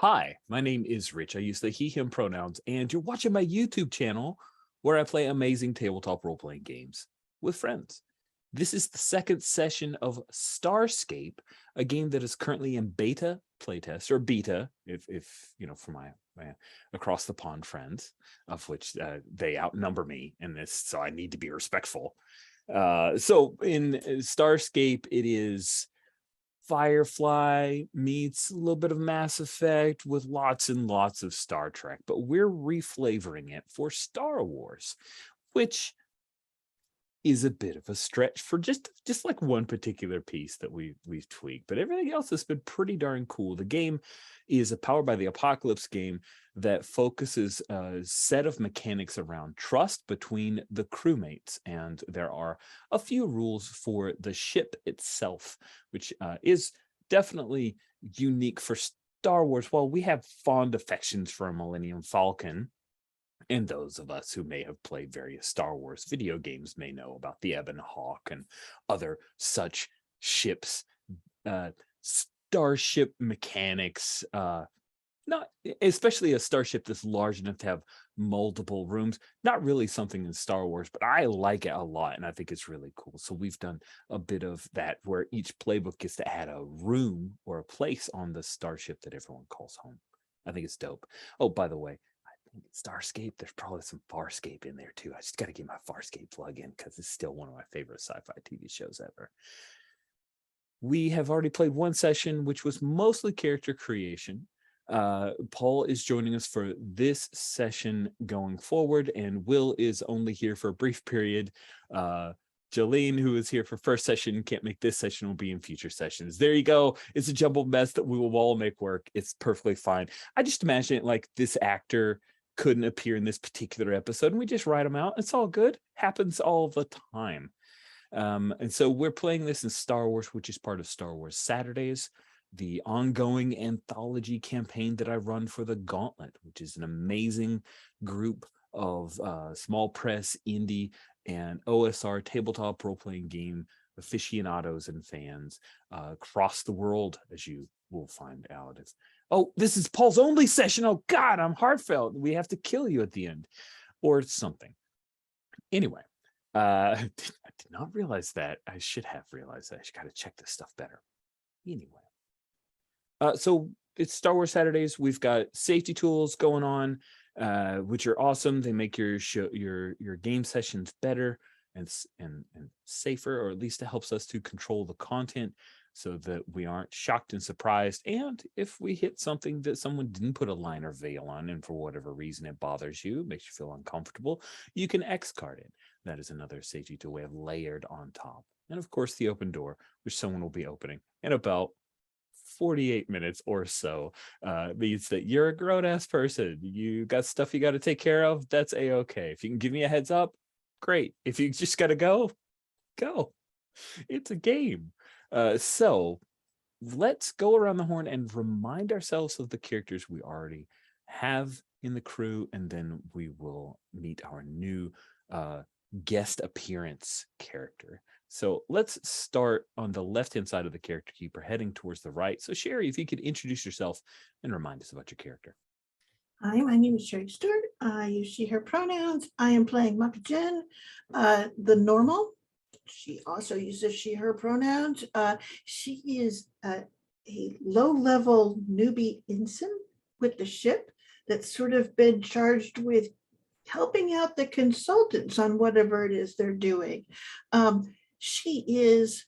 Hi, my name is Rich. I use the he, him pronouns, and you're watching my YouTube channel where I play amazing tabletop role-playing games with friends. This is the second session of Starscape, a game that is currently in beta playtest, or beta, if you know, for my across the pond friends, of which they outnumber me in this, so I need to be respectful. So in Starscape, it is Firefly meets a little bit of Mass Effect with lots and lots of Star Trek, but we're reflavoring it for Star Wars, which is a bit of a stretch for just like one particular piece that we've tweaked, but everything else has been pretty darn cool. The game is a Powered by the Apocalypse game that focuses a set of mechanics around trust between the crewmates, and there are a few rules for the ship itself, which is definitely unique for Star Wars. While we have fond affections for a Millennium Falcon, and those of us who may have played various Star Wars video games may know about the Ebon Hawk and other such ships, starship mechanics, not especially a starship that's large enough to have multiple rooms, not really something in Star Wars, but I like it a lot and I think it's really cool. So we've done a bit of that where each playbook gets to add a room or a place on the starship that everyone calls home. I think it's dope. Oh, by the way, Starscape, there's probably some Farscape in there too. I just got to get my Farscape plug in because it's still one of my favorite sci-fi TV shows ever. We have already played one session, which was mostly character creation. Paul is joining us for this session going forward, and Will is only here for a brief period. Jolene, who is here for first session, can't make this session, will be in future sessions. There you go. It's a jumbled mess that we will all make work. It's perfectly fine. I just imagine it like this actor couldn't appear in this particular episode and we just write them out. It's all good. Happens all the time. And so we're playing this in Star Wars, which is part of Star Wars Saturdays, the ongoing anthology campaign that I run for the Gauntlet, which is an amazing group of small press, indie, and OSR tabletop role-playing game aficionados and fans across the world, as you will find out. Oh, this is Paul's only session. Oh God, I'm heartfelt. We have to kill you at the end or something. Anyway, I did not realize that. I should have realized that. I got to check this stuff better. Anyway, so it's Star Wars Saturdays. We've got safety tools going on, which are awesome. They make your game sessions better and safer, or at least it helps us to control the content so that we aren't shocked and surprised. And if we hit something that someone didn't put a line or veil on, and for whatever reason it bothers you, makes you feel uncomfortable, you can X card it. That is another safety tool we have layered on top. And of course, the open door, which someone will be opening in about 48 minutes or so, means that you're a grown-ass person. You got stuff you got to take care of. That's a-okay. If you can give me a heads up, great. If you just got to go. It's a game. So let's go around the horn and remind ourselves of the characters we already have in the crew, and then we will meet our new guest appearance character. So let's start on the left-hand side of the character keeper, heading towards the right. So Sherry, if you could introduce yourself and remind us about your character. Hi, my name is Sherry Stewart. I use she, her pronouns. I am playing Maka Jen, the normal. She also uses she, her pronouns. She is a low-level newbie ensign with the ship that's sort of been charged with helping out the consultants on whatever it is they're doing. She is,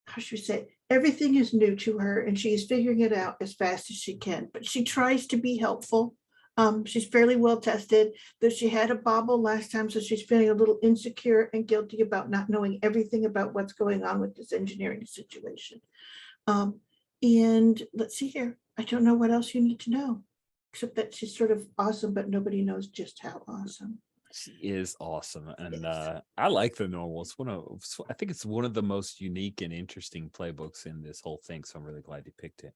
how should we say, everything is new to her and she is figuring it out as fast as she can, but she tries to be helpful. She's fairly well tested, though she had a bobble last time, so she's feeling a little insecure and guilty about not knowing everything about what's going on with this engineering situation. And let's see here. I don't know what else you need to know, except that she's sort of awesome, but nobody knows just how awesome. She is awesome, and I like the normal. I think it's one of the most unique and interesting playbooks in this whole thing, so I'm really glad you picked it.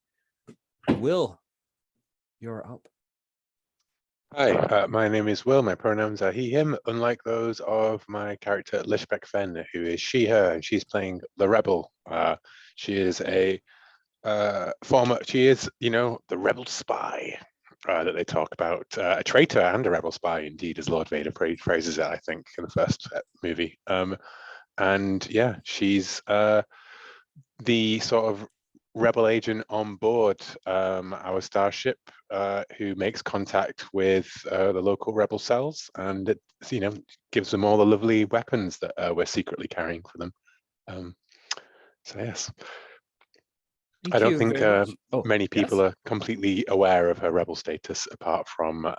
Will, you're up. Hi, my name is Will. My pronouns are he, him, unlike those of my character Lishbeck Fenn, who is she, her, and she's playing the rebel. She is a She is, the rebel spy that they talk about, a traitor and a rebel spy, indeed, as Lord Vader phrases it, I think, in the first movie. And yeah, she's the sort of rebel agent on board our starship, who makes contact with the local rebel cells, and it, gives them all the lovely weapons that we're secretly carrying for them. So yes. Thank I don't you think very much. Oh, many people yes? are completely aware of her rebel status, apart from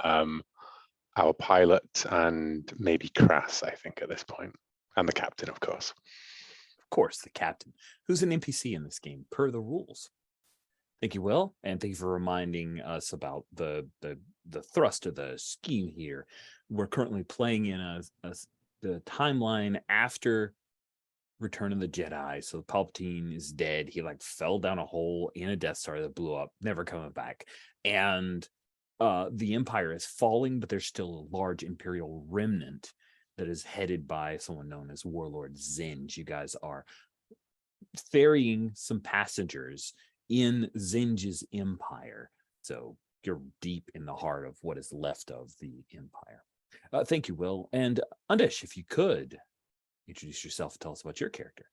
our pilot and maybe Crass, I think, at this point, and the captain, of course. Of course, the captain, who's an NPC in this game, per the rules. Thank you, Will, and thank you for reminding us about the thrust of the scheme here. We're currently playing in the timeline after Return of the Jedi. So Palpatine is dead. He fell down a hole in a Death Star that blew up, never coming back. And the Empire is falling, but there's still a large Imperial remnant that is headed by someone known as Warlord Zinj. You guys are ferrying some passengers in Zinj's empire. So you're deep in the heart of what is left of the Empire. Thank you, Will. And Undish, if you could introduce yourself and tell us about your character.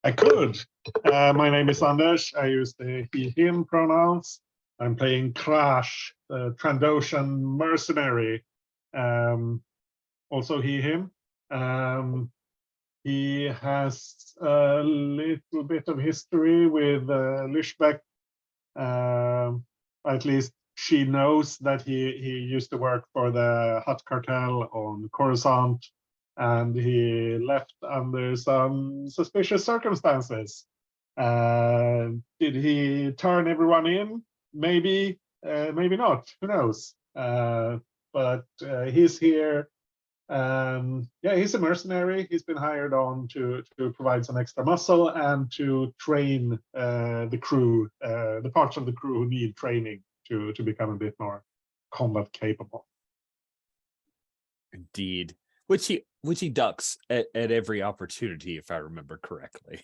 I could. My name is Anders. I use the he, him pronouns. I'm playing Crash, the Trandoshan mercenary. Also he, him. He has a little bit of history with Lishbeck. At least she knows that he used to work for the Hutt cartel on Coruscant, and he left under some suspicious circumstances. Did he turn everyone in? Maybe, maybe not. Who knows? But he's here. Yeah, he's a mercenary. He's been hired on to provide some extra muscle and to train the crew, the parts of the crew who need training to become a bit more combat capable. Indeed. Which he ducks at every opportunity, if I remember correctly.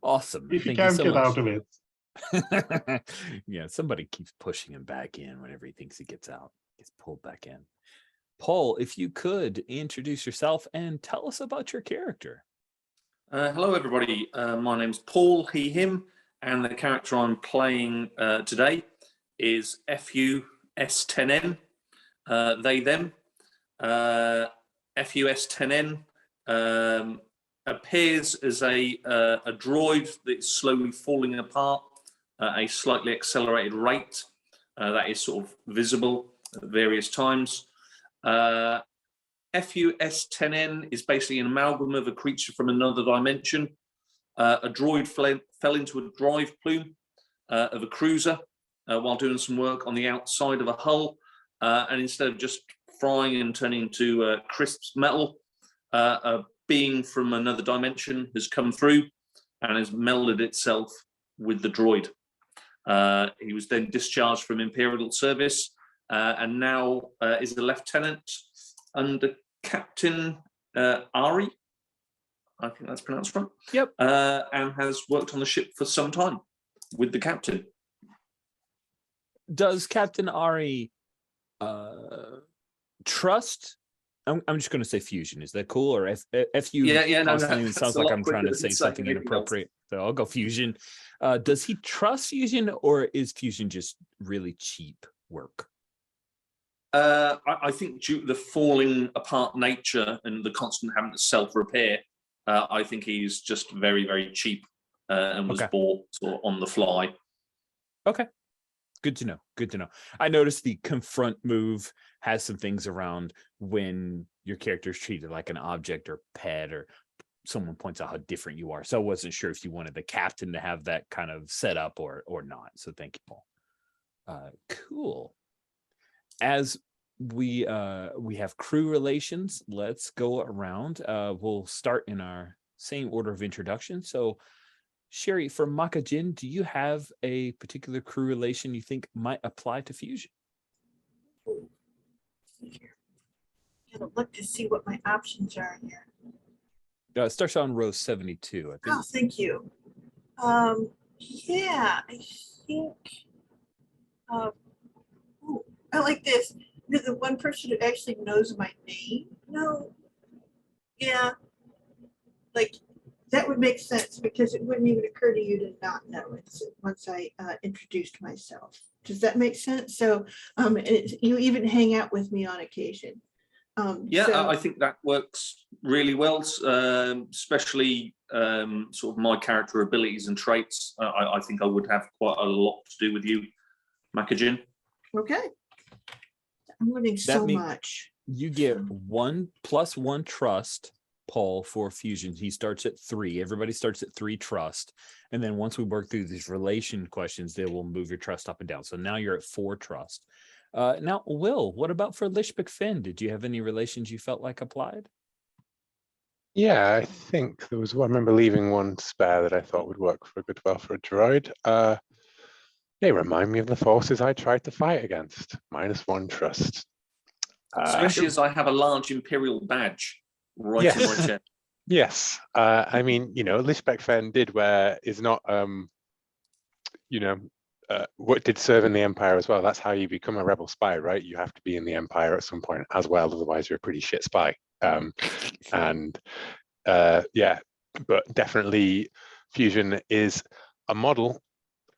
Awesome. If he Thank you can't so get much. out of it. Yeah, somebody keeps pushing him back in whenever he thinks he gets out. Gets pulled back in. Paul, if you could introduce yourself and tell us about your character. Hello, everybody. My name's Paul, he, him, and the character I'm playing today is FUS10N, they, them. FUS10N appears as a droid that's slowly falling apart at a slightly accelerated rate. That is sort of visible at various times. FUS10N is basically an amalgam of a creature from another dimension. A droid fell into a drive plume of a cruiser while doing some work on the outside of a hull, and instead of just frying and turning into crisp metal, a being from another dimension has come through and has melded itself with the droid. He was then discharged from Imperial service and now is a lieutenant under Captain Ari, I think that's pronounced right. Yep. And has worked on the ship for some time with the captain. Does Captain Ari trust? I'm just going to say fusion. Is that cool? Or if you constantly, it sounds like I'm trying to say something inappropriate. So I'll go fusion. Does he trust fusion, or is fusion just really cheap work? I think due to the falling apart nature and the constant having to self-repair, I think he's just very, very cheap and was bought sort of on the fly. Okay. Good to know. Good to know. I noticed the confront move has some things around when your character is treated like an object or pet, or someone points out how different you are. So I wasn't sure if you wanted the captain to have that kind of setup or not. So thank you, Paul. Cool. As we have crew relations, let's go around. We'll start in our same order of introduction. So Sherry, for Makajin, do you have a particular crew relation you think might apply to fusion? Gotta look to see what my options are here. Starts on row 72, I think. Oh, thank you. Yeah, I think. Ooh, I like this. The one person who actually knows my name. No. Yeah, like that would make sense because it wouldn't even occur to you to not know it once I introduced myself. Does that make sense? So you even hang out with me on occasion. Yeah, So, I think that works really well, especially sort of my character abilities and traits. I think I would have quite a lot to do with you, Makajin. okay. I'm learning That so means much. you get 1+1 trust, Paul, for fusion. He starts at 3. Everybody starts at 3 trust. And then once we work through these relation questions, they will move your trust up and down. So now you're at 4 trust. Now, Will, what about for Lishbek Finn? Did you have any relations you felt like applied? Yeah, I think there was one. I remember leaving one spare that I thought would work for a good well for a droid. They remind me of the forces I tried to fight against. -1 trust. Especially as I have a large Imperial badge right in my Yes. chest. Yes. I mean, Lishbek Fen is not, what did serve in the Empire as well. That's how you become a rebel spy, right? You have to be in the Empire at some point as well, otherwise you're a pretty shit spy. Yeah, but definitely fusion is a model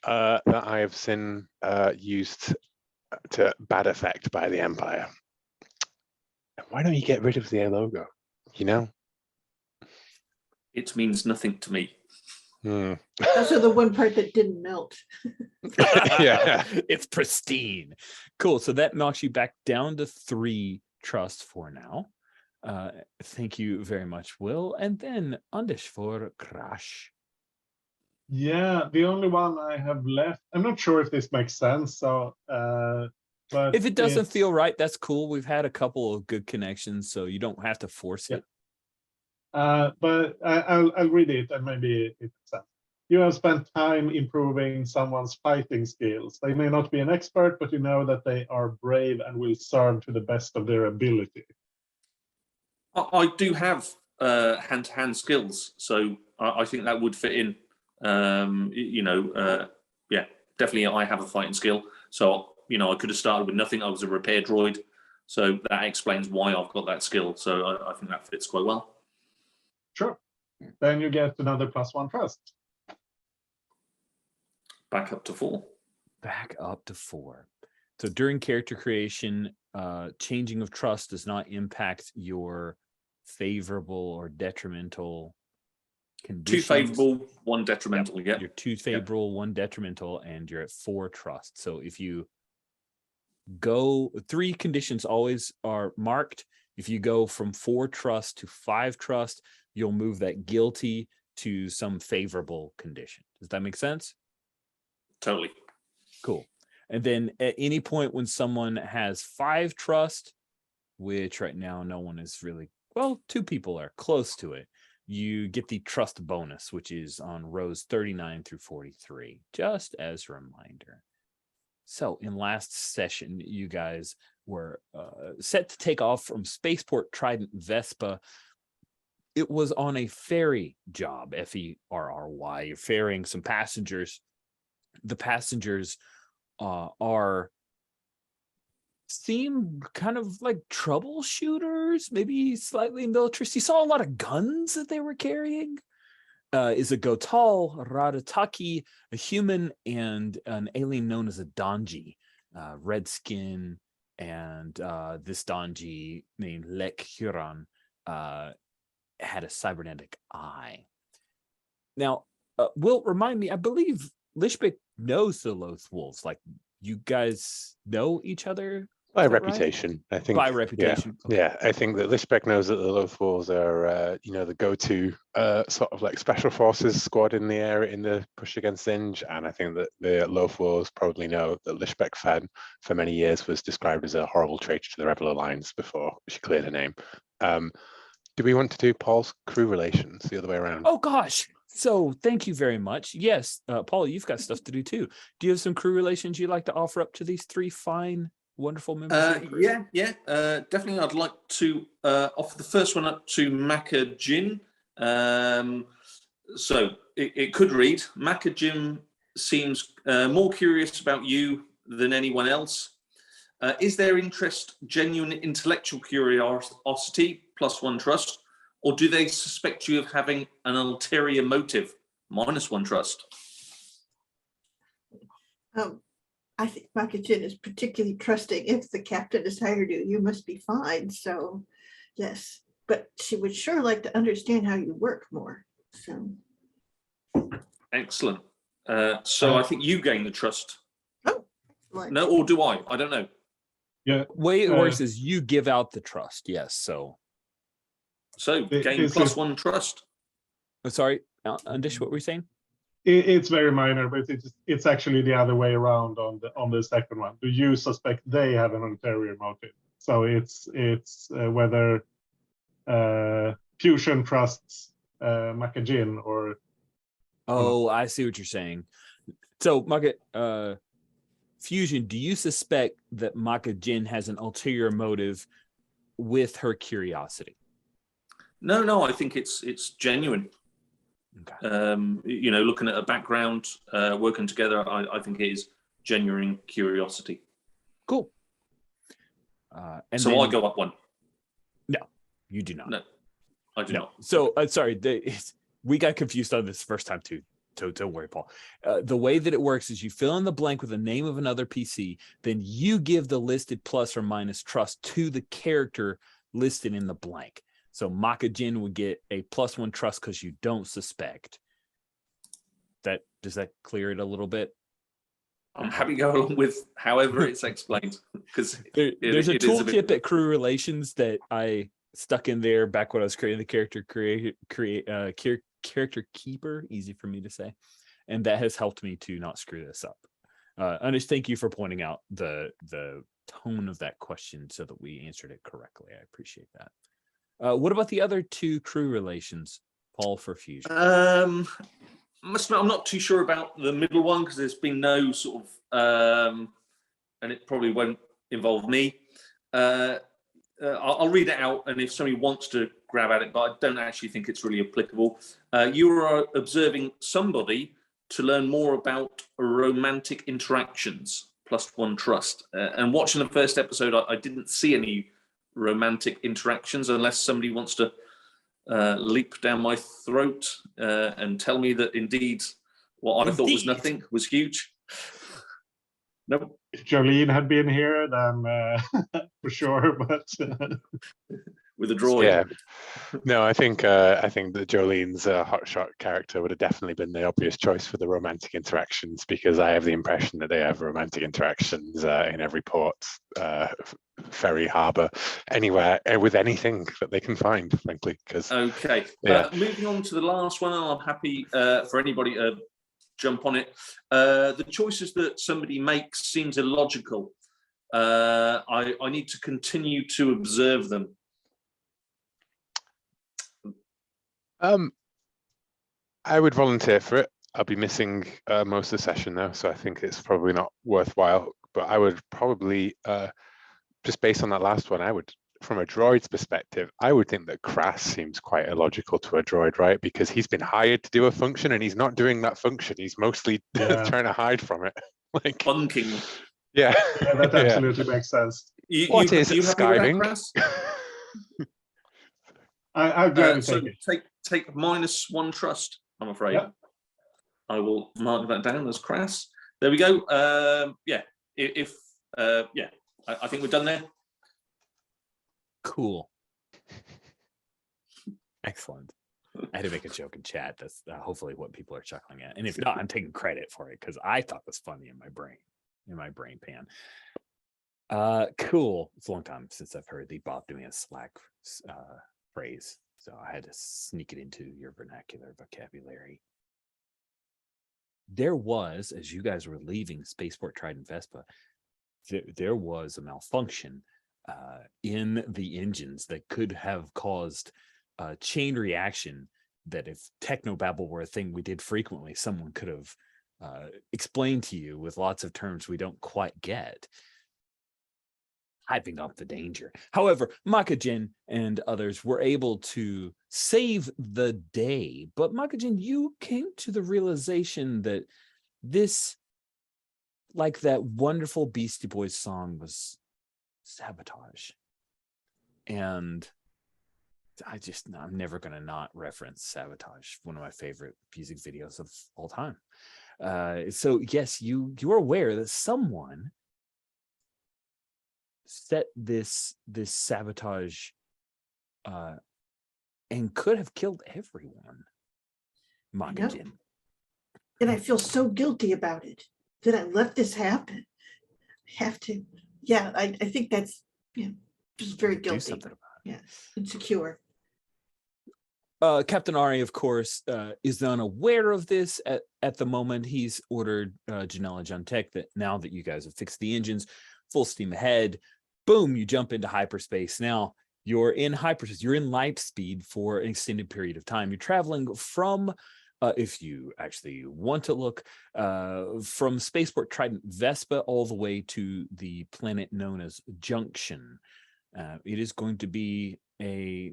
that I have seen used to bad effect by the Empire. Why don't you get rid of the logo? It means nothing to me. Also, the one part that didn't melt. Yeah, it's pristine. Cool. So that knocks you back down to 3 trust for now. Thank you very much, Will. And then Andish for Crash. Yeah, the only one I have left. I'm not sure if this makes sense. So, but If it doesn't it's- feel right, that's cool. We've had a couple of good connections, so you don't have to force it. but I'll read it and maybe it makes sense. You have spent time improving someone's fighting skills. They may not be an expert, but you know that they are brave and will serve to the best of their ability. I do have hand-to-hand skills, so I think that would fit in. Yeah, definitely I have a fighting skill. So, I could have started with nothing. I was a repair droid. So that explains why I've got that skill. So I think that fits quite well. Sure. Then you get another +1 trust. Back up to 4. Back up to 4. So during character creation, changing of trust does not impact your favorable or detrimental conditions. 2 favorable, 1 detrimental. Yeah. You're 2 favorable, 1 detrimental, and you're at 4 trust. So if you go, 3 conditions always are marked. If you go from 4 trust to 5 trust, you'll move that guilty to some favorable condition. Does that make sense? Totally. Cool. And then at any point when someone has 5 trust, which right now no one is really, well, 2 people are close to it, you get the trust bonus, which is on rows 39 through 43, just as a reminder. So in last session, you guys were set to take off from Spaceport Trident Vespa. It was on a ferry job, Ferry. You're ferrying some passengers. The passengers seem kind of like troubleshooters, maybe slightly militarist. You saw a lot of guns that they were carrying. Is a Gotal, Ratataki, a human, and an alien known as a Donji, red skin, and this Donji named Lek Huron had a cybernetic eye. Now, Will, remind me, I believe Lishbek knows the Loth Wolves. Like, you guys know each other? By reputation, right? I think. By reputation. Yeah, okay. Yeah, I think that Lishbek knows that the Loth Wolves are, the go-to sort of like special forces squad in the area in the push against Zinj, and I think that the Loth Wolves probably know that Lishbek Fan for many years was described as a horrible traitor to the Rebel Alliance before she cleared her name. Do we want to do Paul's crew relations the other way around? Oh gosh. So thank you very much. Yes, Paul, you've got stuff to do too. Do you have some crew relations you'd like to offer up to these 3 fine, wonderful members of the crew? Yeah. Definitely. I'd like to offer the first one up to Makajin. So it could read, Makajin seems more curious about you than anyone else. Is their interest genuine intellectual curiosity +1 trust, or do they suspect you of having an ulterior motive -1 trust? I think Makajin is particularly trusting. If the captain has hired you, you must be fine. So, yes, but she would sure like to understand how you work more. So, Excellent. So I think you gain the trust. oh, excellent. No, or do I? I don't know. Yeah. Way it works is you give out the trust. Yes. So, So gain This is- +1 trust. sorry, Undish, what were you saying? It's very minor, but it's actually the other way around on the second one. Do you suspect they have an ulterior motive? So it's whether Fusion trusts Makajin or. Oh, I see what you're saying. So, Fusion, do you suspect that Makajin has an ulterior motive with her curiosity? No, I think it's genuine. Okay. You know, looking at a background, working together, I think it is genuine curiosity. Cool. And so then, I go up 1. No, you do not. No, I do not. So, sorry, we got confused on this first time too. So don't worry, Paul. The way that it works is you fill in the blank with the name of another PC, then you give the listed plus or minus trust to the character listed in the blank. So Makajin would get a +1 trust because you don't suspect. Does that clear it a little bit? I'm happy to go along with however it's explained, because there's a tooltip at Crew Relations that I stuck in there back when I was creating the character character keeper, easy for me to say, and that has helped me to not screw this up. Anish, thank you for pointing out the tone of that question so that we answered it correctly. I appreciate that. What about the other 2 Crew Relations, Paul, for Fusion? Must admit, I'm not too sure about the middle one because there's been no sort of, and it probably won't involve me. I'll read it out, and if somebody wants to grab at it, but I don't actually think it's really applicable. You are observing somebody to learn more about romantic interactions, +1 trust. And watching the first episode, I didn't see any romantic interactions, unless somebody wants to leap down my throat and tell me that indeed what I thought was nothing was huge. Nope. If Jolene had been here, then for sure, but With a droid. Yeah. No, I think that Jolene's hotshot character would have definitely been the obvious choice for the romantic interactions, because I have the impression that they have romantic interactions in every port, ferry, harbour, anywhere, with anything that they can find, frankly. Because okay, moving on to the last one, I'm happy for anybody to jump on it. The choices that somebody makes seems illogical. I need to continue to observe them. I would volunteer for it. I'll be missing most of the session now, so I think it's probably not worthwhile. But I would probably, just based on that last one, I would, from a droid's perspective, I would think that Crass seems quite illogical to a droid, right? Because he's been hired to do a function and he's not doing that function. He's mostly trying to hide from it. Like bunking. Yeah, that absolutely makes sense. What is skiving? I'm glad to take -1 trust, I'm afraid. Yep. I will mark that down as crass. There we go. I think we're done there. Cool. Excellent. I had to make a joke in chat. That's hopefully what people are chuckling at. And if not, I'm taking credit for it because I thought it was funny in my brain pan. Cool. It's a long time since I've heard the Bob doing a Slack phrase, so I had to sneak it into your vernacular vocabulary. There was, as you guys were leaving Spaceport Trident Vespa, there was a malfunction in the engines that could have caused a chain reaction that, if technobabble were a thing we did frequently, someone could have explained to you with lots of terms we don't quite get, hyping up the danger. However, Makajin and others were able to save the day. But Makajin, you came to the realization that this, like that wonderful Beastie Boys song, was sabotage. And I'm never going to not reference Sabotage, one of my favorite music videos of all time. So yes, you are aware that someone set this sabotage and could have killed everyone. Makajin. And I feel so guilty about it that I let this happen. I have to. Yeah, I think that's just very guilty. Do something about it. Yeah, insecure. Captain Ari, of course, is unaware of this at the moment. He's ordered Janelle and John Tech that now that you guys have fixed the engines, full steam ahead, boom, you jump into hyperspace. Now you're in hyperspace, you're in light speed for an extended period of time. You're traveling from, if you actually want to look, from Spaceport Trident Vespa all the way to the planet known as Junction. It is going to be a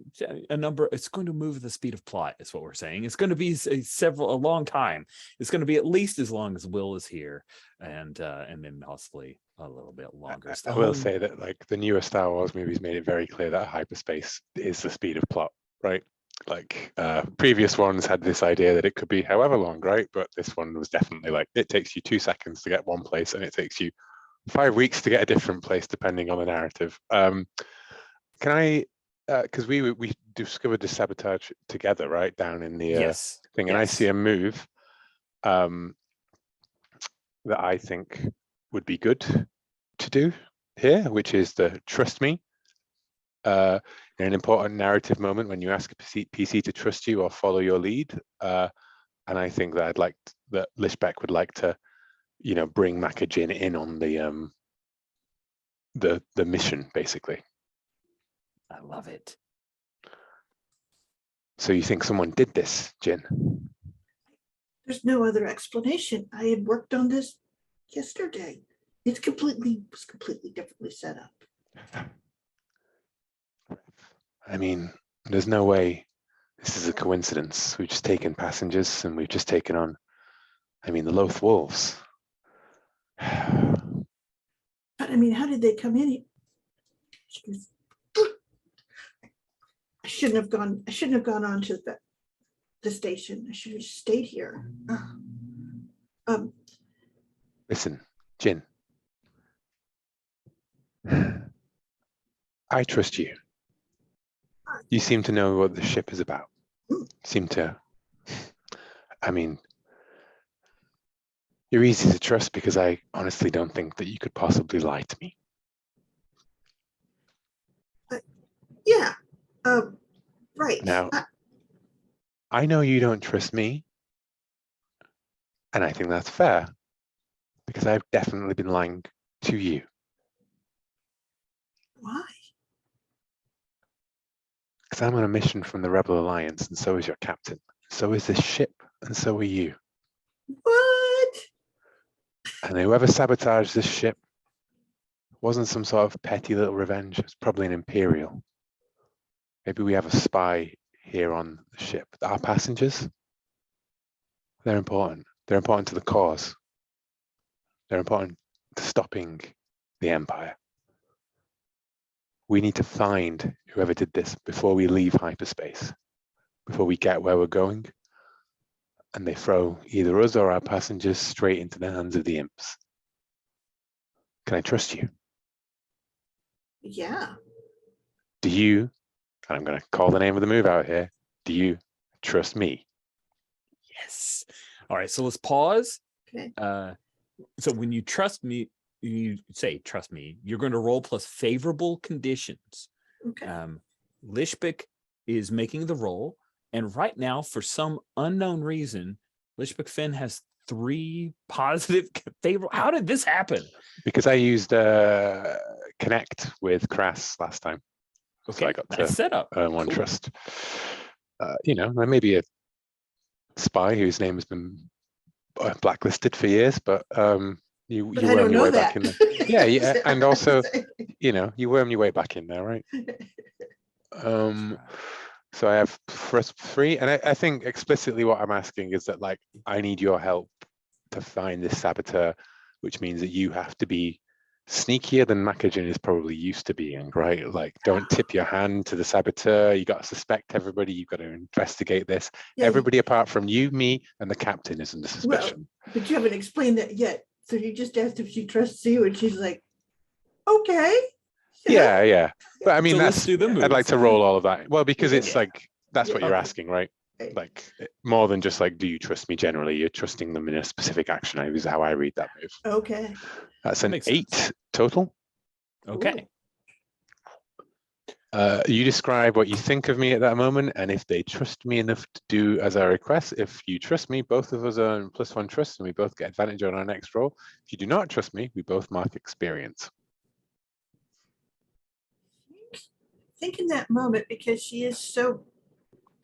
number. It's going to move at the speed of plot, is what we're saying. It's going to be a long time. It's going to be at least as long as Will is here, and then possibly a little bit longer. I will say that like the newer Star Wars movies made it very clear that hyperspace is the speed of plot, right? Like previous ones had this idea that it could be however long, right? But this one was definitely like, it takes you 2 seconds to get one place and it takes you 5 weeks to get a different place depending on the narrative. Can I, because we discovered the sabotage together, right, down in the thing, and I see a move that I think would be good to do here, which is the trust me. In an important narrative moment when you ask a PC to trust you or follow your lead, and I think that I'd like that Lishbeck would like to, bring Makajin in on the mission, basically. I love it. So you think someone did this, Jin? There's no other explanation. I had worked on this yesterday. Was completely differently set up. I mean, there's no way this is a coincidence. We've just taken passengers and we've just taken on, the Loth Wolves. But I mean, how did they come in? I shouldn't have gone on to the station. I should have stayed here. Listen, Jin. I trust you. You seem to know what the ship is about. You're easy to trust because I honestly don't think that you could possibly lie to me. Yeah. Right. Now, I know you don't trust me, and I think that's fair because I've definitely been lying to you. Why? Because I'm on a mission from the Rebel Alliance, and so is your captain. So is this ship, and so are you. What? And whoever sabotaged this ship wasn't some sort of petty little revenge. It's probably an Imperial. Maybe we have a spy here on the ship. Our passengers, they're important. They're important to the cause. They're important to stopping the Empire. We need to find whoever did this before we leave hyperspace, before we get where we're going, and they throw either us or our passengers straight into the hands of the imps. Can I trust you? Yeah. Do you, and I'm going to call the name of the move out here, do you trust me? Yes. All right, so let's pause. Okay. So when you trust me, you say trust me, you're going to roll plus favorable conditions. Okay. Lishbeck is making the roll, and right now, for some unknown reason, Lishbeck Finn has 3 positive favorable. How did this happen? Because I used Connect with Crass last time. Okay, So I got nice to setup. earn 1 Cool. trust. There may be a spy whose name has been blacklisted for years, but you But I worm don't your know way back that. in there. Yeah, and also, you worm your way back in there, right? So I have first 3, and I think explicitly what I'm asking is that, like, I need your help to find this saboteur, which means that you have to be sneakier than Makajin is probably used to being, right? Like, don't tip your hand to the saboteur. You got to suspect everybody. You've got to investigate this. Yeah, Everybody apart from you, me, and the captain is under well, suspicion. but you haven't explained that yet. So you just asked if she trusts you, and she's like, okay. Yeah. But I mean, So let's do the I'd like moves. to roll all of that. Well, because it's Yeah. like, that's what Yeah. you're Okay. asking, right? Right. Like, more than just like, do you trust me generally? You're trusting them in a specific action. Is how I read that move. Okay. That's an Makes 8 sense. total. Okay. You describe what you think of me at that moment, and if they trust me enough to do as I request. If you trust me, both of us earn +1 trust, and we both get advantage on our next roll. If you do not trust me, we both mark experience. Think in that moment, because she is so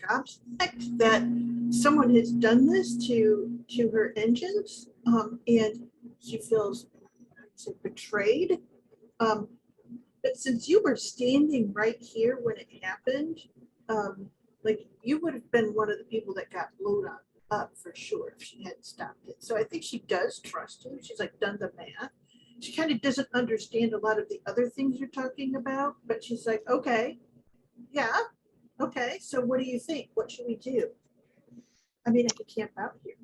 gobsmacked that someone has done this to her engines, and she feels betrayed. But since you were standing right here when it happened, like you would have been one of the people that got blown up for sure if she hadn't stopped it. So I think she does trust you. She's like done the math. She kind of doesn't understand a lot of the other things you're talking about, but she's like, okay, yeah, okay. So what do you think? What should we do? I mean, I could camp out here.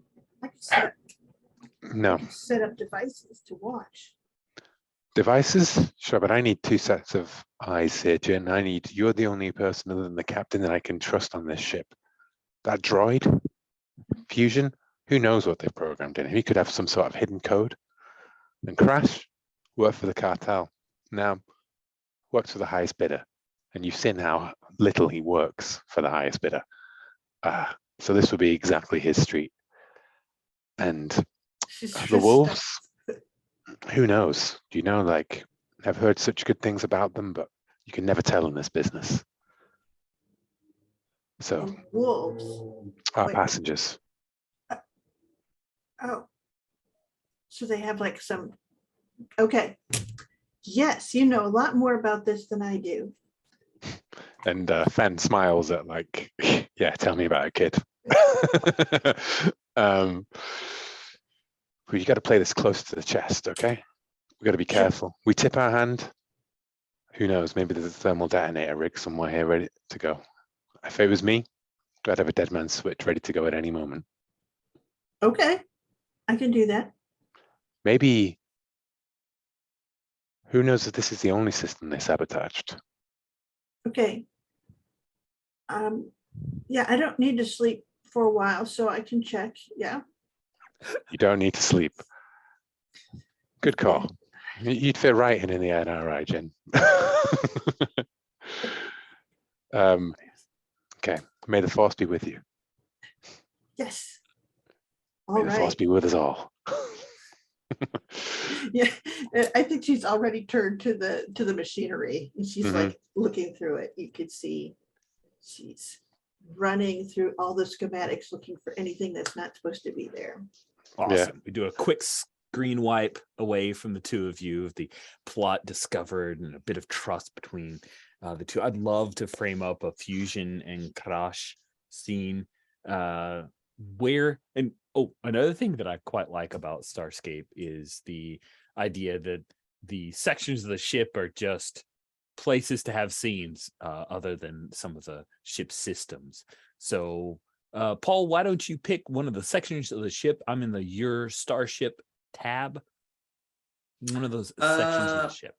I could set up devices to watch. Devices? Sure, but I need 2 sets of eyes here, Jen. You're the only person other than the captain that I can trust on this ship. That droid, Fusion, who knows what they've programmed in him? He could have some sort of hidden code. And Crash worked for the cartel. Now, works for the highest bidder. And you've seen how little he works for the highest bidder. So this would be exactly his street. And the wolves, who knows? Do you know, like, I've heard such good things about them, but you can never tell in this business. So, And wolves. our Wait. passengers. Oh. So they have like some, okay. Yes, you know a lot more about this than I do. And Fen smiles at like, yeah, tell me about it, kid. But you got to play this close to the chest, okay? We got to be Sure. careful. We tip our hand. Who knows? Maybe there's a thermal detonator rig somewhere here ready to go. If it was me, I'd have a dead man switch ready to go at any moment. Okay, I can do that. Maybe, who knows if this is the only system they sabotaged? Okay. Yeah, I don't need to sleep for a while, so I can check. Yeah. You don't need to sleep. Good call. You'd fit right in the NRI, Jen. Okay, may the force be with you. Yes. May All the force right. be with us all. Yeah, I think she's already turned to the machinery, and she's like looking through it. You could see she's running through all the schematics, looking for anything that's not supposed to be there. Awesome. Yeah. We do a quick screen wipe away from the two of you, the plot discovered and a bit of trust between the two. I'd love to frame up a Fusion and Crash scene where, and another thing that I quite like about Starscape is the idea that the sections of the ship are just places to have scenes other than some of the ship systems. So Paul, why don't you pick one of the sections of the ship? I'm in the Your Starship tab. One of those sections of the ship.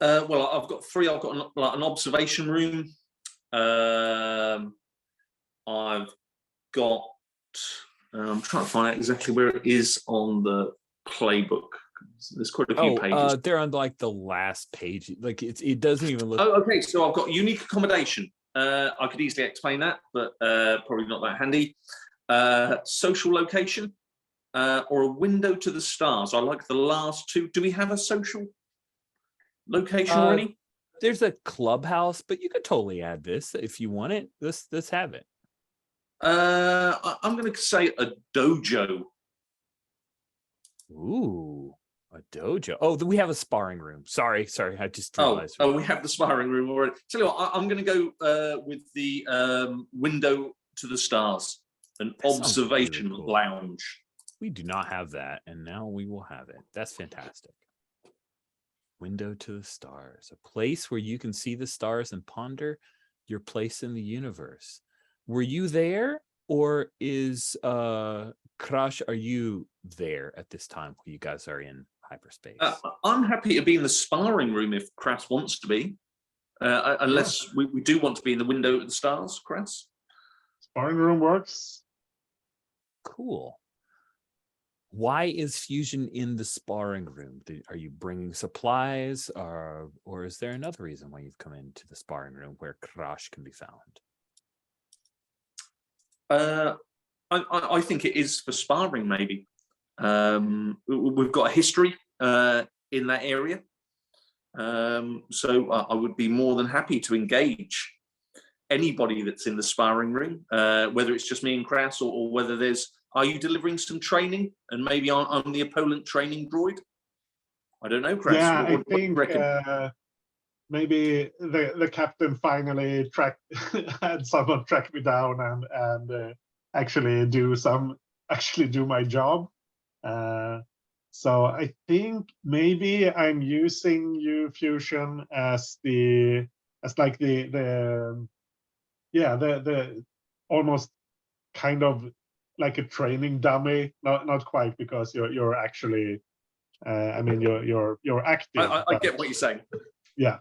Well, I've got 3. I've got an observation room. I've got. I'm trying to find out exactly where it is on the playbook. There's quite a few pages. They're on like the last page. Like it doesn't even look. Oh, okay. So I've got unique accommodation. I could easily explain that, but probably not that handy. Social location or a window to the stars. I like the last 2. Do we have a social location already? There's a clubhouse, but you could totally add this if you want it. Let's have it. I'm going to say a dojo. Ooh, a dojo. Oh, we have a sparring room. Sorry. I just realized. Oh, we have the sparring room already. Tell you what, I'm going to go with the window to the stars. an That sounds really observation cool. lounge. We do not have that, and now we will have it. That's fantastic. Window to the stars, a place where you can see the stars and ponder your place in the universe. Were you there, or is Crush, are you there at this time where you guys are in hyperspace? I'm happy to be in the sparring room if Crass wants to be, unless we do want to be in the window at the stars, Crass. Sparring room works. Cool. Why is Fusion in the sparring room? Are you bringing supplies, or is there another reason why you've come into the sparring room where Crush can be found? I think it is for sparring, maybe. We've got a history in that area. So I would be more than happy to engage anybody that's in the sparring room, whether it's just me and Crass, or whether there's, are you delivering some training and maybe I'm the opponent training droid? I don't know, Crass. Yeah, what do you I think reckon? maybe the captain finally had someone track me down and actually do my job. So I think maybe I'm using you, Fusion, as like the almost kind of like a training dummy. Not quite, because you're actually I mean you're active. I get what you're saying. Yeah.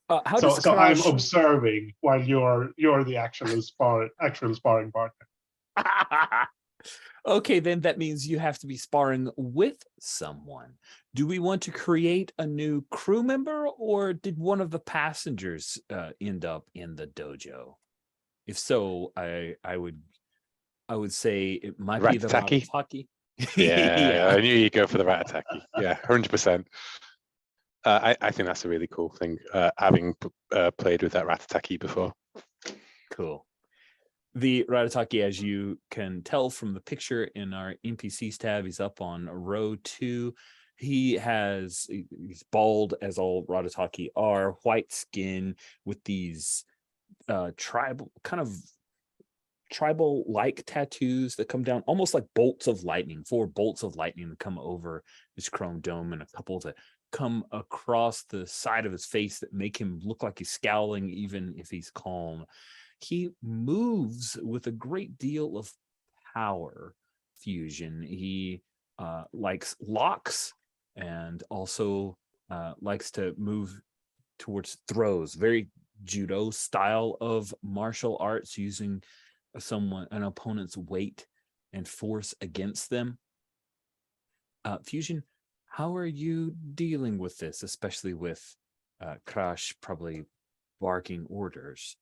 How does So I'm Crush... observing while you're the actual sparring partner. Okay, then that means you have to be sparring with someone. Do we want to create a new crew member, or did one of the passengers end up in the dojo? If so, I would say it might be the Ratataki? Ratataki. Yeah, I knew you'd go for the Ratataki. Yeah, 100%. I think that's a really cool thing, having played with that Ratataki before. Cool. The Ratataki, as you can tell from the picture in our NPCs tab, he's up on row 2. He's bald, as all Ratataki are, white skin with these tribal-like tattoos that come down almost like bolts of lightning, 4 bolts of lightning that come over his chrome dome, and a couple that come across the side of his face that make him look like he's scowling even if he's calm. He moves with a great deal of power, Fusion. He likes locks, and also likes to move towards throws, very judo style of martial arts, using an opponent's weight and force against them. Fusion, how are you dealing with this, especially with Crash probably barking orders?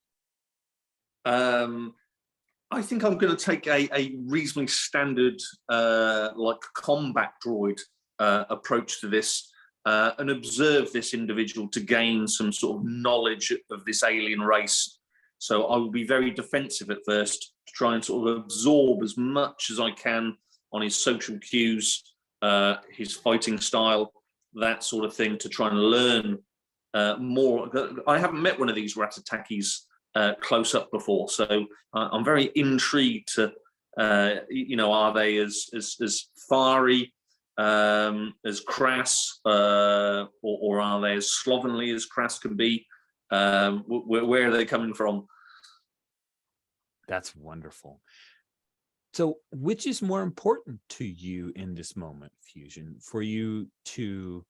I think I'm going to take a reasonably standard like combat droid approach to this, and observe this individual to gain some sort of knowledge of this alien race. So I will be very defensive at first, to try and sort of absorb as much as I can on his social cues, his fighting style, that sort of thing, to try and learn more. I haven't met one of these Ratatakis close up before, so I'm very intrigued to, are they as fiery, as crass, or are they as slovenly as crass can be? Where are they coming from? That's wonderful. So which is more important to you in this moment, Fusion, for you to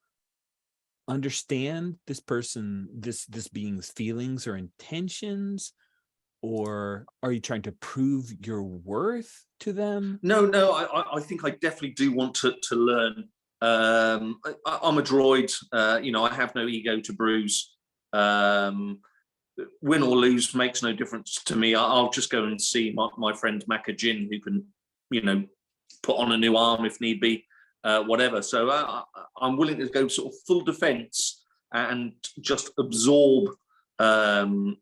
understand this person, this being's feelings or intentions, or are you trying to prove your worth to them? No, I think I definitely do want to learn. I'm a droid, I have no ego to bruise. Win or lose makes no difference to me. I'll just go and see my friend Maka Jin, who can, put on a new arm if need be, whatever. So I'm willing to go sort of full defense and just absorb from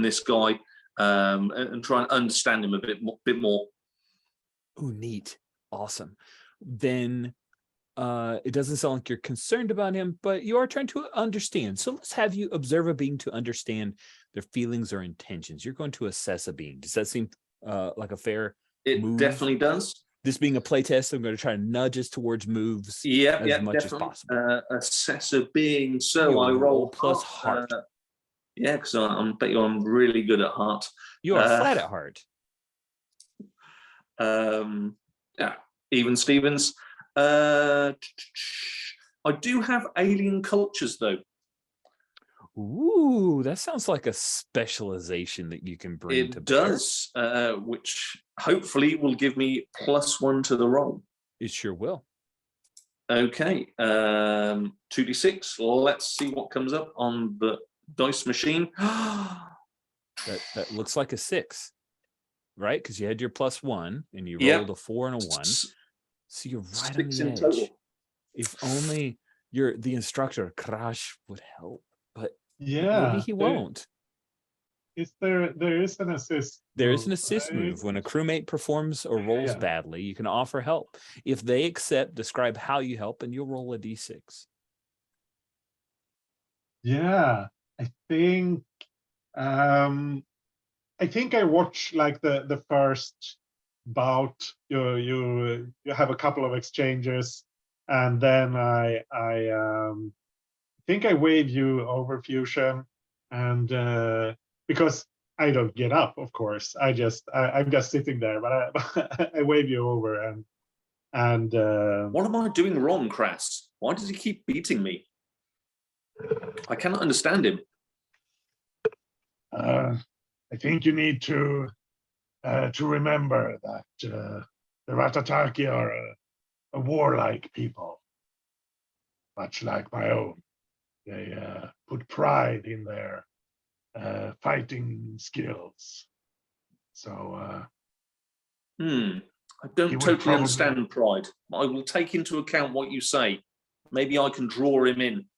this guy, and try and understand him a bit more. Oh, neat. Awesome. Then it doesn't sound like you're concerned about him, but you are trying to understand. So let's have you observe a being to understand their feelings or intentions. You're going to assess a being. Does that seem like a fair It move? definitely does. This being a playtest, I'm going to try to nudge us towards moves Yeah, as much definitely. as possible. Assessor being so, You I roll plus heart. Yeah, because I'm bet you I'm really good at heart. You are flat at heart. Yeah, even Stevens. I do have alien cultures though. Ooh, that sounds like a specialization that you can bring to It bear. does, which hopefully will give me +1 to the roll. It sure will. Okay, 2d6. Let's see what comes up on the dice machine. That looks like a 6, right? Because you had your +1 and you Yep. rolled a 4 and a 1. So you're right on 6 the in edge. total. If only the instructor Crash would help, but Yeah. maybe he won't. There is an assist. There is an move, assist right? move. When a crewmate performs or rolls Yeah. badly, you can offer help. If they accept, describe how you help, and you'll roll a d6. Yeah, I think I watched like the first bout. You have a couple of exchanges, and then I think I wave you over fusion, and because I don't get up, of course, I'm just sitting there, but I wave you over and What am I doing wrong, Crass? Why does he keep beating me? I cannot understand him. I think you need to remember that the Ratataki are a warlike people, much like my own. They put pride in their fighting skills. So I don't would totally probably- understand pride. I will take into account what you say. Maybe I can draw him in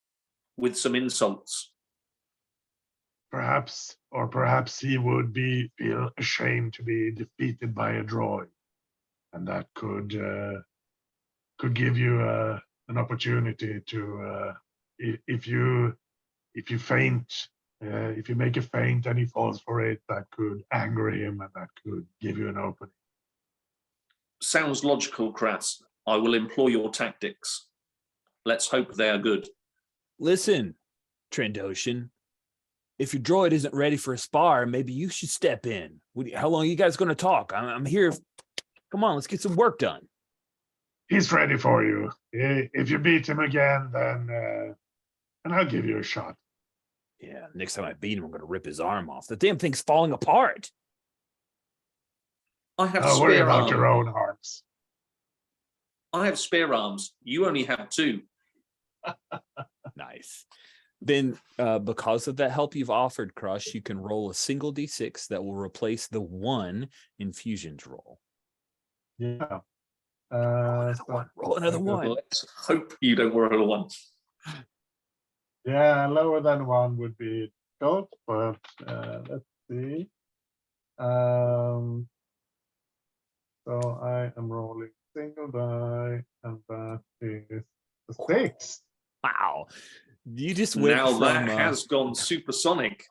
with some insults. perhaps he would feel ashamed to be defeated by a droid, and that could give you an opportunity to if you faint, if you make a feint and he falls for it, that could anger him and that could give you an opening. Sounds logical, Kratz. I will employ your tactics. Let's hope they are good. Listen, Trandoshan, if your droid isn't ready for a spar, maybe you should step in. How long are you guys going to talk? I'm here. Come on, let's get some work done. He's ready for you. If you beat him again, then and I'll give you a shot. Yeah, next time I beat him, I'm going to rip his arm off. The damn thing's falling apart. I have Don't worry spare about arms. your own arms. I have spare arms. You only have 2. Nice. Then, because of that help you've offered, Crush, you can roll a single d6 that will replace the 1 in Fusion's roll. Yeah. Roll another one. Let's hope you don't roll a 1. Yeah, lower than 1 would be good, but let's see. So I am rolling single die, and that is a 6. Wow. You just went Now from that has gone supersonic.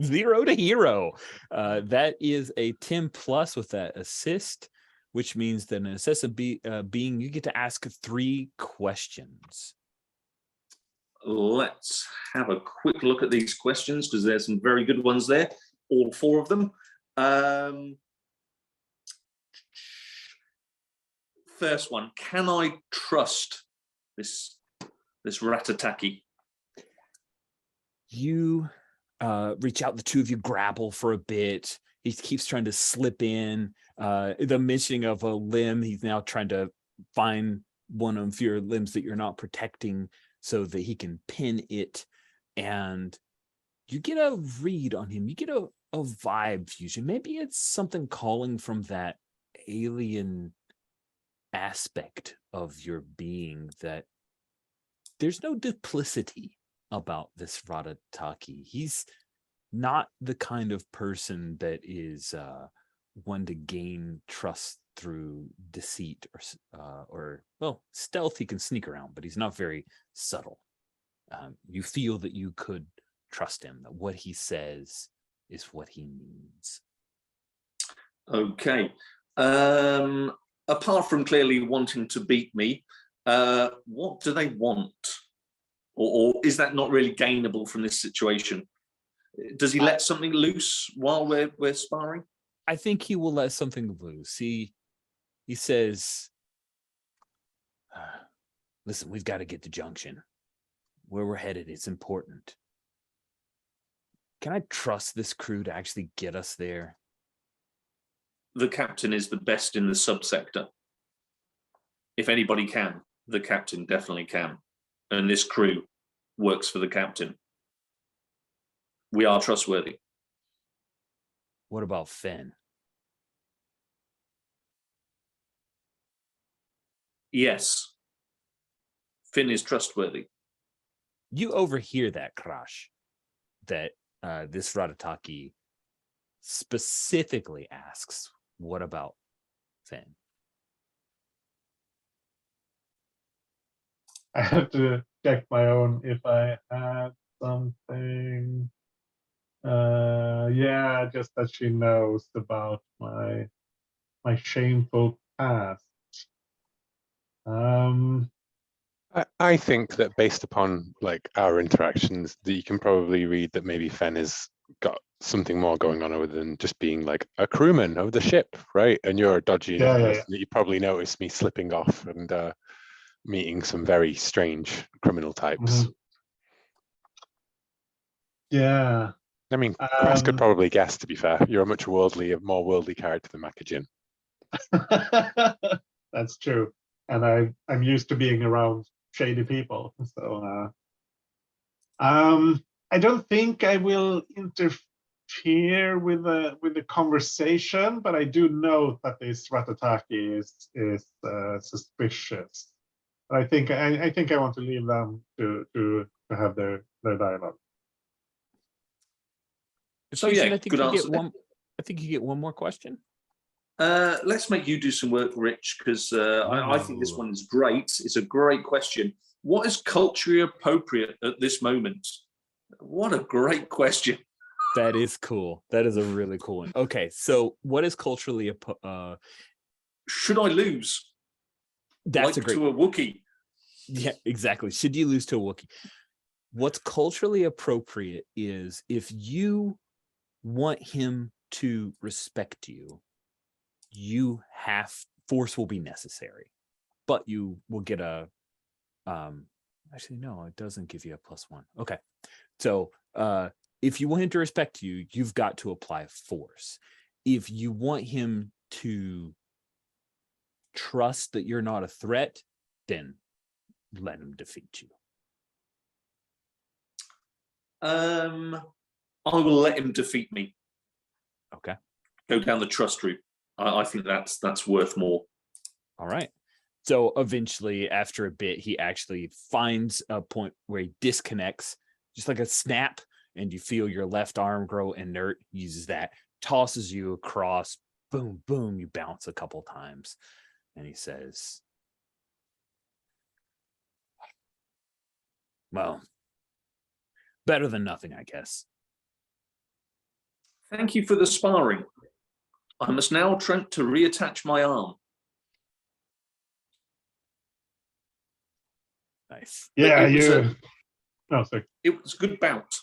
0 to hero. That is a 10 plus with that assist, which means that an assessor being, you get to ask 3 questions. Let's have a quick look at these questions because there's some very good ones there, all 4 of them. First one, can I trust this Ratataki? You reach out, the two of you grapple for a bit. He keeps trying to slip in. The mentioning of a limb, he's now trying to find one of your limbs that you're not protecting so that he can pin it. And you get a read on him. You get a vibe fusion. Maybe it's something calling from that alien aspect of your being, that there's no duplicity about this Ratataki. He's not the kind of person that is one to gain trust through deceit or well, stealth. He can sneak around, but he's not very subtle. You feel that you could trust him, that what he says is what he means. Okay. Apart from clearly wanting to beat me, what do they want? Or is that not really gainable from this situation? Does he let something loose while we're sparring? I think he will let something loose. He says, listen, we've got to get to Junction. Where we're headed, it's important. Can I trust this crew to actually get us there? The captain is the best in the subsector. If anybody can, the captain definitely can. And this crew works for the captain. We are trustworthy. What about Fenn? Yes. Finn is trustworthy. You overhear that, Crash, that this Ratataki specifically asks, what about Fenn? I have to check my own if I had something. Yeah, just that she knows about my shameful past. I think that based upon like our interactions, that you can probably read that maybe Fen has got something more going on other than just being like a crewman of the ship, right? And you're a dodgy enough Yeah, person that you probably noticed me slipping off and meeting some very strange criminal types. Mhm. Yeah. I mean, Crass could probably guess, to be fair. You're a much more worldly character than Makajin. That's true. And I'm used to being around shady people. So I don't think I will interfere with the conversation, but I do know that this Ratataki is suspicious. But I think I want to leave them to have their dialogue. So yeah, I think good you answer. get one. I think you get one more question. Let's make you do some work, Rich, because I think this one is great. It's a great question. What is culturally appropriate at this moment? What a great question. That is cool. That is a really cool one. Okay, so what is culturally Should I lose? that's like a great to a Wookiee. Yeah, exactly. Should you lose to a Wookiee? What's culturally appropriate is if you want him to respect you, force will be necessary, but you will get a actually no, it doesn't give you a +1. Okay. So if you want him to respect you, you've got to apply force. If you want him to trust that you're not a threat, then let him defeat you. I will let him defeat me. Okay. Go down the trust route. I think that's worth more. All right. So eventually, after a bit, he actually finds a point where he disconnects, just like a snap, and you feel your left arm grow inert. He uses that, tosses you across, boom, boom, you bounce a couple times. And he says, well, better than nothing, I guess. Thank you for the sparring. I must now attempt to reattach my arm. Nice. Yeah, It was It was a good bout.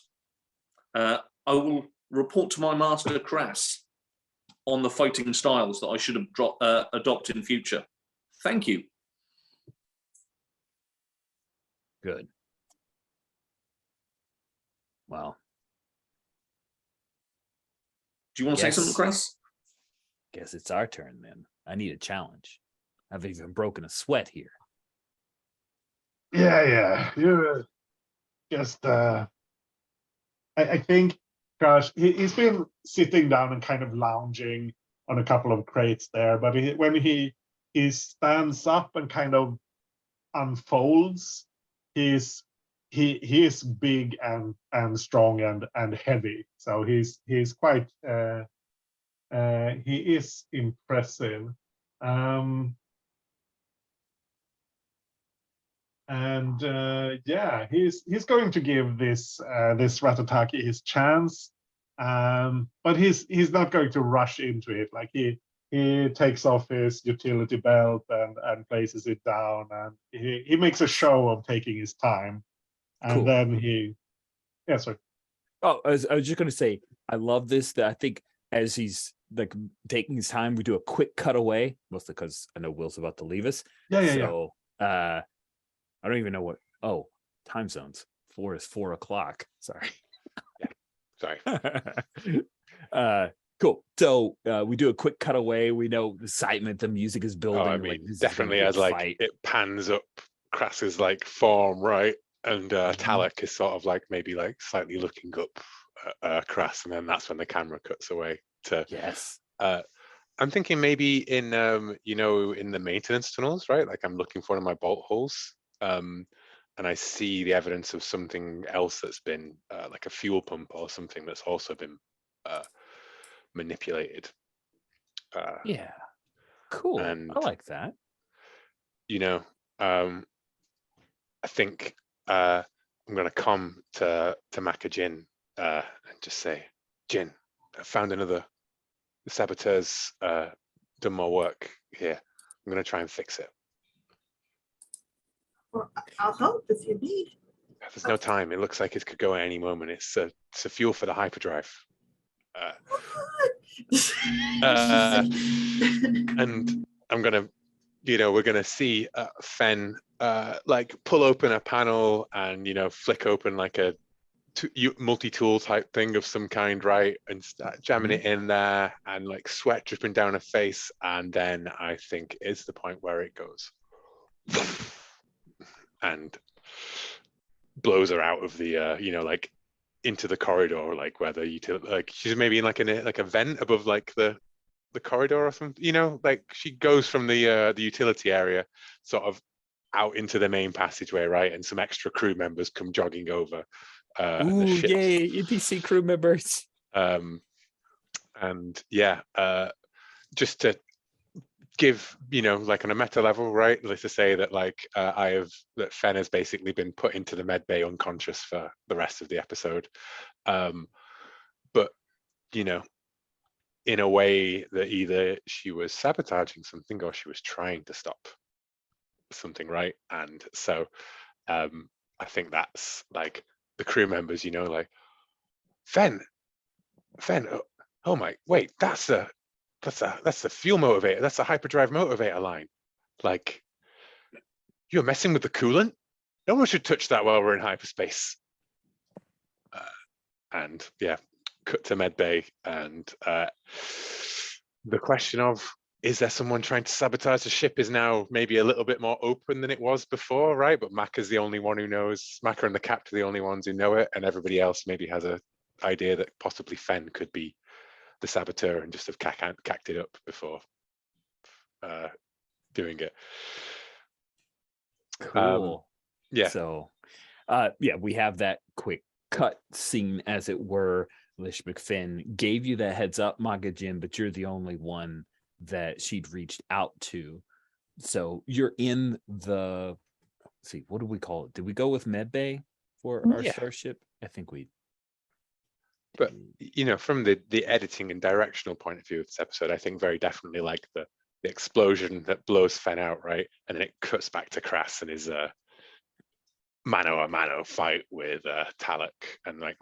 I will report to my master Crass on the fighting styles that I should have adopt in future. Thank you. Good. Well. Do you want to say something, Crass? Guess it's our turn then. I need a challenge. I've even broken a sweat here. Yeah. You just I think, gosh, he's been sitting down and kind of lounging on a couple of crates there, but when he stands up and kind of unfolds, he is big and strong and heavy. So he's quite he is impressive. Yeah, he's going to give this Ratataki his chance. But he's not going to rush into it. Like he takes off his utility belt and places it down, and he makes a show of taking his time. And Cool. then sorry. Oh, I was just gonna say, I love this. That I think as he's like taking his time, we do a quick cutaway, mostly because I know Will's about to leave us. Yeah. So I don't even know what. Oh, time zones. 4 is 4 o'clock. Sorry. Sorry. Cool. So we do a quick cutaway. We know the excitement, the music is building. Oh, I like, mean, this is gonna definitely be a as like fight. it pans up Krass's like form, right? And Talek is sort of like maybe like slightly looking up at Krass, and then that's when the camera cuts away to Yes. I'm thinking maybe in in the maintenance tunnels, right? Like I'm looking for one of my bolt holes. And I see the evidence of something else that's been like a fuel pump or something that's also been manipulated. Yeah. Cool. And I like that. I think I'm going to come to Maka Jin and just say, Jin, I found the saboteurs done more work here. I'm going to try and fix it. Well, I'll help if you need. There's no time. It looks like it could go at any moment. It's a fuel for the hyperdrive. And I'm gonna, we're gonna see Fen like pull open a panel and flick open like a multi-tool type thing of some kind, right? And start jamming it in there, and like sweat dripping down her face, and then I think is the point where it goes and blows her out of the like into the corridor, like where like she's maybe in like a vent above like the corridor or something, like she goes from the utility area sort of out into the main passageway, right? And some extra crew members come jogging over the Ooh, ship. yay, NPC crew members. And yeah, just to give like on a meta level, right? Let's just say that like that Fen has basically been put into the med bay unconscious for the rest of the episode, but in a way that either she was sabotaging something or she was trying to stop something, right? And so I think that's like the crew members, like Fen, oh my, wait, that's the fuel motivator, that's the hyperdrive motivator line. Like, you're messing with the coolant? No one should touch that while we're in hyperspace. And yeah, cut to medbay, and the question of is there someone trying to sabotage the ship is now maybe a little bit more open than it was before, right? But Maka's the only one who knows. Maka and the captain are the only ones who know it, and everybody else maybe has a idea that possibly Fen could be the saboteur and just have cacked it up before doing it. Cool. Yeah. So yeah, we have that quick cut scene, as it were. Lish McFinn gave you that heads up, Maka Jin, but you're the only one that she'd reached out to. So you're in the, let's see, what do we call it? Did we go with medbay for our starship? I think we. But from the editing and directional point of view of this episode, I think very definitely like the explosion that blows Fen out, right? And then it cuts back to Krass and his mano a mano fight with Talek, and like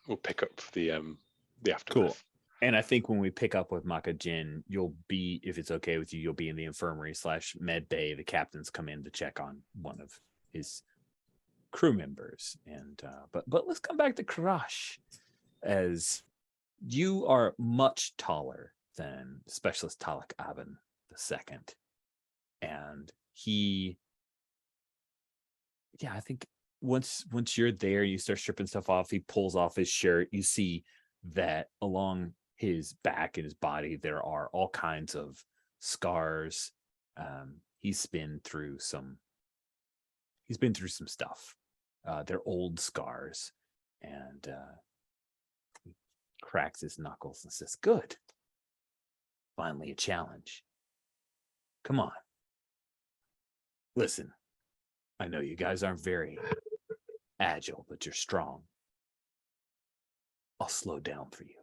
we'll pick up the aftermath. Cool. And I think when we pick up with Maka Jin, you'll be, if it's okay with you, you'll be in the infirmary / med bay. The captain's come in to check on one of his crew members. And but let's come back to Karash, as you are much taller than Specialist Talek Aben II. And he, I think once you're there, you start stripping stuff off, he pulls off his shirt. You see that along his back and his body there are all kinds of scars. He's been through some stuff. They're old scars. And he cracks his knuckles and says, good, finally a challenge. Come on, listen, I know you guys aren't very agile, but you're strong. I'll slow down for you.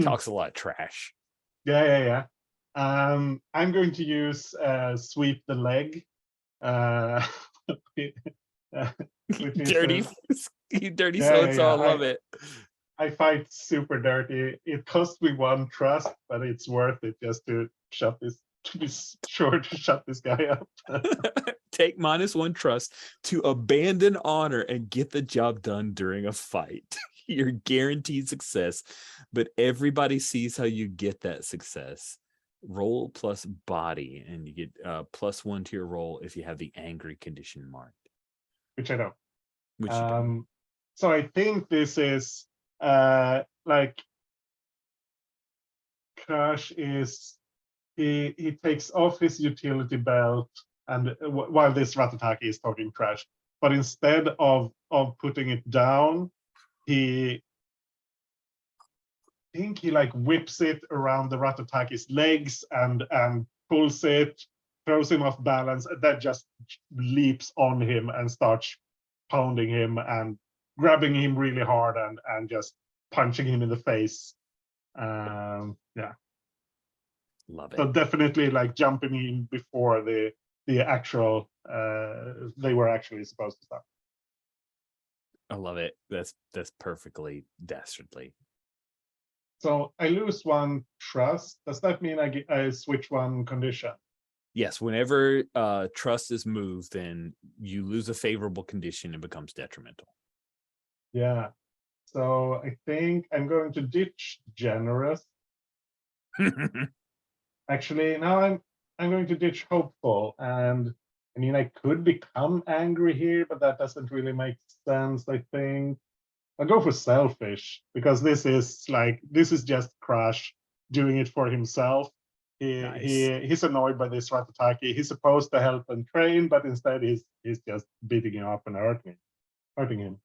Talks a lot of trash. Yeah. I'm going to use sweep the leg. Which is, Dirty, you dirty yeah, so-and-so, yeah, I love it. I fight super dirty. It cost me 1 trust, but it's worth it just to be sure to shut this guy up. Take -1 trust to abandon honor and get the job done during a fight. You're guaranteed success, but everybody sees how you get that success. Roll plus body, and you get +1 to your roll if you have the angry condition marked. Which I don't. Which you don't. So I think this is like Crash is he takes off his utility belt, and while this Ratataki is talking trash, but instead of putting it down, I think he like whips it around the Ratataki's legs and pulls it, throws him off balance, and then just leaps on him and starts pounding him and grabbing him really hard and just punching him in the face. Yeah. Love it. So definitely like jumping in before the actual they were actually supposed to start. I love it. That's perfectly dastardly. So I lose 1 trust. Does that mean I switch 1 condition? Yes, whenever trust is moved, then you lose a favorable condition and becomes detrimental. Yeah. So I think I'm going to ditch generous. Actually, now I'm going to ditch hopeful, and I mean I could become angry here, but that doesn't really make sense. I think I'll go for selfish, because this is just Crash doing it for himself. Nice. He's annoyed by this Ratataki. He's supposed to help and train, but instead he's just beating him up and hurting him.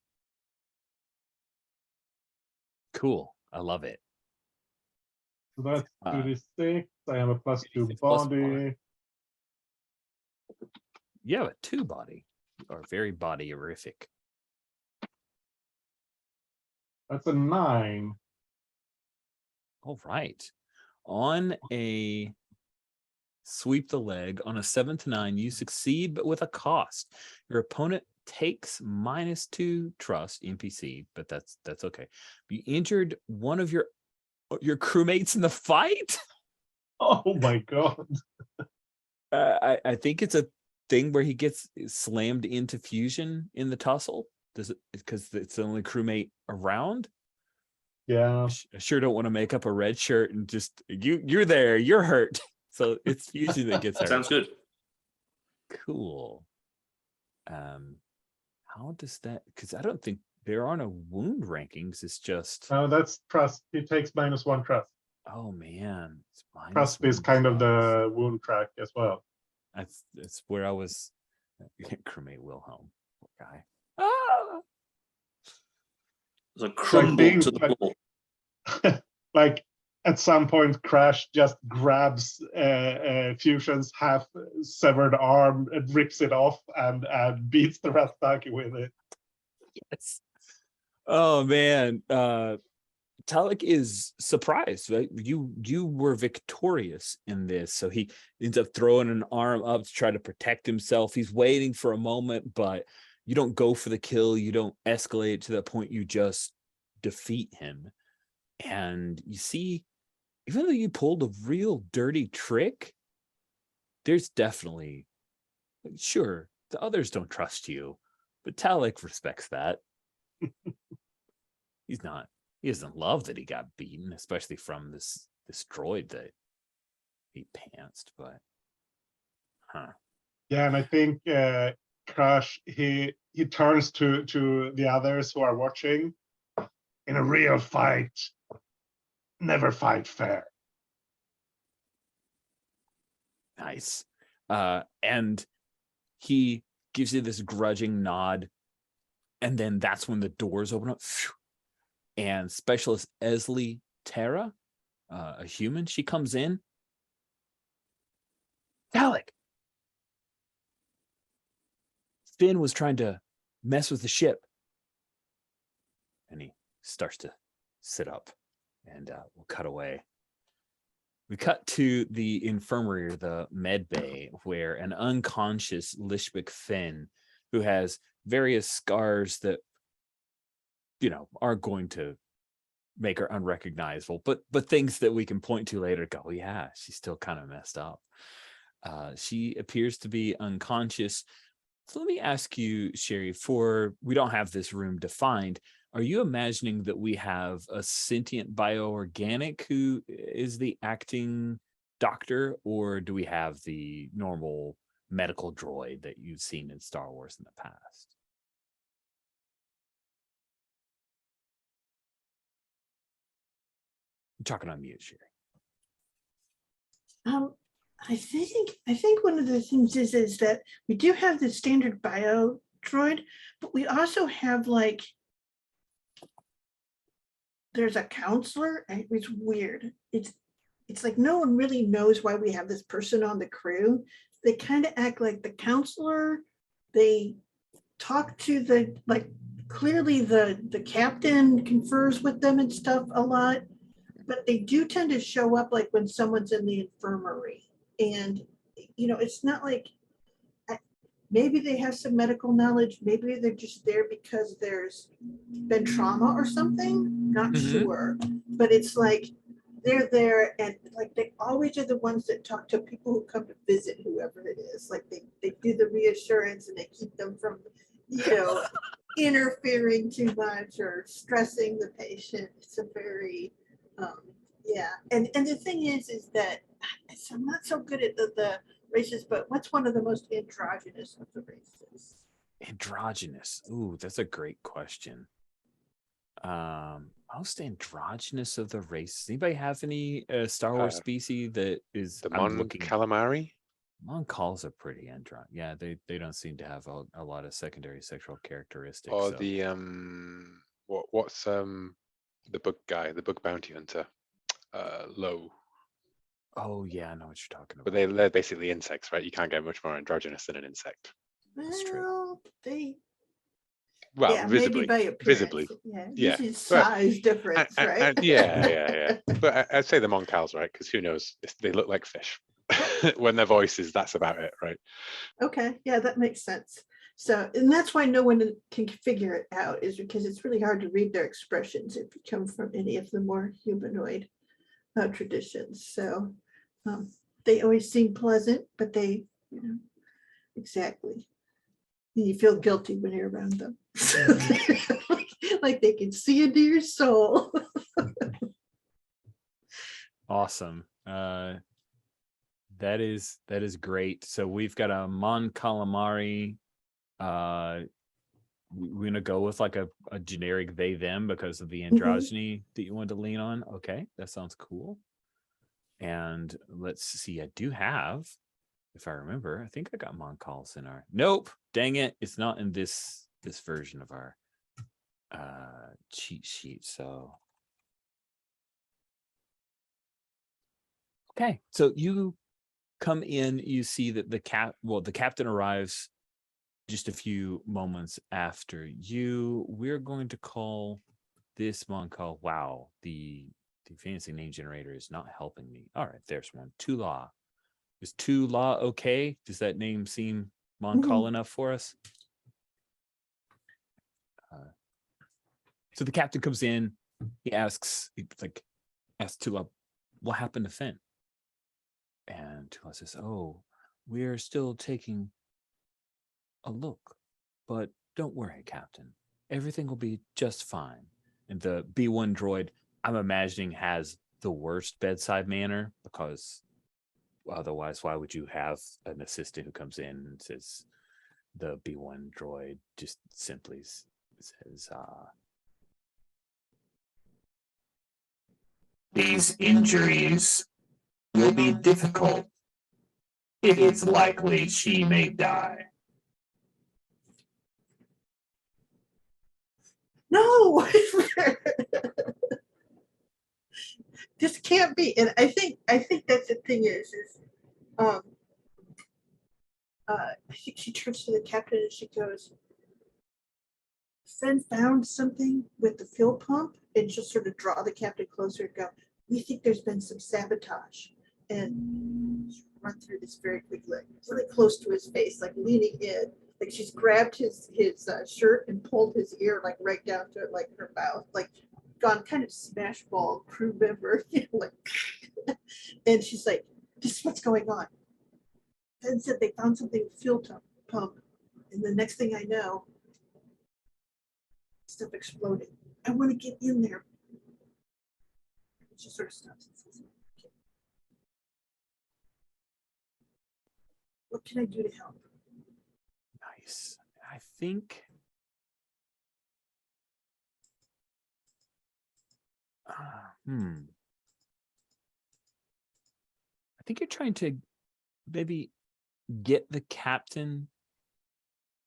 Cool. I love it. So that's 2d6. I have a +2 2d6 plus body. You have a 2 body, or very body-horrific. That's a 9. All right. On a sweep the leg, on a 7 to 9, you succeed, but with a cost. Your opponent takes -2 trust NPC, but that's okay. You injured one of your crewmates in the fight. Oh my god. I think it's a thing where he gets slammed into fusion in the tussle. Does it, because it's the only crewmate around? Yeah. I sure don't want to make up a red shirt and just you're there, you're hurt. So it's fusion that gets hurt. Sounds good. Cool. How does that, because I don't think there are no wound rankings. It's just, No, that's trust. He takes -1 trust. oh man, it's Trust is -1 kind of trust. the wound track as well. That's where I was. Crewmate Wilhelm, poor guy. Ah! There's a crumble to the like- floor. Like at some point, Crash just grabs Fusion's half severed arm and rips it off and beats the Ratataki with it. Yes. Oh man, Talik is surprised, right? You were victorious in this, so he ends up throwing an arm up to try to protect himself. He's waiting for a moment, but you don't go for the kill. You don't escalate to the point. You just defeat him, and you see, even though you pulled a real dirty trick, there's definitely, sure, the others don't trust you, but Talik respects that. He doesn't love that he got beaten, especially from this droid that he pantsed, but Yeah, and I think Crash he turns to the others who are watching. In a real fight, never fight fair. nice. And he gives you this grudging nod, and then that's when the doors open up. And Specialist Esley Terra, a human, she comes in. Talik, Finn was trying to mess with the ship. And he starts to sit up, and we'll cut away. We cut to the infirmary, or the med bay, where an unconscious Lishbek Finn, who has various scars that, are going to make her unrecognizable, but things that we can point to later, go, yeah, she's still kind of messed up. She appears to be unconscious. So let me ask you, Sherry, we don't have this room defined. Are you imagining that we have a sentient bioorganic who is the acting doctor, or do we have the normal medical droid that you've seen in Star Wars in the past? I'm talking on mute, Sherry. I think one of the things is that we do have the standard bio droid, but we also have there's a counselor, and it's weird. It's like no one really knows why we have this person on the crew. They kind of act like the counselor. They talk to clearly the captain confers with them and stuff a lot, but they do tend to show up when someone's in the infirmary. And it's not maybe they have some medical knowledge, maybe they're just there because there's been trauma or something, not sure, but it's they're there, and they always are the ones that talk to people who come to visit whoever it is. They do the reassurance, and they keep them from interfering too much or stressing the patient. It's a very and the thing is that I'm not so good at the races, but what's one of the most androgynous of the races? Androgynous. Ooh, that's a great question. Most androgynous of the races. Anybody have any Star Wars species that is the Mon Calamari? Mon Cals are pretty androgynous. Yeah, they don't seem to have a lot of secondary sexual characteristics. Or the what's the bug guy, the bug bounty hunter? Low. Oh yeah, I know what you're talking about. But they're basically insects, right? You can't get much more androgynous than an insect. That's true. Well, visibly, maybe by appearance. Yeah. Usually size difference, right? Yeah. But I'd say the Mon Cals, right? Because who knows? They look like fish when their voices. That's about it, right? Okay, yeah, that makes sense. So, and that's why no one can figure it out, is because it's really hard to read their expressions if you come from any of the more humanoid traditions. So they always seem pleasant, but they, exactly. You feel guilty when you're around them. Like they can see into your soul. Awesome. That is great. So we've got a Mon Calamari. We're gonna go with a generic they them because of the androgyny that you wanted to lean on. Okay, that sounds cool. And let's see, I do have, if I remember, I think I got Mon Cals in our. Nope, dang it, it's not in this version of our cheat sheet. So okay, so you come in, you see that the captain arrives just a few moments after you. We're going to call this Mon Cal. Wow, the fancy name generator is not helping me. All right, there's one. Tula. Is Tula okay? Does that name seem Mon Cal enough for us? So the captain comes in. He asks Tula, what happened to Finn? And Tula says, "Oh, we're still taking a look, but don't worry, Captain. Everything will be just fine." And the B1 droid, I'm imagining, has the worst bedside manner, because otherwise, why would you have an assistant who comes in and says, the B1 droid just simply says, "These injuries will be difficult. It is likely she may die." No, this can't be. And I think that's the thing is I think she turns to the captain and she goes, Finn found something with the fuel pump, and she'll sort of draw the captain closer and go, we think there's been some sabotage. And run through this very quickly, like really close to his face, like leaning in. Like she's grabbed his shirt and pulled his ear like right down to like her mouth, like gone kind of smash ball crew member, like. And she's like, this is what's going on. Finn said they found something with fuel pump. And the next thing I know, stuff exploding. I want to get in there. She sort of stops and says, okay. What can I do to help? Nice. I think I think you're trying to maybe get the captain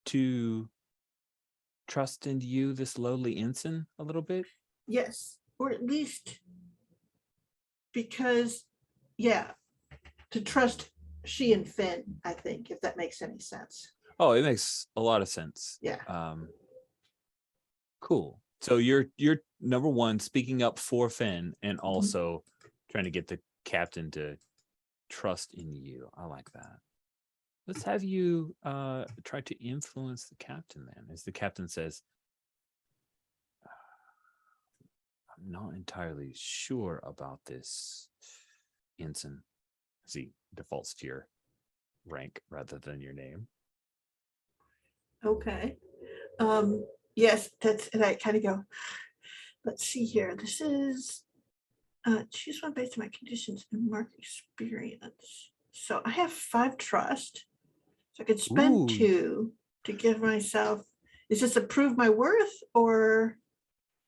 to trust in you, this lowly ensign, a little bit. Yes, or at least because, yeah, to trust she and Finn, I think, if that makes any sense. Oh, it makes a lot of sense. Yeah. Cool. So you're number one, speaking up for Finn, and also trying to get the captain to trust in you. I like that. Let's have you try to influence the captain then, as the captain says, I'm not entirely sure about this, ensign. As he defaults to your rank rather than your name. Okay. Yes, that's, and I kind of go, let's see here. This is choose one based on my conditions and mark experience. So I have 5 trust. So I could spend Ooh. 2 to give myself. Is this to prove my worth, or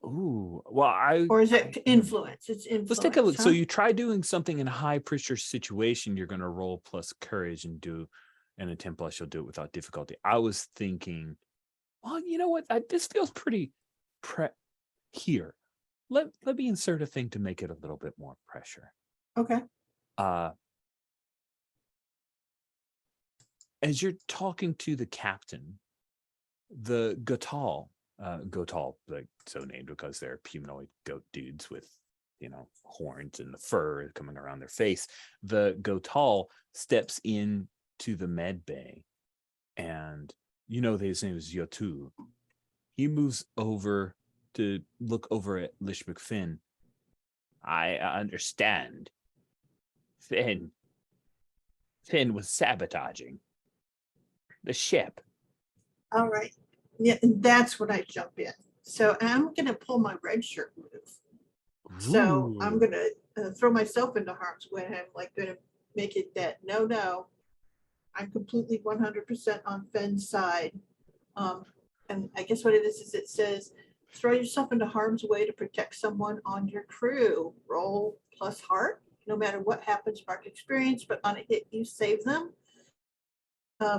Ooh, well, is it influence? It's influence. let's take a look. So huh? you try doing something in a high pressure situation, you're going to roll plus courage and do an attempt plus you'll do it without difficulty. I was thinking, well, you know what? This feels pretty here. Let me insert a thing to make it a little bit more pressure. Okay. As you're talking to the captain, the Gotal, like so named because they're humanoid goat dudes with, horns and the fur coming around their face. The Gotal steps in to the med bay, and his name is Yotu. He moves over to look over at Lish McFinn. I understand. Finn was sabotaging the ship. All right. Yeah, and that's when I jump in. So I'm going to pull my red shirt move. So I'm going to throw myself into harm's way. I'm like going to make it that no, I'm completely 100% on Finn's side. And I guess what it is it says, throw yourself into harm's way to protect someone on your crew. Roll plus heart. No matter what happens, mark experience, but on a hit, you save them.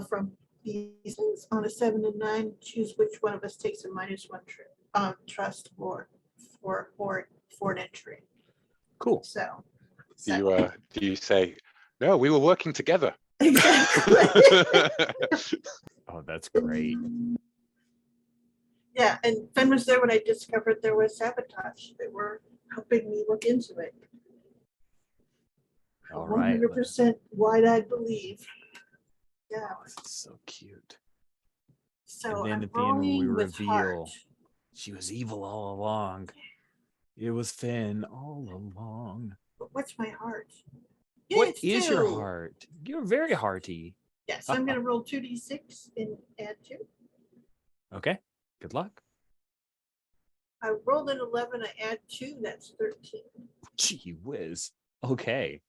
From these things on a 7 and 9, choose which one of us takes a -1 trust or for an entry. Cool. So Do you say, no, we were working together? exactly. Oh, that's great. Yeah, and Finn was there when I discovered there was sabotage. They were helping me look into it. All right. 100% wide-eyed believe. Yeah. Oh, it's so cute. So and then I'm at the end, when we rolling with reveal heart. she was evil all along, it was Finn all along. But what's my heart? What It's is your 2. heart? You're very hearty. Yes, I'm going to roll 2d6 and add 2. Okay. Good luck. I rolled an 11. I add 2. That's 13. Gee whiz. Okay.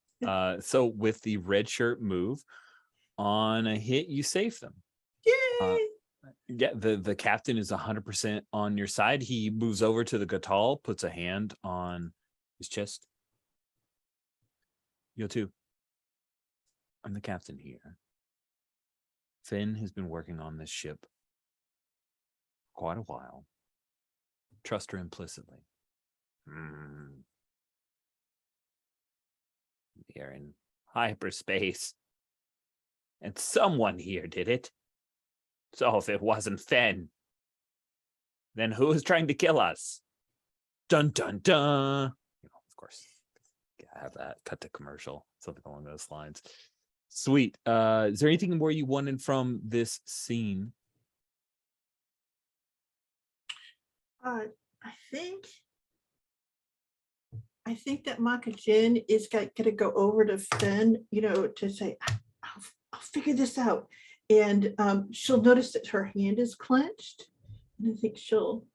So with the red shirt move, on a hit, you save them. Yay! Yeah, the captain is 100% on your side. He moves over to the Gatal, puts a hand on his chest. You too. I'm the captain here. Finn has been working on this ship for quite a while. Trust her implicitly. We are in hyperspace. And someone here did it. So if it wasn't Fen, then who is trying to kill us? Dun dun dun. Of course, gotta have that. Cut to commercial, something along those lines. Sweet. Is there anything more you wanted from this scene? I think that Maka Jin is gonna go over to Finn, to say, I'll figure this out. And she'll notice that her hand is clenched. And I think she'll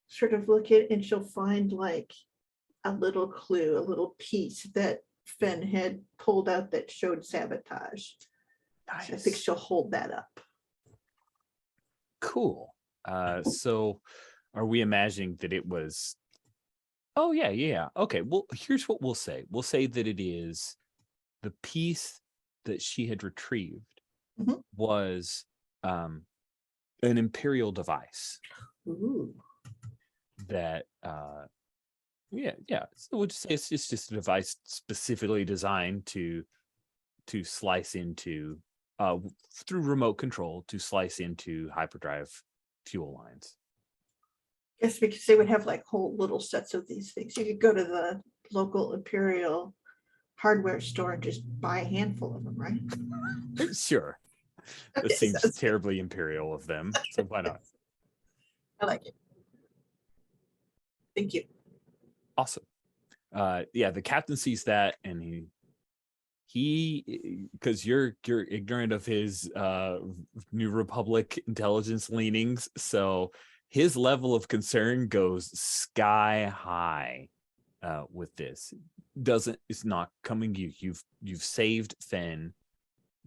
sort of look at it and she'll find like a little clue, a little piece that Finn had pulled out that showed sabotage. Nice. I think she'll hold that up. Cool. So are we imagining that it was? Oh yeah. Okay. Well, here's what we'll say. We'll say that it is the piece that she had retrieved was an Imperial device. Ooh. That so we'll just say it's just a device specifically designed to slice into through remote control to slice into hyperdrive fuel lines. Yes, because they would have like whole little sets of these things. You could go to the local Imperial hardware store and just buy a handful of them, right? Sure. That Okay, seems that's- terribly Imperial of them. So why not? I like it. Thank you. Awesome. The captain sees that and he because you're ignorant of his New Republic intelligence leanings, so his level of concern goes sky high with this. It's not coming you've saved Finn,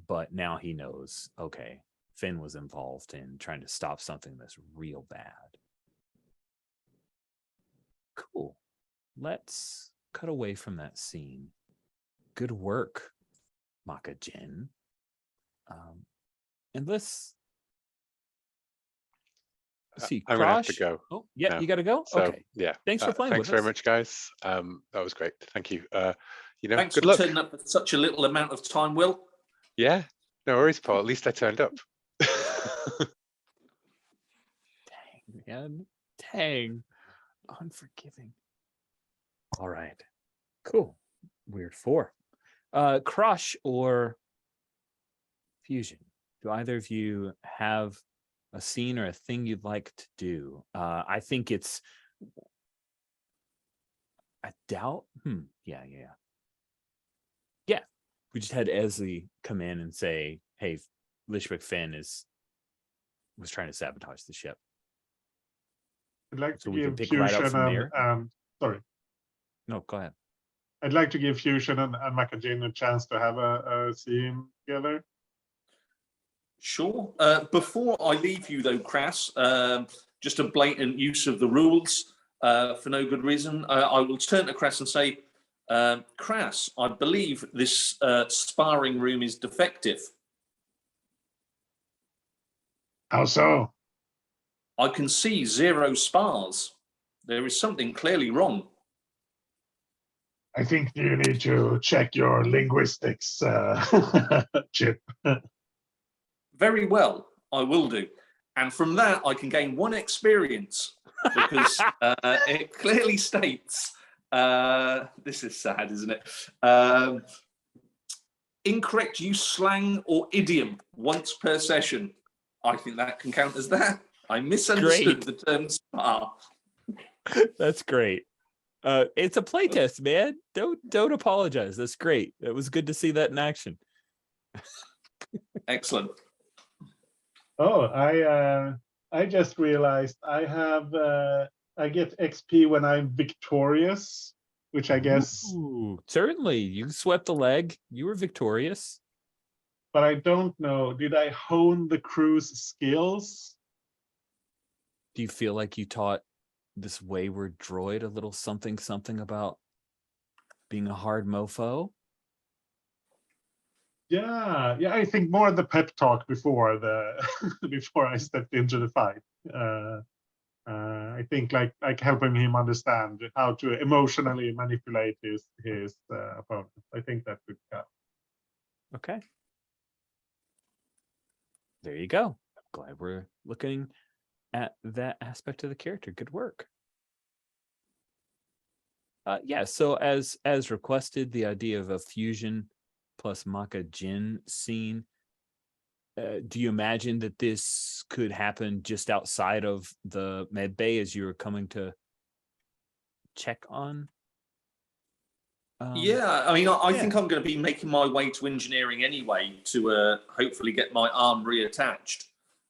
but now he knows, okay, Finn was involved in trying to stop something that's real bad. Cool. Let's cut away from that scene. Good work, Maka Jin. And let's see. I'm gonna have to Krosh? go. Oh, yeah, now. you got to go. So Okay. yeah, Thanks for playing thanks with very us. much, guys. That was great. Thank you. Thanks good for luck. turning up at such a little amount of time, Will. Yeah, no worries, Paul. At least I turned up. Dang, man. Dang. Unforgiving. All right. Cool. Weird 4. Crush or Fusion? Do either of you have a scene or a thing you'd like to do? I think it's I doubt. Yeah. We just had Esley come in and say, hey, Lishwick Finn was trying to sabotage the ship. I'd like So to we can give pick right up Fusion from there. sorry. No, go ahead. I'd like to give Fusion and Macajin a chance to have a scene together. Sure. Before I leave you, though, Crass, just a blatant use of the rules for no good reason. I will turn to Crass and say, Crass, I believe this sparring room is defective. How so? I can see 0 spars. There is something clearly wrong. I think you need to check your linguistics, Chip. Very well, I will do. And from that, I can gain 1 experience because it clearly states, this is sad, isn't it? Incorrect use slang or idiom once per session. I think that can count as that. I misunderstood the term spar. That's great. It's a playtest, man. Don't apologize. That's great. It was good to see that in action. Excellent. Oh, I just realized I get XP when I'm victorious, which I guess, Ooh, certainly. You swept the leg. You were victorious. but I don't know. Did I hone the crew's skills? Do you feel like you taught this wayward droid a little something about being a hard mofo? Yeah, I think more the pep talk before before I stepped into the fight. I think like helping him understand how to emotionally manipulate his opponent. I think that would count. Okay. There you go. Glad we're looking at that aspect of the character. Good work. Yeah, so as requested, the idea of a fusion plus Maka Jin scene. Do you imagine that this could happen just outside of the med bay as you were coming to check on? Yeah, I mean, I yeah. think I'm going to be making my way to engineering anyway to hopefully get my arm reattached.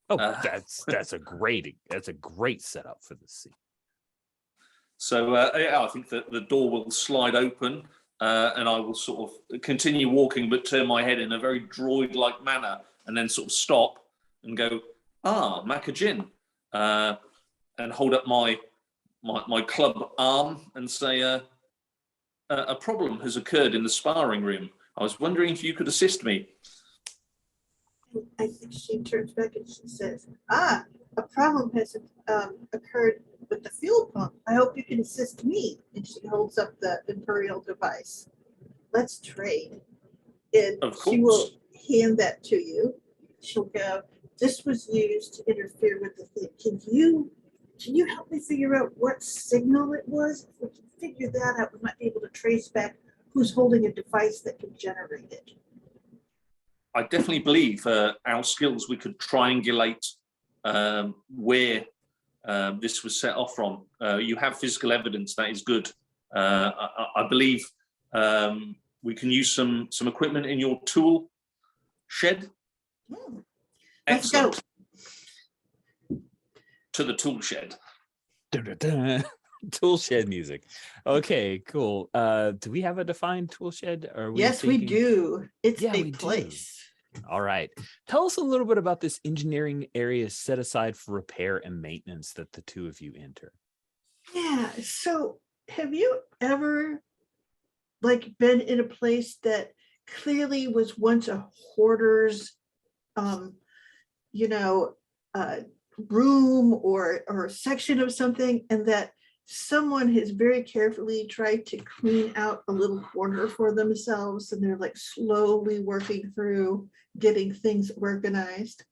Oh, that's a great setup for this scene. So yeah, I think that the door will slide open, and I will sort of continue walking, but turn my head in a very droid-like manner, and then sort of stop and go, Makajin, and hold up my club arm and say, a problem has occurred in the sparring room. I was wondering if you could assist me. I think she turns back and she says, a problem has occurred with the fuel pump. I hope you can assist me. And she holds up the Imperial device. Let's trade. And Of she will course. hand that to you. She'll go, this was used to interfere with the thing. Can you help me figure out what signal it was? If we can figure that out, we might be able to trace back who's holding a device that can generate it. I definitely believe our skills, we could triangulate where this was set off from. You have physical evidence, that is good. I believe we can use some equipment in your tool shed. Let's go. Excellent. To the tool shed. Tool shed music. Okay, cool. Do we have a defined tool shed? Or are we Yes, we thinking... do. It's Yeah, a we do. place. All right. Tell us a little bit about this engineering area set aside for repair and maintenance that the two of you enter. Yeah. So have you ever been in a place that clearly was once a hoarder's room or section of something, and that someone has very carefully tried to clean out a little corner for themselves, and they're slowly working through getting things organized?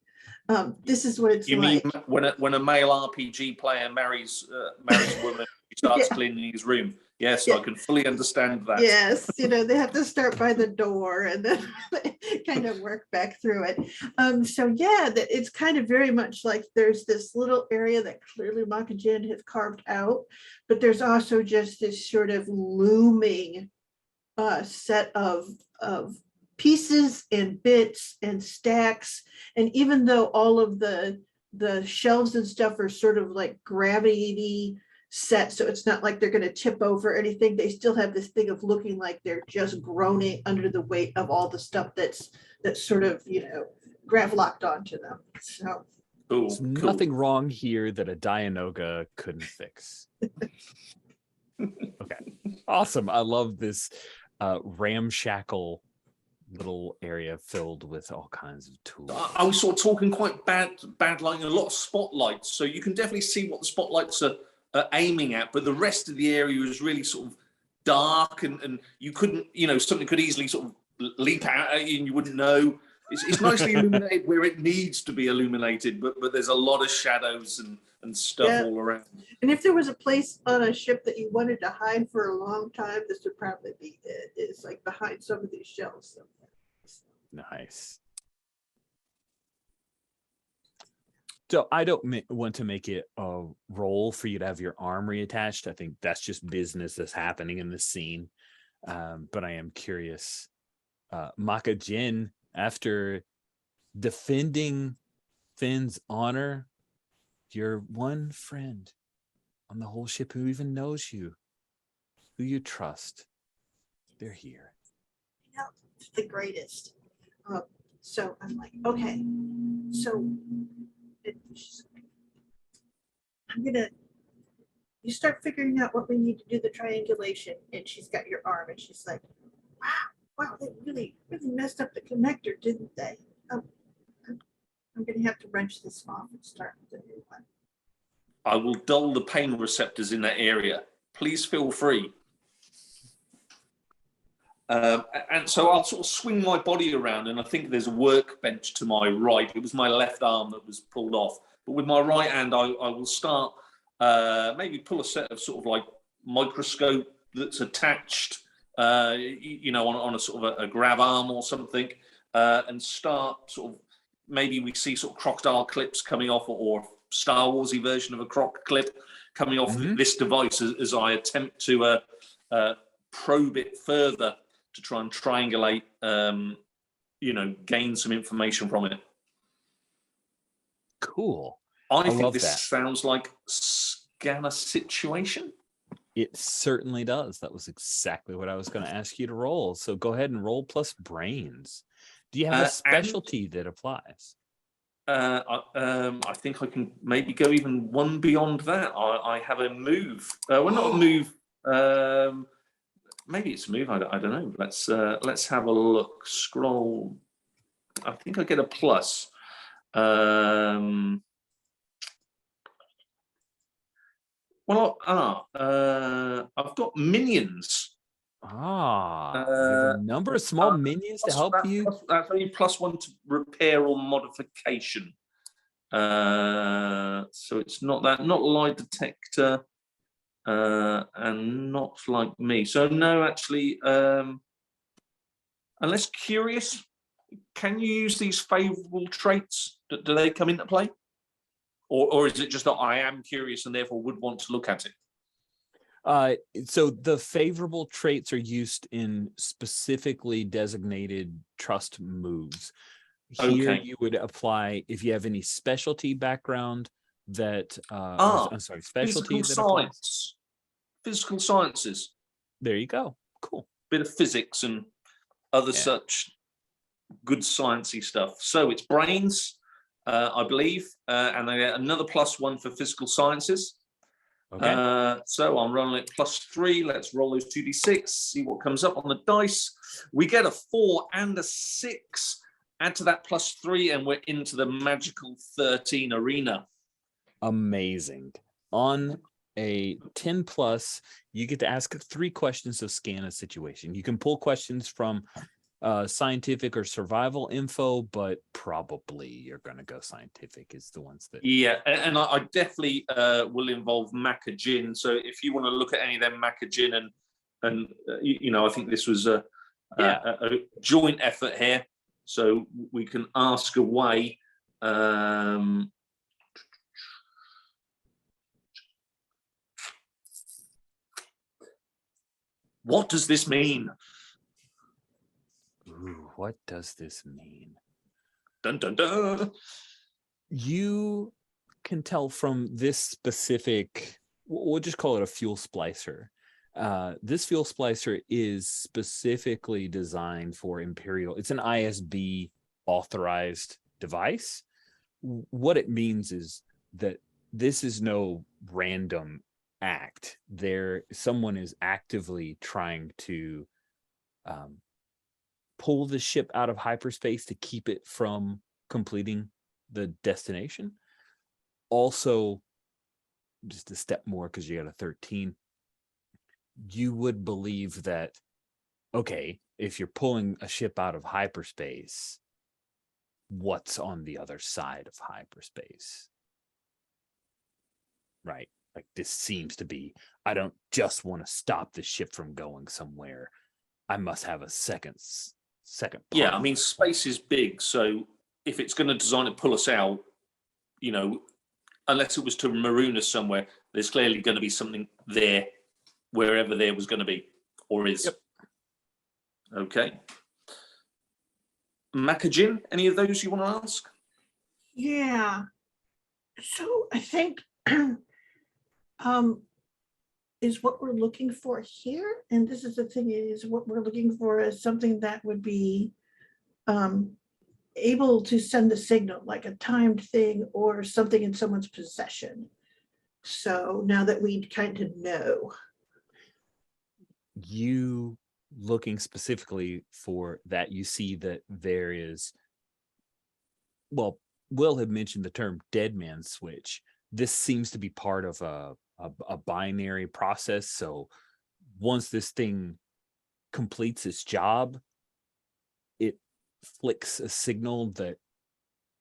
This is what it's You like. mean when a male RPG player marries a woman, he starts Yeah. cleaning his room? Yes, Yeah. I can fully understand that. Yes, they have to start by the door and then kind of work back through it. So yeah, it's kind of very much like there's this little area that clearly Makajin has carved out, but there's also just this sort of looming set of pieces and bits and stacks. And even though all of the shelves and stuff are sort of like gravity set, so it's not like they're going to tip over or anything, they still have this thing of looking like they're just groaning under the weight of all the stuff that's sort of grav locked onto them. So There's nothing wrong here that a Dianoga couldn't fix. Okay, awesome. I love this ramshackle little area filled with all kinds of tools. I was sort of talking quite bad lighting, a lot of spotlights, so you can definitely see what the spotlights are aiming at, but the rest of the area is really sort of dark, and you couldn't, something could easily sort of leap out at you and you wouldn't know. It's nicely illuminated where it needs to be illuminated, but there's a lot of shadows and stuff all around. And if there was a place on a ship that you wanted to hide for a long time, this would probably be it. It's like behind some of these shelves. Nice. So I don't want to make it a role for you to have your arm reattached. I think that's just business that's happening in this scene. But I am curious, Maka Jin, after defending Finn's honor, your one friend on the whole ship who even knows you, who you trust, they're here. It's the greatest. So I'm like, okay, so you start figuring out what we need to do the triangulation, and she's got your arm, and she's like, wow, they really messed up the connector, didn't they? I'm gonna have to wrench this off and start with a new one. I will dull the pain receptors in that area. Please feel free. And so I'll sort of swing my body around, and I think there's a workbench to my right. It was my left arm that was pulled off, but with my right hand, I will start maybe pull a set of sort of like microscope that's attached, on a sort of a grab arm or something, and start sort of maybe we see sort of crocodile clips coming off, or Star Warsy version of a croc clip coming off this device as I attempt to probe it further to try and triangulate, gain some information from it. Cool. I think love this that. sounds like scanner situation. It certainly does. That was exactly what I was going to ask you to roll. So go ahead and roll plus brains. Do you have a specialty that applies? I think I can maybe go even one beyond that. I have a move. Well, not a move. Maybe it's a move. I don't know. Let's have a look. Scroll. I think I get a plus. I've got minions. You have a number of small minions to help you. That's only +1 to repair or modification. So it's not that, not lie detector, and not like me. So no, actually, unless curious, can you use these favorable traits? Do they come into play? Or is it just that I am curious and therefore would want to look at it? So the favorable traits are used in specifically designated trust moves. Here you would apply if you have any specialty background that I'm sorry, specialty that applies. Physical sciences. There you go. Cool. Bit of physics and other such good sciencey stuff. So it's brains, I believe, and I get another +1 for physical sciences. Okay. So I'm rolling it +3. Let's roll those 2d6, see what comes up on the dice. We get a 4 and a 6. Add to that +3, and we're into the magical 13 arena. Amazing. On a 10 plus, you get to ask 3 questions of scan a situation. You can pull questions from scientific or survival info, but probably you're going to go scientific is the ones that. Yeah, and I definitely will involve Macajin. So if you want to look at any of them, Macajin and I think this was a joint effort here. So we can ask away. What does this mean? Ooh, what does this mean? Dun, dun, dun. You can tell from this specific, we'll just call it a fuel splicer. This fuel splicer is specifically designed for Imperial. It's an ISB authorized device. What it means is that this is no random act. Someone is actively trying to pull the ship out of hyperspace to keep it from completing the destination. Also, just a step more because you got a 13. You would believe that, okay, if you're pulling a ship out of hyperspace, what's on the other side of hyperspace? Right? Like this seems to be, I don't just want to stop the ship from going somewhere. I must have a second Yeah, I mean, space is big. So if it's going to design to pull us out, unless it was to maroon us somewhere, there's clearly going to be something there, wherever there was going to be, or is. Yep. Okay. Macajin, any of those you want to ask? Yeah. So I think is what we're looking for here, and this is the thing, is what we're looking for is something that would be able to send a signal, like a timed thing or something in someone's possession. So now that we kind of know. You looking specifically for that, you see that there is, well, Will had mentioned the term dead man switch. This seems to be part of a binary process. So once this thing completes its job, it flicks a signal that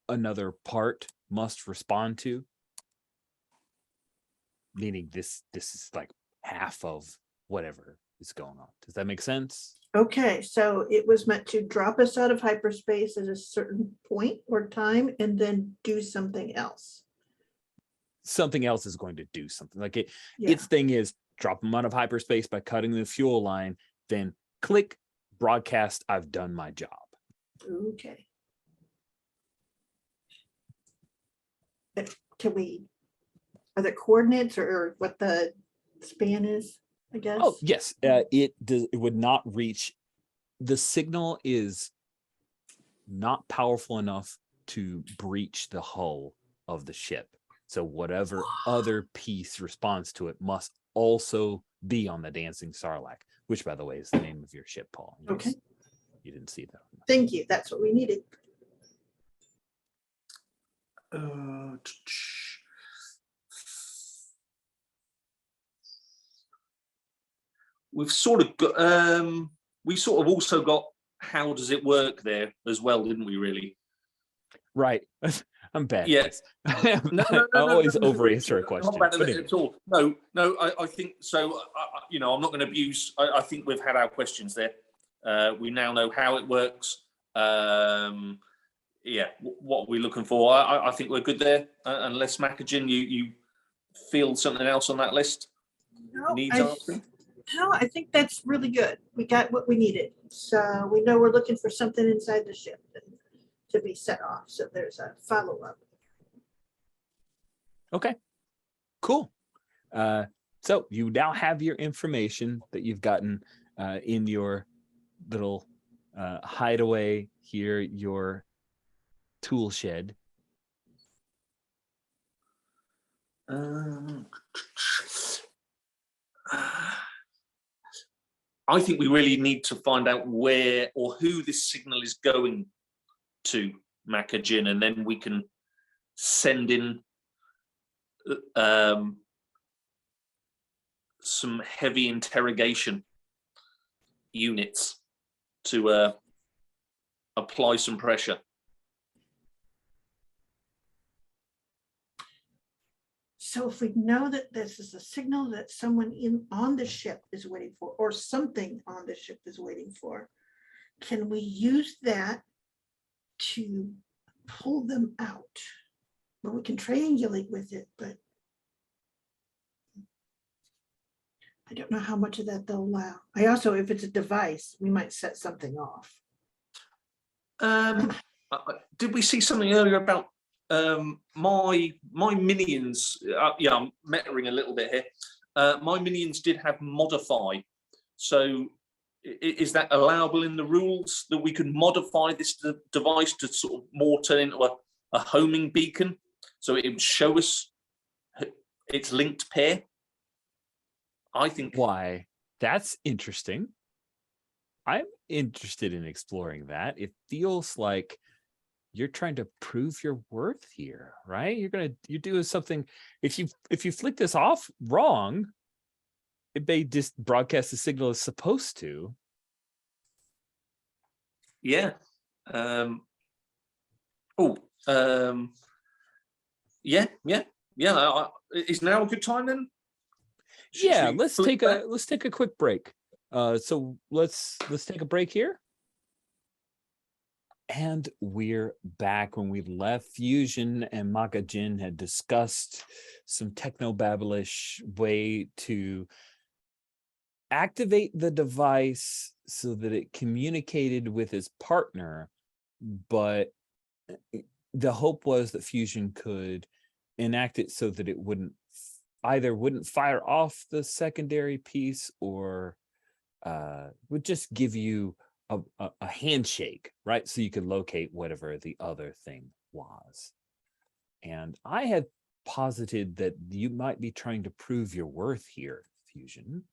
another part must respond to. Meaning this is like half of whatever is going on. Does that make sense? Okay, so it was meant to drop us out of hyperspace at a certain point or time and then do something else. Something else is going to do something. Like Yeah. its thing is drop them out of hyperspace by cutting the fuel line, then click broadcast, I've done my job. Okay. Can we, are there coordinates or what the span is, I guess? Oh, yes. It would not reach. The signal is not powerful enough to breach the hull of the ship. So whatever other piece responds to it must also be on the Dancing Sarlacc, which, by the way, is the name of your ship, Paul. Okay. You didn't see that. Thank you. That's what we needed. We've sort of got, we sort of also got how does it work there as well, didn't we, really? Right. I'm bad. Yeah. No, I always over answer a question. Not bad at all. No, I think so. You know, I'm not going to abuse. I think we've had our questions there. We now know how it works. Yeah, what are we looking for? I think we're good there. Unless Macajin, you feel something else on that list needs answering? No, I think that's really good. We got what we needed. So we know we're looking for something inside the ship to be set off. So there's a follow-up. Okay, cool. So you now have your information that you've gotten in your little hideaway here, your tool shed. I think we really need to find out where or who this signal is going to, Macajin, and then we can send in some heavy interrogation units to apply some pressure. So if we know that this is a signal that someone on the ship is waiting for, or something on the ship is waiting for, can we use that to pull them out? Well, we can triangulate with it, but I don't know how much of that they'll allow. I also, if it's a device, we might set something off. Did we see something earlier about my minions? Yeah, I'm mettering a little bit here. My minions did have modify. So is that allowable in the rules that we can modify this device to sort of more turn into a homing beacon? So it would show us its linked pair? I think. Why? That's interesting. I'm interested in exploring that. It feels like you're trying to prove your worth here, right? You're doing something. If you flick this off wrong, it may just broadcast the signal it's supposed to. Yeah. Yeah. Is now a good time then? Yeah, let's take a quick break. So let's take a break here. And we're back. When we left, Fusion and Macajin had discussed some technobabblish way to activate the device so that it communicated with his partner, but the hope was that Fusion could enact it so that it wouldn't fire off the secondary piece, or would just give you a handshake, right? So you could locate whatever the other thing was. And I had posited that you might be trying to prove your worth here, Fusion.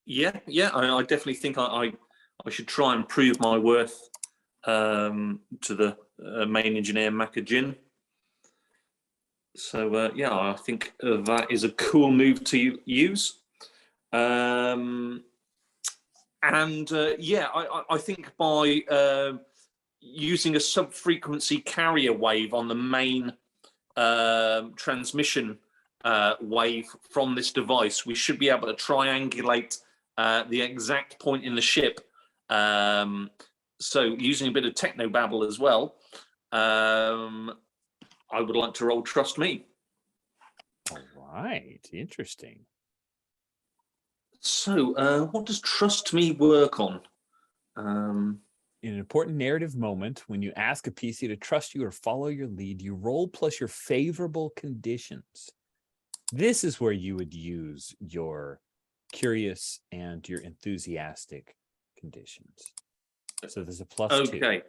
Yeah. I definitely think I should try and prove my worth to the main engineer Macajin. So yeah, I think that is a cool move to use. I think by using a sub-frequency carrier wave on the main transmission wave from this device, we should be able to triangulate the exact point in the ship. So using a bit of technobabble as well, I would like to roll Trust Me. All right, interesting. So what does Trust Me work on? In an important narrative moment, when you ask a PC to trust you or follow your lead, you roll plus your favorable conditions. This is where you would use your curious and your enthusiastic conditions. So there's a plus 2. Okay.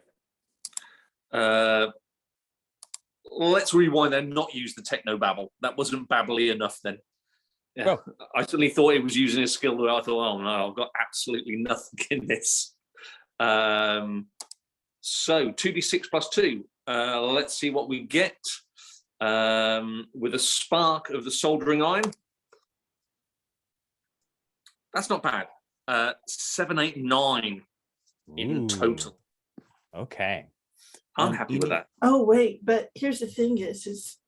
Let's rewind and not use the technobabble. That wasn't babbly enough then. Yeah. Oh. I suddenly thought it was using a skill where I thought, oh no, I've got absolutely nothing in this. So 2d6 plus 2. Let's see what we get. With a spark of the soldering iron. That's not bad. 7, 8, 9 in total. Okay. I'm happy with that. Oh, wait, but here's the thing is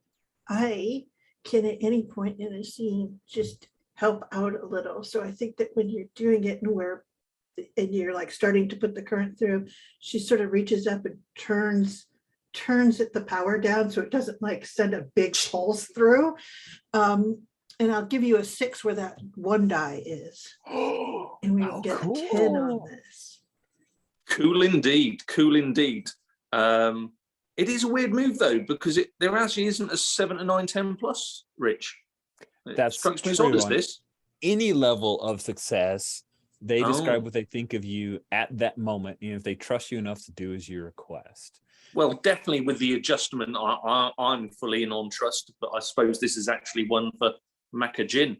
I can at any point in a scene just help out a little. So I think that when you're doing it and you're like starting to put the current through, she sort of reaches up and turns the power down so it doesn't like send a big pulse through. And I'll give you a 6 where that 1 die is. And we will get a 10 on this. Cool indeed. Cool indeed. It is a weird move though, because there actually isn't a 7 to 9, 10 plus, Rich. That strikes me as odd as this. Any level of success, they describe what they think of you at that moment, and if they trust you enough to do as you request. Well, definitely with the adjustment, I'm fully in on trust, but I suppose this is actually one for Macajin.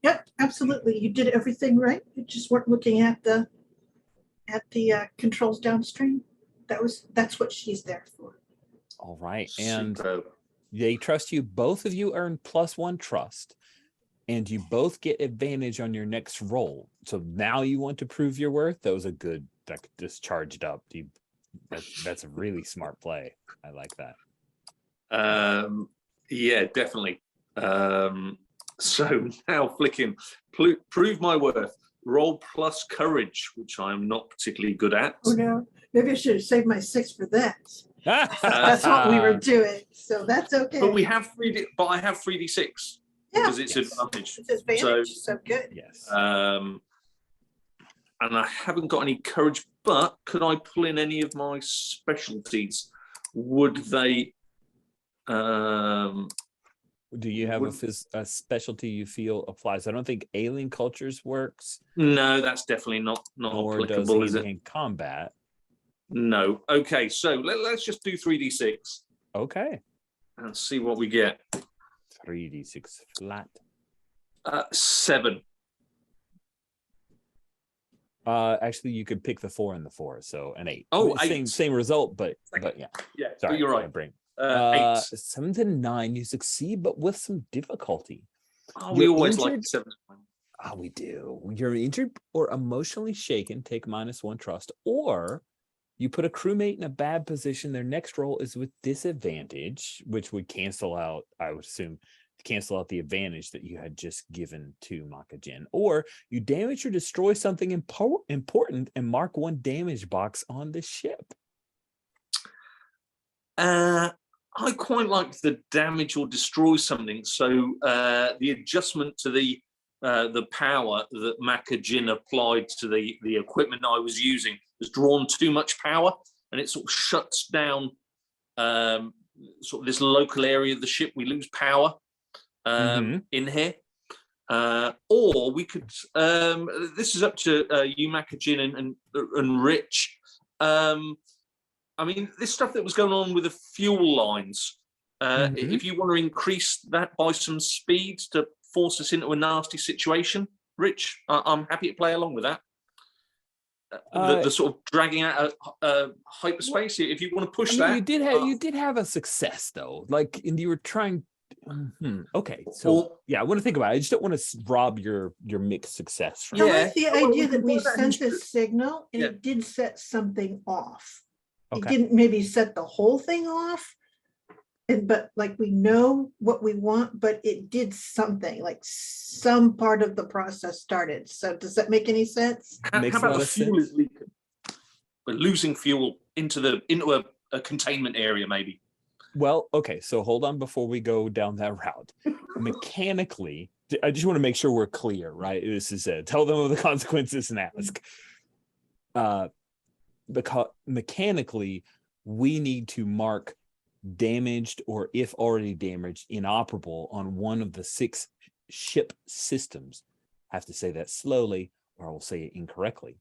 Yep, absolutely. You did everything right. You just weren't looking at the controls downstream. That's what she's there for. All right, and Superb. they trust you. Both of you earn +1 trust, and you both get advantage on your next roll. So now you want to prove your worth. That was a good. That just charged up. That's a really smart play. I like that. Yeah, definitely. So now flicking, prove my worth. Roll plus courage, which I'm not particularly good at. Oh no, maybe I should have saved my 6 for that. That's what we were doing, so that's okay. But we have 3D. But I have 3d6 because it's advantage. It's advantage, so good. Yes. And I haven't got any courage, but could I pull in any of my specialties? Would they? Do you have a specialty you feel applies? I don't think alien cultures works. No, that's definitely not applicable, is it? In combat. No. Okay, so let's just do 3d6. Okay. And see what we get. 3d6 flat. 7. Actually, you could pick the 4 and the 4, so an 8. Oh, same result, but yeah. Yeah, Sorry, you're right. Brain. 8. 7 to 9, you succeed, but with some difficulty. Oh, we always like 7. Oh, we do. When you're injured or emotionally shaken, take -1 trust, or you put a crewmate in a bad position. Their next roll is with disadvantage, which would cancel out, I would assume, cancel out the advantage that you had just given to Macajin. Or you damage or destroy something important and mark 1 damage box on the ship. I quite like the damage or destroy something. So the adjustment to the power that Macajin applied to the equipment I was using has drawn too much power, and it sort of shuts down sort of this local area of the ship. We lose power in here. Or we could, this is up to you, Macajin and Rich. I mean, this stuff that was going on with the fuel lines, if you want to increase that by some speed to force us into a nasty situation, Rich, I'm happy to play along with that. The sort of dragging out hyperspace, if you want to push that. You did have a success though, like, and you were trying. Okay, so Or yeah, I want to think about it. I just don't want to rob your mixed success from I Yeah. like the Well, we idea that can we find out sent who's- a signal and Yeah. it did set something off. It Okay. didn't maybe set the whole thing off. But like we know what we want, but it did something, like some part of the process started. So does that make any sense? Makes how a about lot the of fuel sense. is leaking? But losing fuel into a containment area, maybe. Well, okay, so hold on before we go down that route. Mechanically, I just want to make sure we're clear, right? This is tell them of the consequences and ask. Because mechanically, we need to mark damaged or if already damaged, inoperable on one of the 6 ship systems. I have to say that slowly or I will say it incorrectly.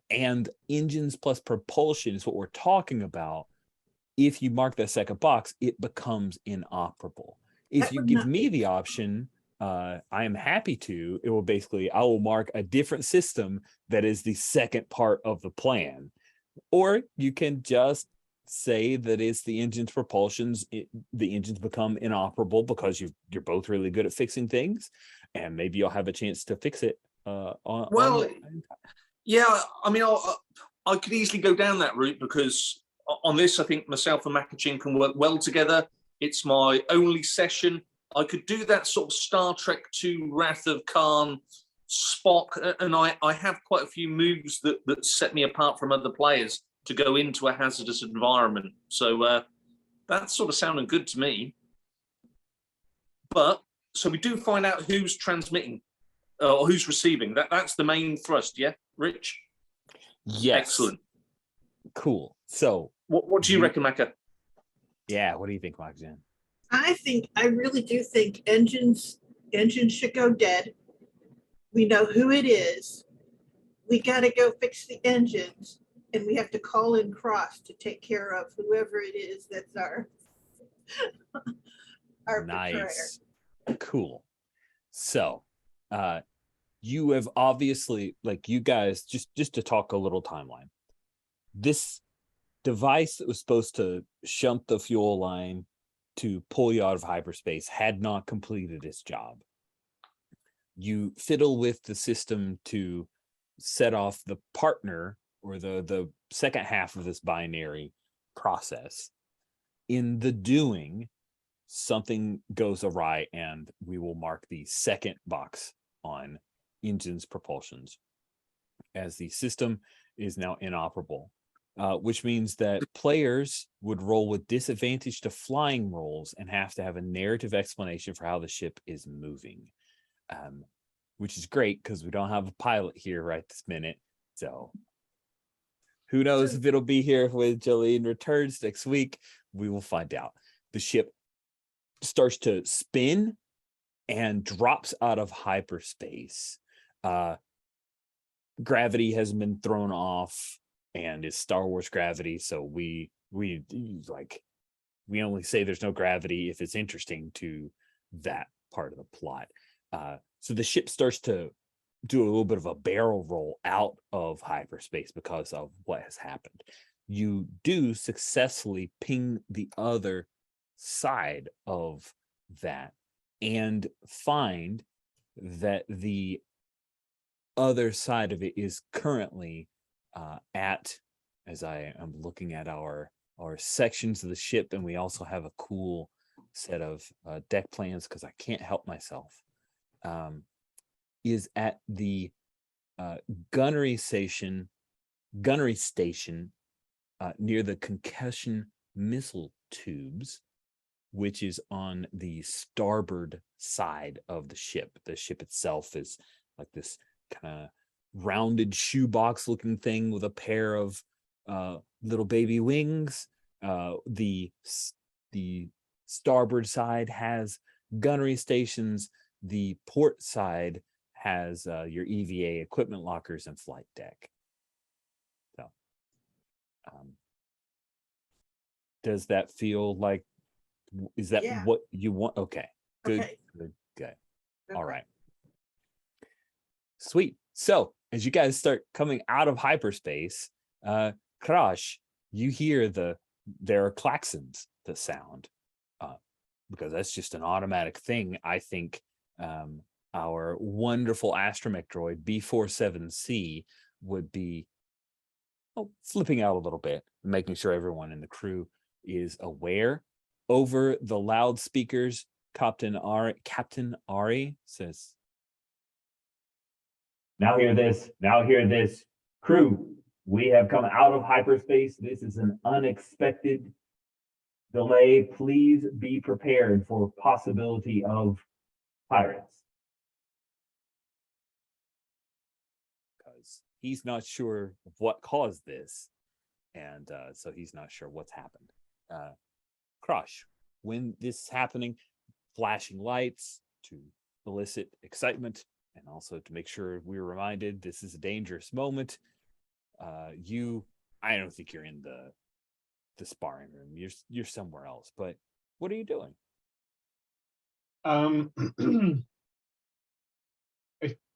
And engines plus propulsion is what we're talking about. If you mark that second box, it becomes inoperable. If That you would give not me be- the option, I am happy to. It will basically, I will mark a different system that is the second part of the plan. Or you can just say that it's the engine's propulsions. The engines become inoperable because you're both really good at fixing things, and maybe you'll have a chance to fix it. Well, yeah, I mean, I could easily go down that route because on this, I think myself and Makachin can work well together. It's my only session. I could do that sort of Star Trek 2 Wrath of Khan Spock, and I have quite a few moves that set me apart from other players to go into a hazardous environment. So that's sort of sounding good to me. But so we do find out who's transmitting or who's receiving. That's the main thrust, yeah, Rich? yes, Excellent. Cool. So What do you reckon, Maka? yeah, what do you think, Mike Jen? I really do think engines should go dead. We know who it is. We got to go fix the engines, and we have to call in Cross to take care of whoever it is that's our betrayer. Nice. Cool. So you have obviously, like, you guys, just to talk a little timeline, this device that was supposed to shunt the fuel line to pull you out of hyperspace had not completed its job. You fiddle with the system to set off the partner or the second half of this binary process. In the doing, something goes awry, and we will mark the second box on engines propulsions as the system is now inoperable, which means that players would roll with disadvantage to flying rolls and have to have a narrative explanation for how the ship is moving, which is great because we don't have a pilot here right this minute. So who knows if it'll be here when Jolene returns next week. We will find out. The ship starts to spin and drops out of hyperspace. Gravity has been thrown off, and it's Star Wars gravity, so we only say there's no gravity if it's interesting to that part of the plot. So the ship starts to do a little bit of a barrel roll out of hyperspace because of what has happened. You do successfully ping the other side of that and find that the other side of it is currently at, as I am looking at our sections of the ship, and we also have a cool set of deck plans because I can't help myself, is at the Gunnery Station near the concussion missile tubes, which is on the starboard side of the ship. The ship itself is like this kind of rounded shoebox looking thing with a pair of little baby wings. The starboard side has gunnery stations. The port side has your EVA equipment lockers and flight deck. So does that feel like, is that Yeah. what you want? Okay, good, Okay. good. All right. Sweet. So as you guys start coming out of hyperspace, Crash, you hear there are klaxons that sound. because that's just an automatic thing. I think our wonderful astromech droid B47C would be flipping out a little bit, making sure everyone in the crew is aware. Over the loudspeakers, Captain Ari says, Now hear this. Now hear this. Crew, we have come out of hyperspace. This is an unexpected delay. Please be prepared for possibility of pirates. because he's not sure what caused this. And so he's not sure what's happened. Crush, when this is happening, flashing lights to elicit excitement and also to make sure we're reminded this is a dangerous moment. I don't think you're in the sparring room. You're somewhere else. But what are you doing? I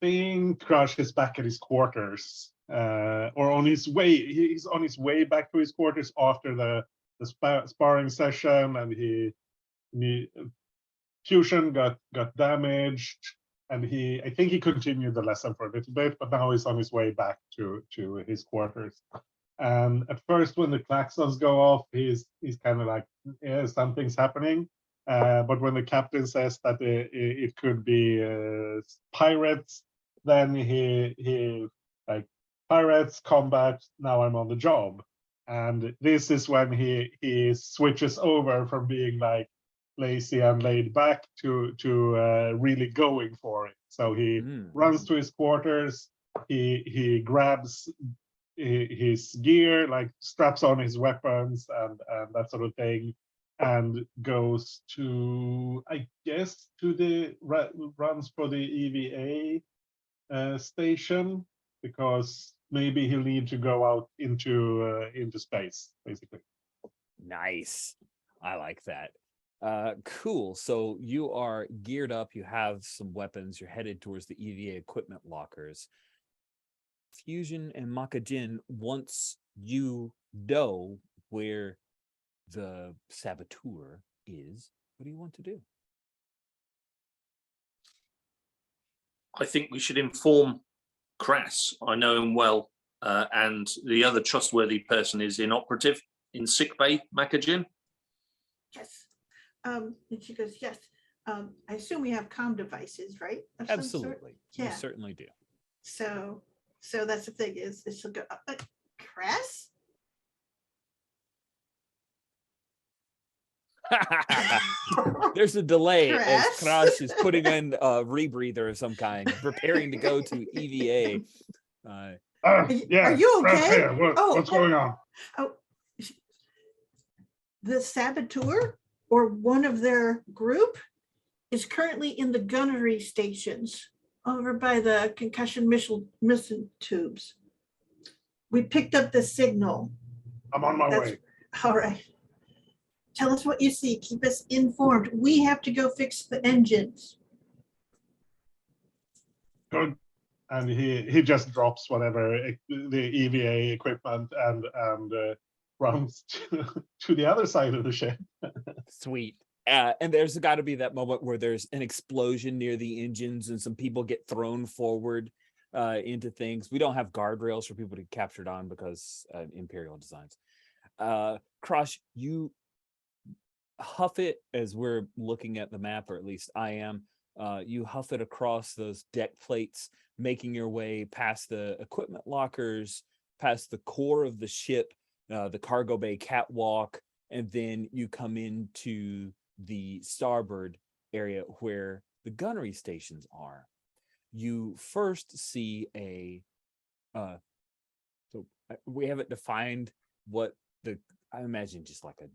think Crush is back at his quarters, or on his way. He's on his way back to his quarters after the sparring session, and he fusion got damaged, and I think he continued the lesson for a little bit, but now he's on his way back to his quarters. And at first, when the klaxons go off, he's kind of like, yeah, something's happening. But when the captain says that it could be pirates, then he like, pirates, combat, now I'm on the job. And this is when he switches over from being like lazy and laid back to really going for it. So he runs to his quarters, he grabs his gear, like straps on his weapons and that sort of thing, and goes to, I guess, runs for the EVA station, because maybe he'll need to go out into space, basically. Nice. I like that. Cool. So you are geared up. You have some weapons. You're headed towards the EVA equipment lockers. Fusion and Makajin, once you know where the saboteur is, what do you want to do? I think we should inform Crass. I know him well, and the other trustworthy person is inoperative in sickbay, Makajin. Yes. And she goes, yes. I assume we have comm devices, right? Of some sort? Absolutely. Yeah. You certainly do. So that's the thing is she'll go, Crass? There's a delay as Crass? Crash is putting in a rebreather of some kind, preparing to go to EVA. Yeah. Are you okay? Here. What's going on? Oh, the saboteur or one of their group is currently in the gunnery stations over by the concussion missile tubes. We picked up the signal. I'm on my way. All right. Tell us what you see. Keep us informed. We have to go fix the engines. Good. And he just drops whatever the EVA equipment and runs to the other side of the ship. Sweet. And there's got to be that moment where there's an explosion near the engines and some people get thrown forward into things. We don't have guardrails for people to get captured on because Imperial designs. Crush, you huff it as we're looking at the map, or at least I am. You huff it across those deck plates, making your way past the equipment lockers, past the core of the ship, the cargo bay catwalk, and then you come into the starboard area where the gunnery stations are. You first see so we haven't defined what I imagine just like a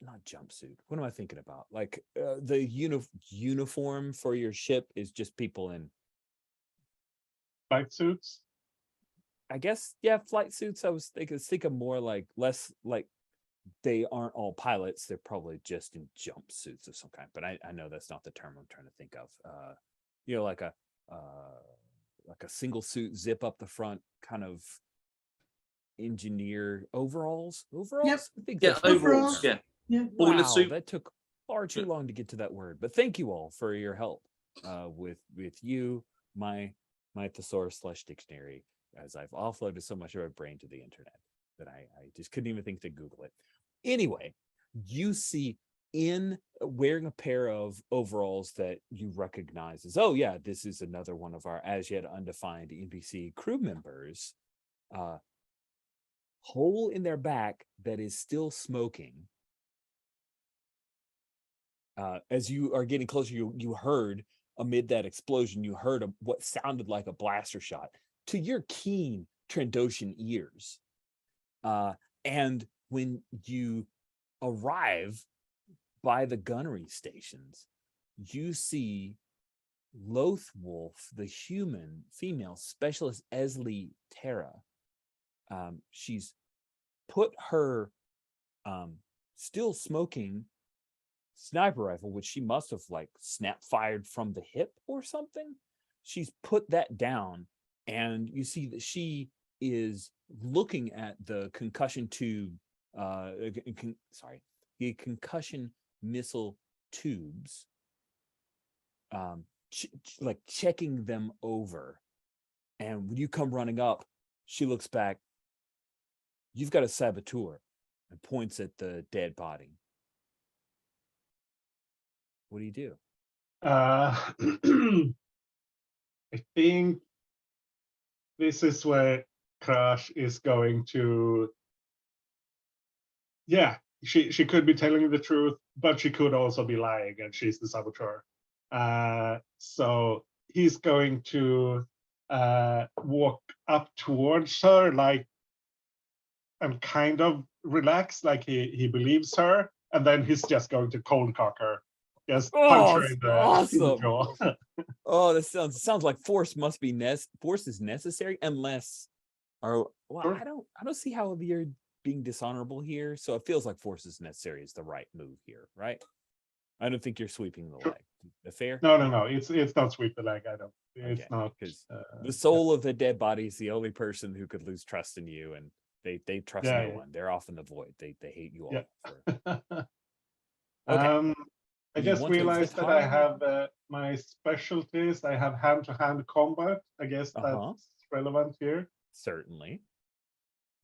not jumpsuit. What am I thinking about? Like the uniform for your ship is just people in Flight suits? I guess, yeah, flight suits. I was thinking more like less like they aren't all pilots. They're probably just in jumpsuits of some kind. But I know that's not the term I'm trying to think of. Like a single suit, zip up the front, kind of engineer overalls. Yep. I think Yeah, that's what overalls. the Yeah. Yeah. Boiler Wow, suit. that took far too long to get to that word. But thank you all for your help with you, my thesaurus / dictionary, as I've offloaded so much of my brain to the internet that I just couldn't even think to Google it. Anyway, you see in wearing a pair of overalls that you recognize as, oh yeah, this is another one of our as yet undefined NPC crew members, hole in their back that is still smoking. As you are getting closer, you heard amid that explosion, you heard what sounded like a blaster shot to your keen Trandoshan ears. And when you arrive by the gunnery stations, you see Lothwolf, the human female specialist Esli Terra. She's put her still smoking sniper rifle, which she must have like snap fired from the hip or something. She's put that down, and you see that she is looking at the concussion tube, the concussion missile tubes, like checking them over. And when you come running up, she looks back. You've got a saboteur, and points at the dead body. What do you do? I think this is where Crash is going to. Yeah, she could be telling you the truth, but she could also be lying, and she's the saboteur. So he's going to walk up towards her, like, and kind of relax, like he believes her, and then he's just going to cold cock her, just punch her in the awesome. jaw. Oh, that sounds like force must be force is necessary unless, or well, Sure. I don't see how you're being dishonorable here. So it feels like force is necessary is the right move here, right? I don't think you're sweeping the Sure. leg. Fair? No. It's not sweep the leg. I don't. It's Okay, not because the soul of the dead body is the only person who could lose trust in you, and they trust Yeah, no yeah. one. They're off in the void. They hate you all. Yeah. For, okay. I You just want to realized that I retire? have my specialties. I have hand-to-hand combat. I guess Uh-huh. that's relevant here. Certainly.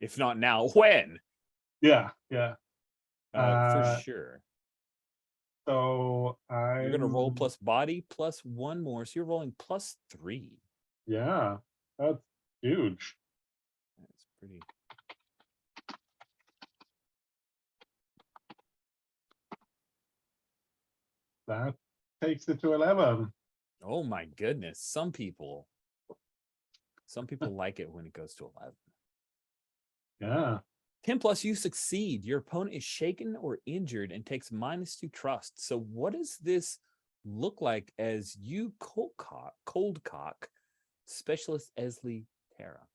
If not now, when? Yeah. For sure. So You're gonna roll plus body plus one more, so you're rolling +3. Yeah, that's huge. That's pretty. That takes it to 11. Oh my goodness! Some people like it when it goes to 11. Yeah. 10 plus, you succeed. Your opponent is shaken or injured and takes -2 trust. So what does this look like as you cold cock specialist Esli Terra?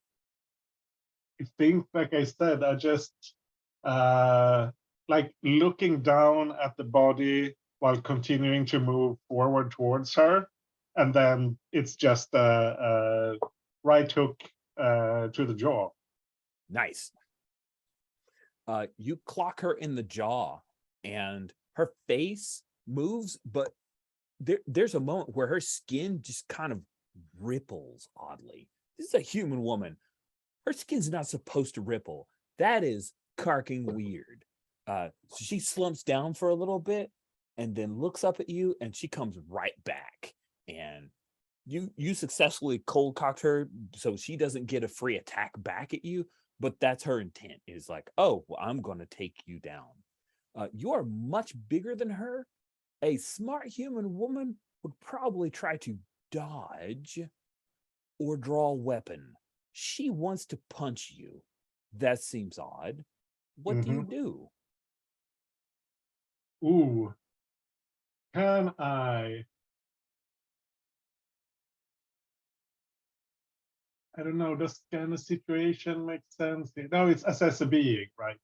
I think, like I said, I just like looking down at the body while continuing to move forward towards her, and then it's just a right hook to the jaw. Nice. You clock her in the jaw, and her face moves, but there's a moment where her skin just kind of ripples oddly. This is a human woman. Her skin's not supposed to ripple. That is carking weird. So she slumps down for a little bit and then looks up at you, and she comes right back. And you successfully cold cocked her, so she doesn't get a free attack back at you. But that's her intent, is like, oh, well, I'm going to take you down. You are much bigger than her. A smart human woman would probably try to dodge or draw a weapon. She wants to punch you. That seems odd. What do you do? Ooh. Can I don't know, does kind of situation make sense? No, it's assess a being, right?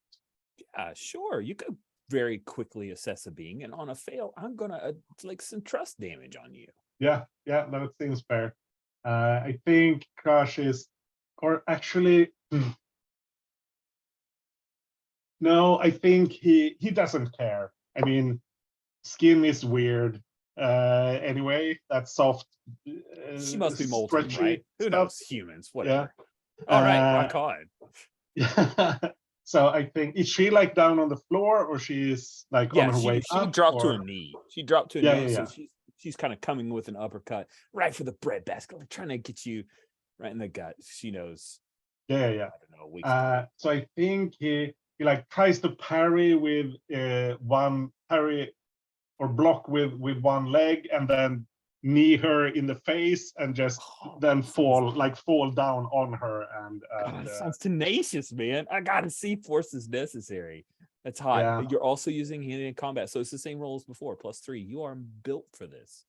Yeah, sure. You could very quickly assess a being, and on a fail, I'm gonna like some trust damage on you. Yeah, that seems fair. I think Crash is, or actually, No, I think he doesn't care. I mean, skin is weird. Anyway, that soft, She must be molten, stretchy right? Who stuff. knows? Humans, Yeah. whatever. All right, rock on. Yeah. So I think, is she like down on the floor, or she's like on Yeah, her way she up? dropped to or... a knee. She dropped to a Yeah, knee, yeah, so yeah. she's kind of coming with an uppercut right for the breadbasket, like trying to get you right in the gut. She knows. Yeah, yeah. I don't know. A week's time. So I think he like tries to parry with one parry or block with one leg, and then knee her in the face, and just Oh, then sounds- fall down on her. God, that sounds tenacious, man. I gotta see force is necessary. That's hot. Yeah. You're also using hand-to-hand combat, so it's the same role as before, +3. You are built for this.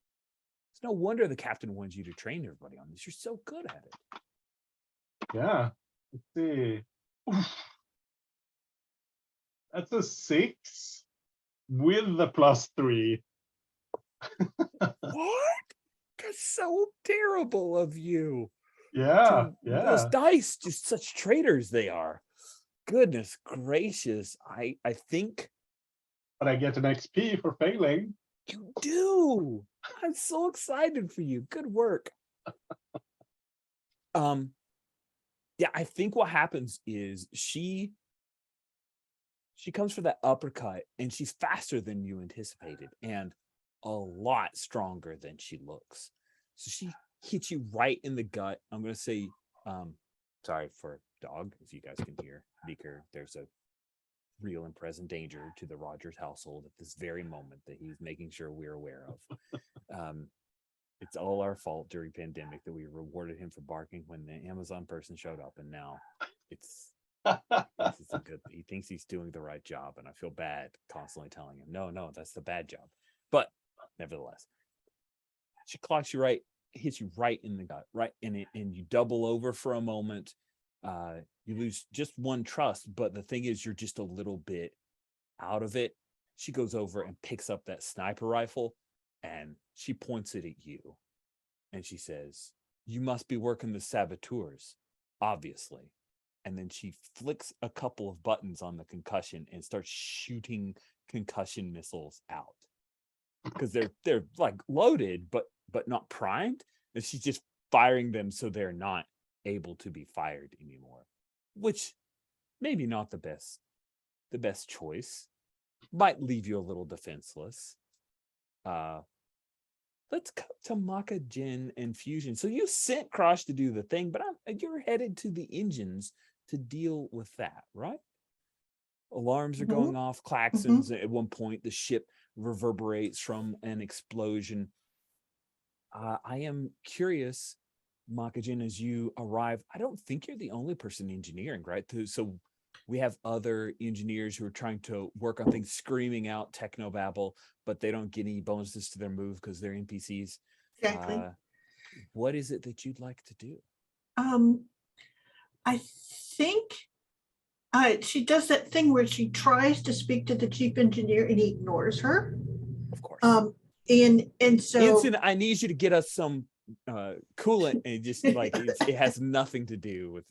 It's no wonder the captain wants you to train everybody on this. You're so good at it. Yeah. Let's see. Oof. That's a 6 with the +3. What? That's so terrible of you. Yeah, Those yeah. dice, just such traitors they are. Goodness gracious. I think But I get an XP for failing. you do. I'm so excited for you. Good work. Yeah, I think what happens is she comes for that uppercut, and she's faster than you anticipated and a lot stronger than she looks. So she hits you right in the gut. I'm gonna say sorry for dog, if you guys can hear Beaker. There's a real and present danger to the Rogers household at this very moment that he's making sure we're aware of. It's all our fault during pandemic that we rewarded him for barking when the Amazon person showed up, and now it's a good. He thinks he's doing the right job, and I feel bad constantly telling him, no, that's the bad job. But nevertheless, she clocks you right, hits you right in the gut, right in it, and you double over for a moment. You lose just one trust, but the thing is, you're just a little bit out of it. She goes over and picks up that sniper rifle, and she points it at you, and she says, "You must be working the saboteurs, obviously." And then she flicks a couple of buttons on the concussion and starts shooting concussion missiles out, because they're like loaded but not primed, and she's just firing them so they're not able to be fired anymore, which maybe not the best choice, might leave you a little defenseless. Let's go to Maka Jin and Fusion. So you sent Crash to do the thing, but you're headed to the engines to deal with that, right? Alarms are going off, klaxons. At one point, the ship reverberates from an explosion. I am curious, Makajin, as you arrive, I don't think you're the only person engineering, right? So we have other engineers who are trying to work on things, screaming out technobabble, but they don't get any bonuses to their move because they're NPCs. Exactly. What is it that you'd like to do? I think she does that thing where she tries to speak to the chief engineer and he ignores her. Of course. And so Ensign, I need you to get us some coolant, and just like it has nothing to do with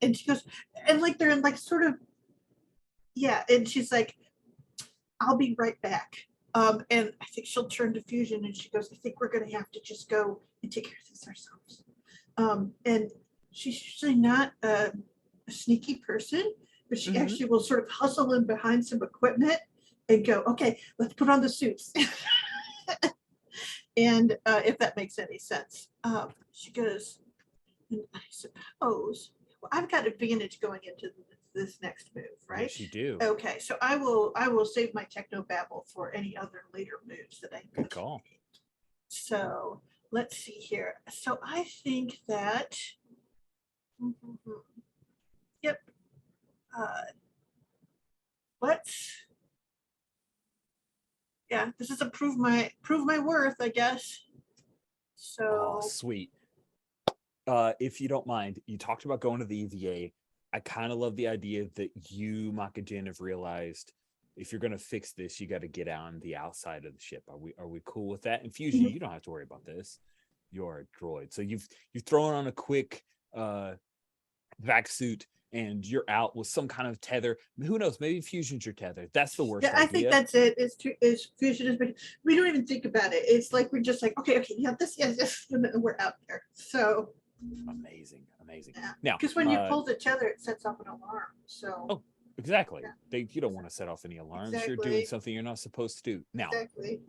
and she goes, and like they're in like sort of, yeah, and she's like, "I'll be right back." And I think she'll turn to Fusion and she goes, "I think we're gonna have to just go and take care of this ourselves." And she's usually not a sneaky person, but she actually will sort of hustle in behind some equipment and go, "Okay, let's put on the suits." And if that makes any sense, she goes, "And I suppose, well, I've got advantage going into this next move, right?" Yes, you do. Okay, so I will save my techno babble for any other later moves that I Good call. So let's see here. So I think that yep. Let's this is a prove my worth, I guess. So Oh, sweet. If you don't mind, you talked about going to the EVA. I kind of love the idea that you, Makajin, have realized if you're going to fix this, you got to get on the outside of the ship. Are we cool with that? And Fusion, you don't have to worry about this. You're a droid, so you've thrown on a quick vac suit and you're out with some kind of tether. Who knows? Maybe fusion's your tether. That's the worst Yeah, I think idea. that's it. Is fusion is, but we don't even think about it. It's like we're just like, okay, yeah, this, yes, and then we're out there. So Amazing. yeah, Now, because when you pull the tether, it sets off an alarm. So Oh, exactly. Yeah. You don't want to set off any alarms. You're doing Exactly. something you're not supposed to do. Now, exactly.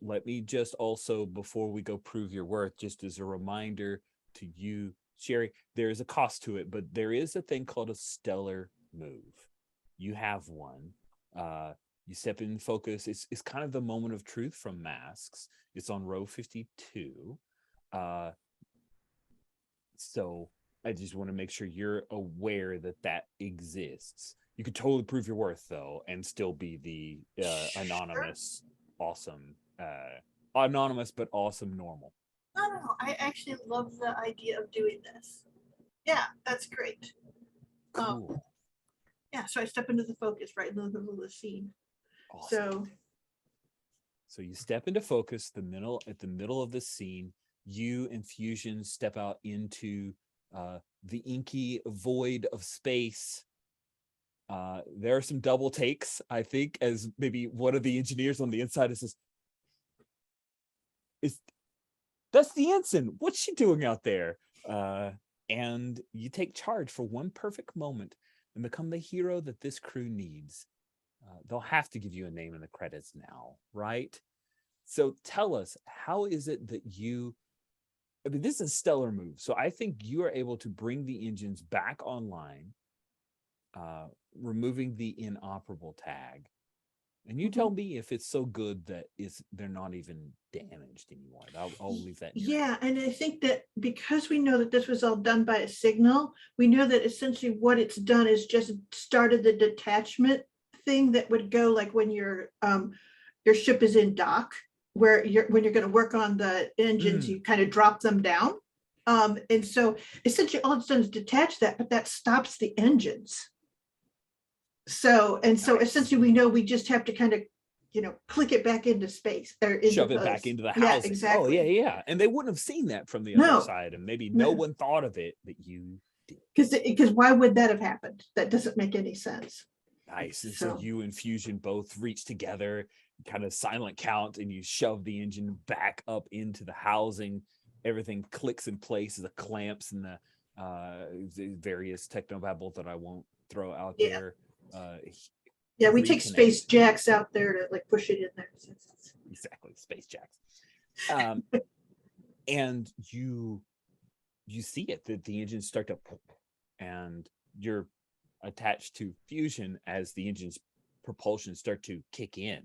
let me just also, before we go prove your worth, just as a reminder to you, Sherry, there is a cost to it, but there is a thing called a stellar move. You have one. You step in focus. It's kind of the moment of truth from Masks. It's on row 52. So I just want to make sure you're aware that that exists. You could totally prove your worth though, and still be the anonymous, awesome, anonymous but awesome normal. No. I actually love the idea of doing this. Yeah, that's great. Cool. Yeah, so I step into the focus right in the middle of the scene. Awesome. So you step into focus at the middle of the scene. You and Fusion step out into the inky void of space. There are some double takes, I think, as maybe one of the engineers on the inside says, that's the ensign. What's she doing out there? And you take charge for one perfect moment and become the hero that this crew needs. They'll have to give you a name in the credits now, right? So tell us, how is it that I mean, this is a stellar move. So I think you are able to bring the engines back online, removing the inoperable tag. And you tell me if it's so good that they're not even damaged anymore. I'll leave that in your hands. Yeah, and I think that because we know that this was all done by a signal, we know that essentially what it's done is just started the detachment thing that would go like when your ship is in dock, where when you're going to work on the engines, you kind of drop them down. And so essentially all it's done is detach that, but that stops the engines. So essentially we know we just have to kind of, click it back into space or Shove it back into the housing. Yeah, exactly. Oh, yeah. And they wouldn't have seen that from the other No. side. And maybe no No. one thought of it, but you did. Because why would that have happened? That doesn't make any sense. Nice. And so you and Fusion both reach together, kind of silent count, and you shove the engine back up into the housing. Everything clicks in place, the clamps and the various technobabble that I won't throw out there. Yeah, we take reconnect. space jacks out there to like push it in there. Exactly, space jacks. And you see it, that the engines start to, and you're attached to Fusion as the engine's propulsion start to kick in.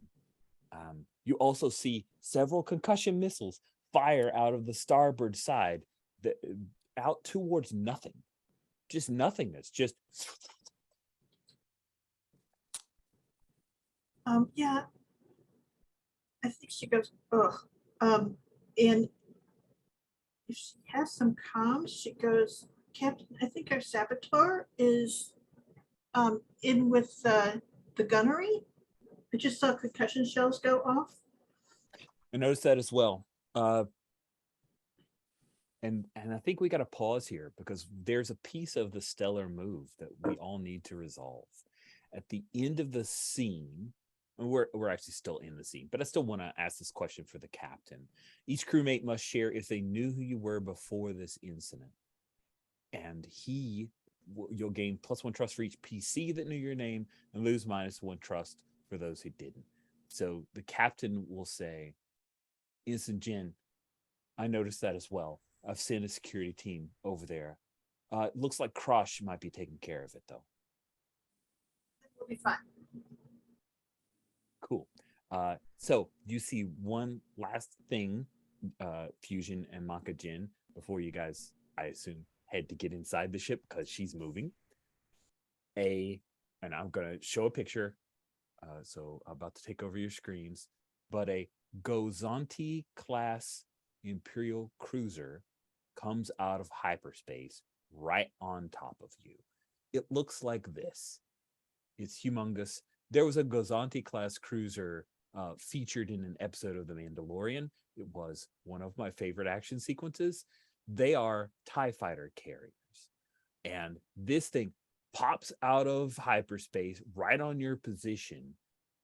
You also see several concussion missiles fire out of the starboard side, out towards nothing, just nothingness, just. Yeah, I think she goes, ugh. And if she has some comms, she goes, Captain, I think our saboteur is in with the gunnery. I just saw concussion shells go off. I noticed that as well. And I think we got to pause here because there's a piece of the stellar move that we all need to resolve. At the end of the scene, and we're actually still in the scene, but I still want to ask this question for the captain. Each crewmate must share if they knew who you were before this incident. And you'll gain +1 trust for each PC that knew your name and lose -1 trust for those who didn't. So the captain will say, Ensign Jin, I noticed that as well. I've sent a security team over there. It looks like Crush might be taking care of it, though. We'll be fine. Cool. So you see one last thing, Fusion and Maka Jin, before you guys, I assume, head to get inside the ship because she's moving. And I'm going to show a picture. So I'm about to take over your screens. But a Gozanti class Imperial cruiser comes out of hyperspace right on top of you. It looks like this. It's humongous. There was a Gozanti class cruiser featured in an episode of The Mandalorian. It was one of my favorite action sequences. They are TIE fighter carriers. and this thing pops out of hyperspace right on your position,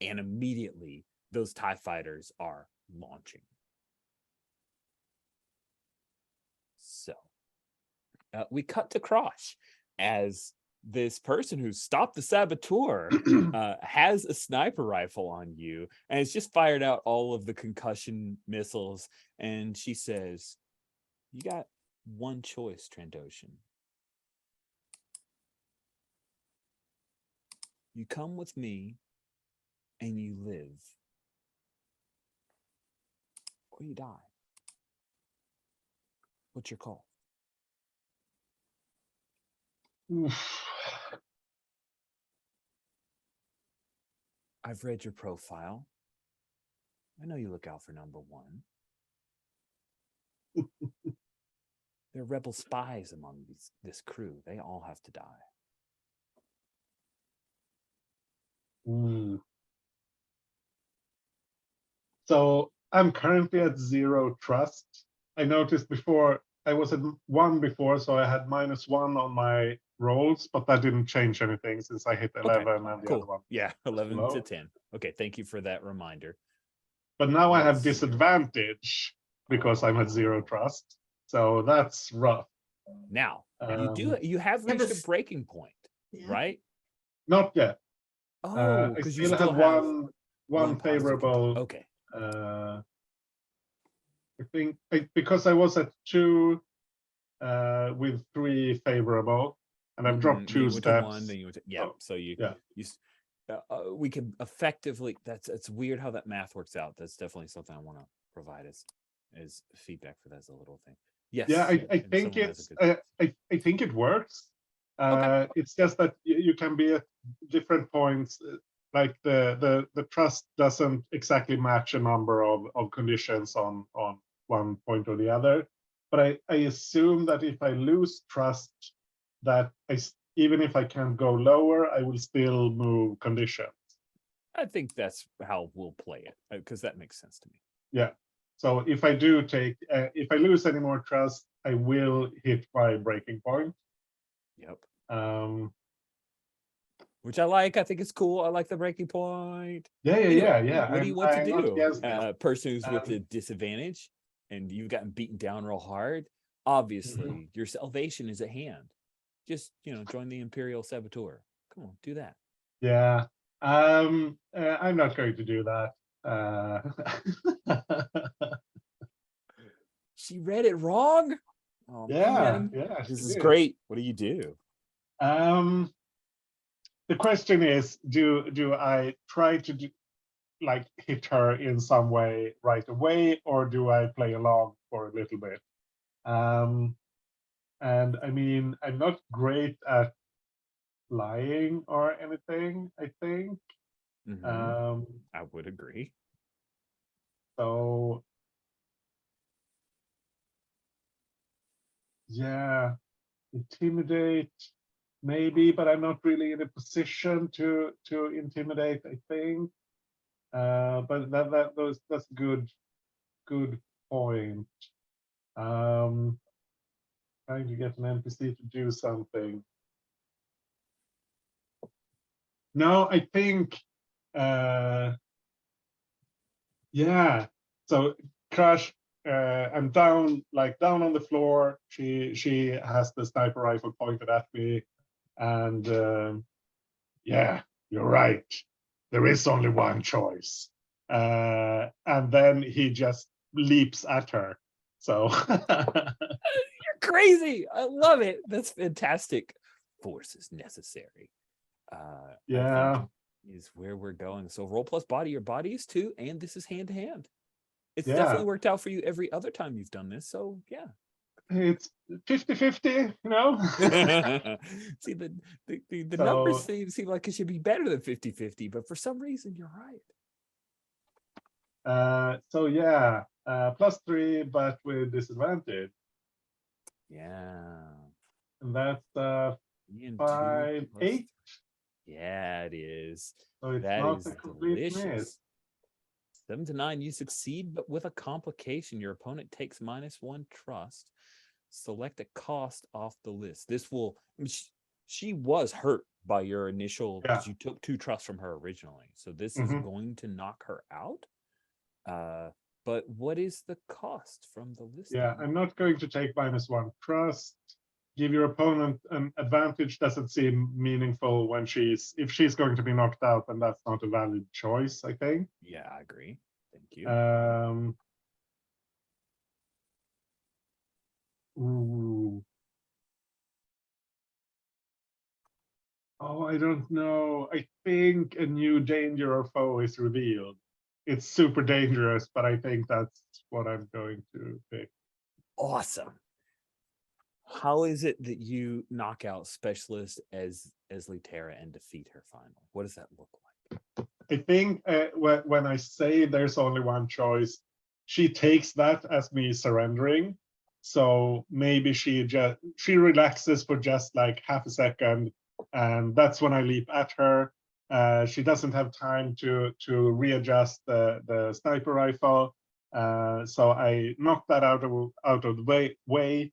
and immediately those TIE fighters are launching. So we cut to Krosh as this person who stopped the saboteur has a sniper rifle on you and has just fired out all of the concussion missiles. And she says, you got one choice, Trandoshan. You come with me and you live, or you die. What's your call? Oof. I've read your profile. I know you look out for number one. There are rebel spies among this crew. They all have to die. Mm. So I'm currently at 0 trust. I noticed before I was at 1 before, so I had -1 on my rolls, but that didn't change anything since I hit 11 and the other Cool. one. Yeah, 11 low. to 10. Okay, thank you for that reminder. But now I have Yes. disadvantage because I'm at 0 trust. So that's rough. Now, you have Yeah, reached this- a breaking point, Yeah. right? Not yet. Oh, I because you still still have have one positive favorable. Okay. I think because I was at 2 with 3 favorable, and I've dropped Then 2 you went to steps. 1, then you went to, yeah. Oh, So yeah. we can effectively. It's weird how that math works out. That's definitely something I want to provide as feedback for that as a little thing. Yes. Yeah, I and think someone has it's a good- I think it works. Okay. It's just that you can be at different points. Like the trust doesn't exactly match a number of conditions on one point or the other. But I assume that if I lose trust, that even if I can't go lower, I will still move conditions. I think that's how we'll play it because that makes sense to me. Yeah. So if I do if I lose any more trust, I will hit my breaking point. Yep. Which I like. I think it's cool. I like the breaking point. Yeah. Anyway, what do you want to I'm not do? against it. Person who's with a disadvantage and you've gotten beaten down real hard. Obviously, your salvation is at hand. Just join the Imperial Saboteur. Come on, do that. Yeah. I'm not going to do that. She read it wrong. Oh, man. Yeah. This she is did. great. What do you do? The question is, do I try to hit her in some way right away, or do I play along for a little bit? And I mean, I'm not great at lying or anything, I think. I would agree. So yeah, intimidate maybe, but I'm not really in a position to intimidate, I think. But that's good point. Trying to get an NPC to do something. No, I think yeah. So Crash, I'm down on the floor. She has the sniper rifle pointed at me, and yeah, you're right. There is only one choice. And then he just leaps at her. So You're crazy. I love it. That's fantastic. Force is necessary. yeah. I think is where we're going. So roll plus body. Your body is 2, and this is hand to hand. It's definitely worked out for you every other time you've done this. So yeah. It's 50-50, See, the numbers seem like it should be better than 50-50, but for some reason you're right. So yeah, +3, but with disadvantage. Yeah. And that's 5, 8. Yeah, it is. So it's That not is a complete miss. delicious. 7 to 9, you succeed, but with a complication. Your opponent takes -1 trust. select a cost off the list. This will, I mean, she was hurt by your initial, Yeah. because you took 2 trusts from her originally. So this is going to knock her out. But what is the cost from the list? Yeah, I'm not going to take -1 trust. Give your opponent an advantage doesn't seem meaningful when if she's going to be knocked out, then that's not a valid choice, I think. Yeah, I agree. Thank you. Ooh. Oh, I don't know. I think a new danger or foe is revealed. It's super dangerous, but I think that's what I'm going to pick. Awesome. How is it that you knock out Specialist as Litera and defeat her final? What does that look like? I think when I say there's only one choice, she takes that as me surrendering. So maybe she relaxes for just like half a second, and that's when I leap at her. She doesn't have time to readjust the sniper rifle, so I knock that out of the way,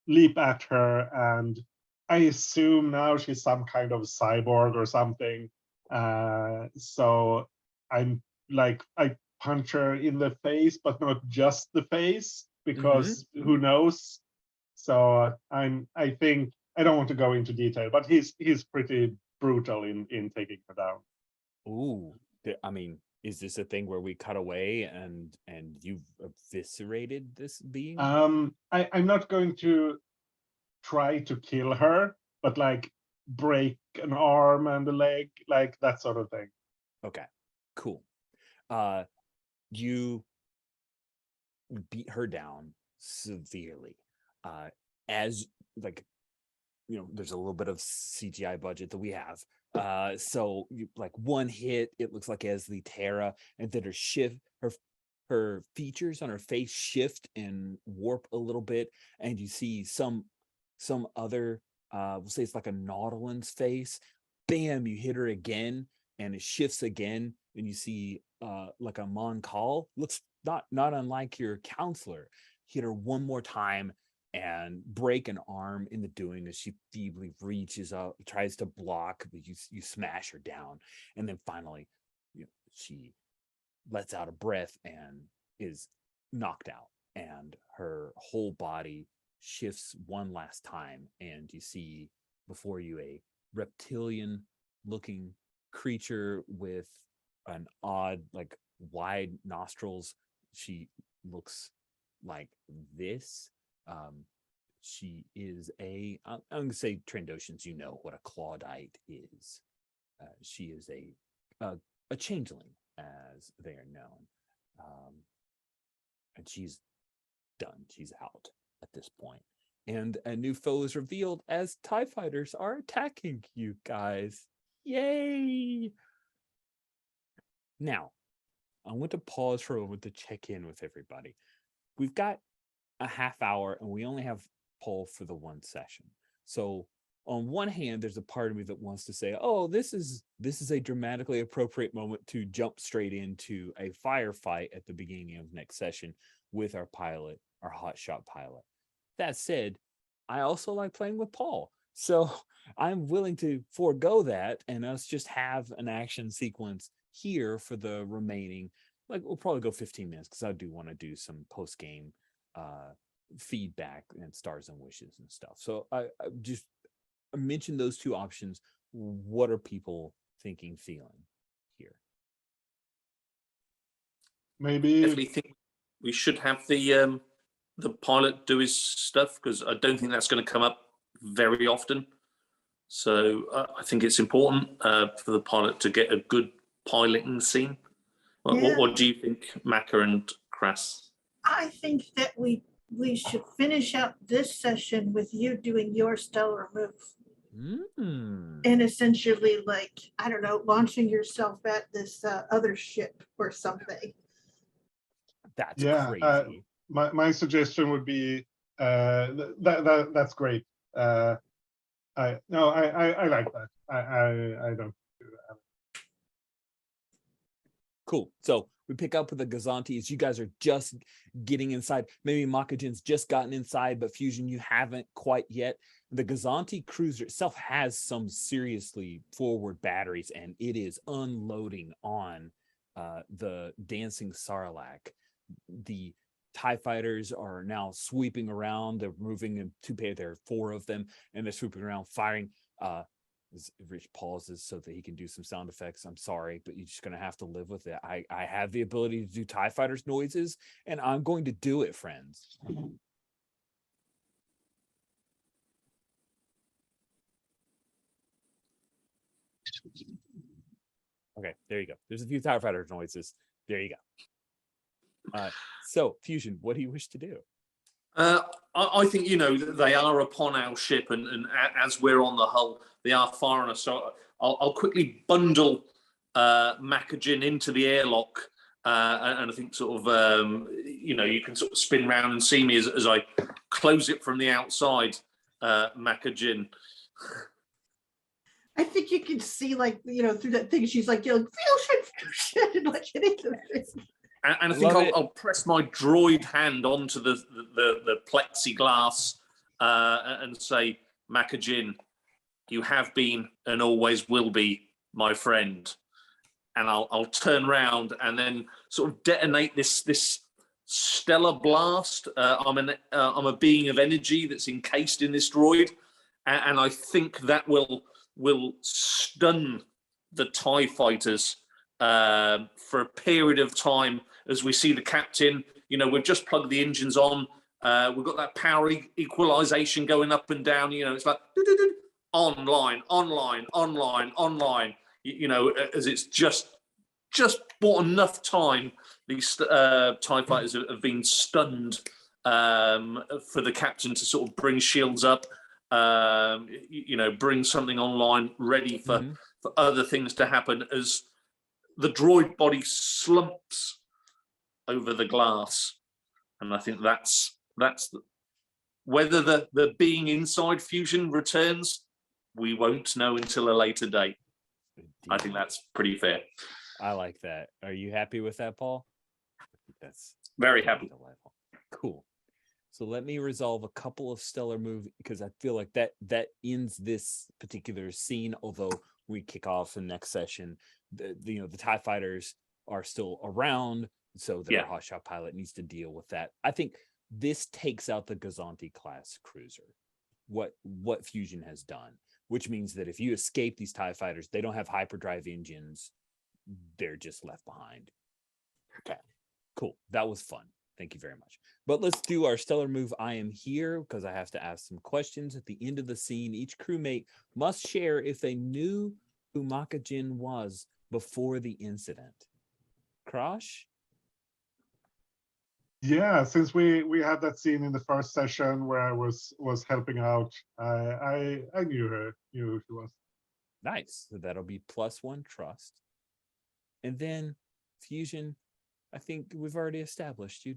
leap at her, and I assume now she's some kind of cyborg or something. So I'm like, I punch her in the face, but not just the face, because who knows? So I think I don't want to go into detail, but he's pretty brutal in taking her down. Ooh, I mean, is this a thing where we cut away and you've eviscerated this being? I'm not going to try to kill her, but like break an arm and a leg, like that sort of thing. Okay, cool. You beat her down severely. As like, you know, there's a little bit of CGI budget that we have. So you like one hit, it looks like as Litera, and then her features on her face shift and warp a little bit, and you see some other we'll say it's like a Nautilin's face. Bam, you hit her again, and it shifts again, and you see like a Moncall, looks not unlike your counselor. Hit her one more time and break an arm in the doing as she feebly reaches up, tries to block, but you smash her down. And then finally, you know, she lets out a breath and is knocked out, and her whole body shifts one last time, and you see before you a reptilian looking creature with an odd, like, wide nostrils. She looks like this. She is I'm going to say Trandoshans, you know what a Claudite is. She is a changeling, as they are known. And she's done. She's out at this point. And a new foe is revealed as TIE fighters are attacking you guys. Yay! Now, I want to pause for a moment to check in with everybody. We've got a half hour and we only have poll for the one session. So on one hand, there's a part of me that wants to say, oh, this is a dramatically appropriate moment to jump straight into a firefight at the beginning of next session with our pilot, our hotshot pilot. That said, I also like playing with Paul. So I'm willing to forego that and us just have an action sequence here for the remaining, like, we'll probably go 15 minutes because I do want to do some post-game feedback and stars and wishes and stuff. So I just mentioned those two options. What are people thinking, feeling here? Maybe Definitely think we should have the pilot do his stuff, because I don't think that's going to come up very often. So I think it's important for the pilot to get a good piloting scene. What do you think, Maka and Kras? I think that we should finish out this session with you doing your stellar move. And essentially, like, I don't know, launching yourself at this other ship or something. That's crazy. My suggestion would be that's great. I like that. I don't do that. Cool. So we pick up with the Gazanti as you guys are just getting inside. Maybe Makajin's just gotten inside, but Fusion, you haven't quite yet. The Gazanti cruiser itself has some seriously forward batteries, and it is unloading on the dancing Sarlacc. The TIE fighters are now sweeping around. They're moving in two pairs. There are four of them, and they're swooping around, firing. Rich pauses so that he can do some sound effects. I'm sorry, but you're just going to have to live with it. I have the ability to do TIE fighters noises, and I'm going to do it, friends. Okay, there you go. There's a few TIE fighter noises. There you go. So, Fusion, what do you wish to do? I think, they are upon our ship, and as we're on the hull, they are firing us. So I'll quickly bundle Makajin into the airlock, and I think sort of, you can sort of spin around and see me as I close it from the outside, Makajin. I think you can see, through that thing, she's like, fusion, and like hitting the thing. And I think I'll press my droid hand onto the plexiglass and say, Makajin, you have been and always will be my friend. And I'll turn around and then sort of detonate this stellar blast. I'm a being of energy that's encased in this droid, and I think that will stun the TIE fighters for a period of time. As we see the captain, we've just plugged the engines on. We've got that power equalization going up and down. It's like online, as it's just bought enough time. These TIE fighters have been stunned for the captain to sort of bring shields up, bring something online ready for other things to happen as the droid body slumps over the glass. And I think that's whether the being inside Fusion returns, we won't know until a later date. I think that's pretty fair. I like that. Are you happy with that, Paul? That's very happy. Delightful. Cool. So let me resolve a couple of stellar moves, because I feel like that ends this particular scene. Although we kick off the next session, the TIE fighters are still around, so the hotshot pilot needs to deal with that. I think this takes out the Gazanti class cruiser. What Fusion has done, which means that if you escape these TIE fighters, they don't have hyperdrive engines. They're just left behind. Okay, cool. That was fun. Thank you very much. But let's do our stellar move. I am here because I have to ask some questions. At the end of the scene, each crewmate must share if they knew who Makajin was before the incident. Crash? Yeah, since we had that scene in the first session where I was helping out, I knew who she was. Nice. So that'll be +1 trust. And then Fusion, I think we've already established you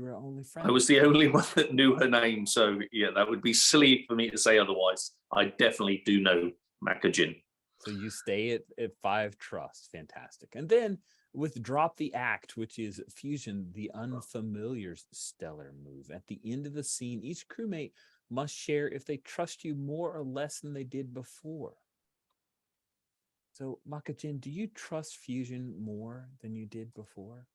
were our only friend. I was the only one that knew her name, so yeah, that would be silly for me to say otherwise. I definitely do know Makajin. So you stay at 5 trust. Fantastic. And then with Drop the Act, which is Fusion, the unfamiliar stellar move. At the end of the scene, each crewmate must share if they trust you more or less than they did before. So, Makajin, do you trust Fusion more than you did before?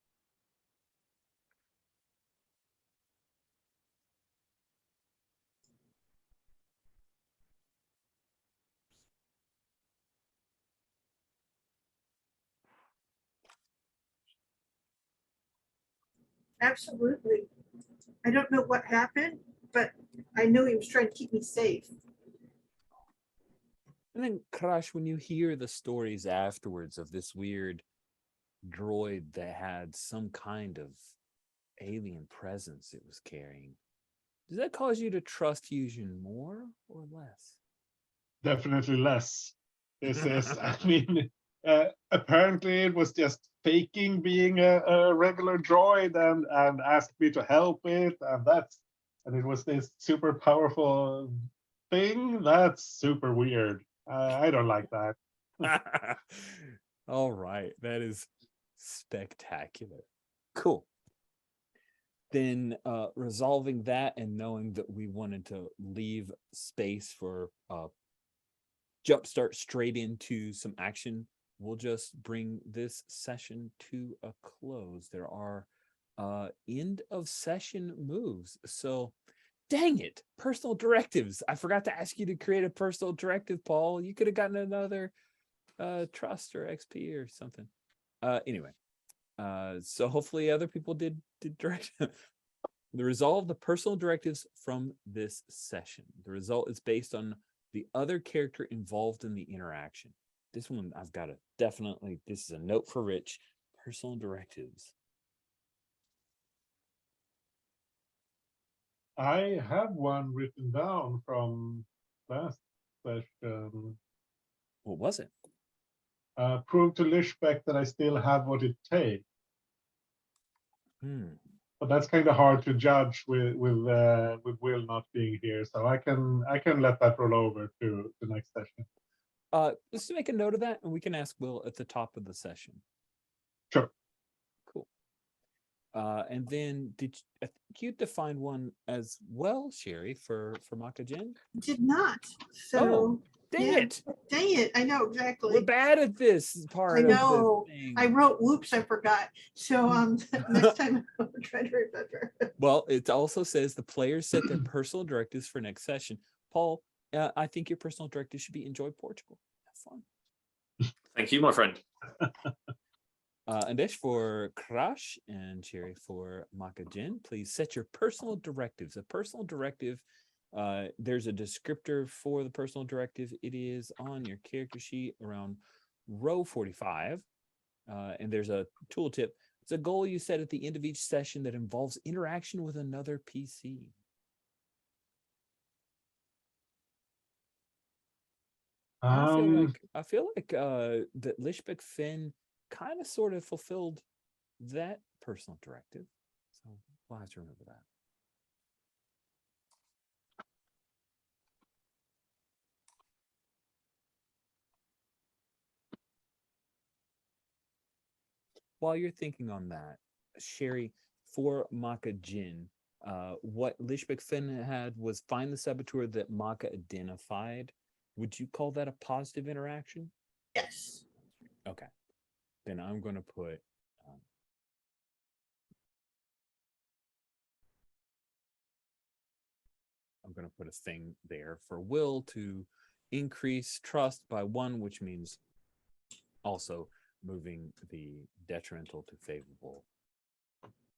Absolutely. I don't know what happened, but I know he was trying to keep me safe. And then, Crash, when you hear the stories afterwards of this weird droid that had some kind of alien presence it was carrying, does that cause you to trust Fusion more or less? Definitely less. This is, I mean, apparently it was just faking being a regular droid and asked me to help it, and it was this super powerful thing. That's super weird. I don't like that. All right, that is Spectacular. Cool. Then resolving that and knowing that we wanted to leave space for jumpstart straight into some action, we'll just bring this session to a close. There are end of session moves. So dang it, personal directives. I forgot to ask you to create a personal directive, Paul. You could have gotten another trust or XP or something. Anyway, so hopefully other people did direct the resolve the personal directives from this session. The result is based on the other character involved in the interaction. This one I've got to definitely, this is a note for Rich. Personal directives. I have one written down from last session. What was it? Prove to Lishbeck that I still have what it takes. But that's kind of hard to judge with Will not being here, so I can let that roll over to the next session. Let's make a note of that, and we can ask Will at the top of the session. Sure. Cool. And then I think you defined one as well, Sherry, for Makajin? Did not. So Dang yeah. it. Dang it. I know exactly. We're bad at this part I of know. the thing. I wrote whoops, I forgot. So next time I'll try to remember. Well, it also says the players set their personal directives for next session. Paul, I think your personal directive should be enjoy Portugal. Have fun. Thank you, my friend. Andesh for Crash and Cherry for Makajin, please set your personal directives. A personal directive, there's a descriptor for the personal directive. It is on your character sheet around row 45. And there's a tooltip. It's a goal you set at the end of each session that involves interaction with another PC. I feel like that Lishbeck Finn kind of sort of fulfilled that personal directive. So we'll have to remember that. While you're thinking on that, Sherry, for Makajin, what Lishbeck Finn had was find the saboteur that Maka identified. Would you call that a positive interaction? Yes. Okay. Then I'm going to put a thing there for Will to increase trust by 1, which means also moving the detrimental to favorable.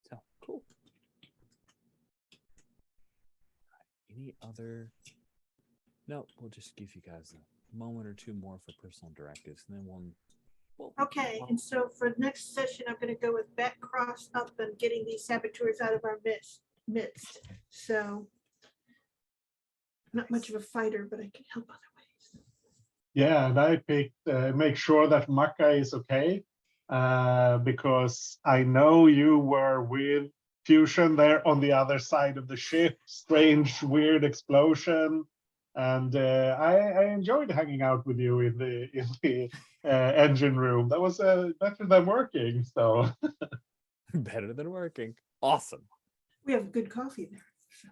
So cool. Any other? No, we'll just give you guys a moment or two more for personal directives, and then we'll Okay, and so for next session, I'm going to go with back cross up and getting these saboteurs out of our midst. So not much of a fighter, but I can help other ways. Yeah, and I picked make sure that Maka is okay, because I know you were with Fusion there on the other side of the ship. Strange, weird explosion. And I enjoyed hanging out with you in the engine room. That was better than working. So better than working. Awesome. We have good coffee there. So.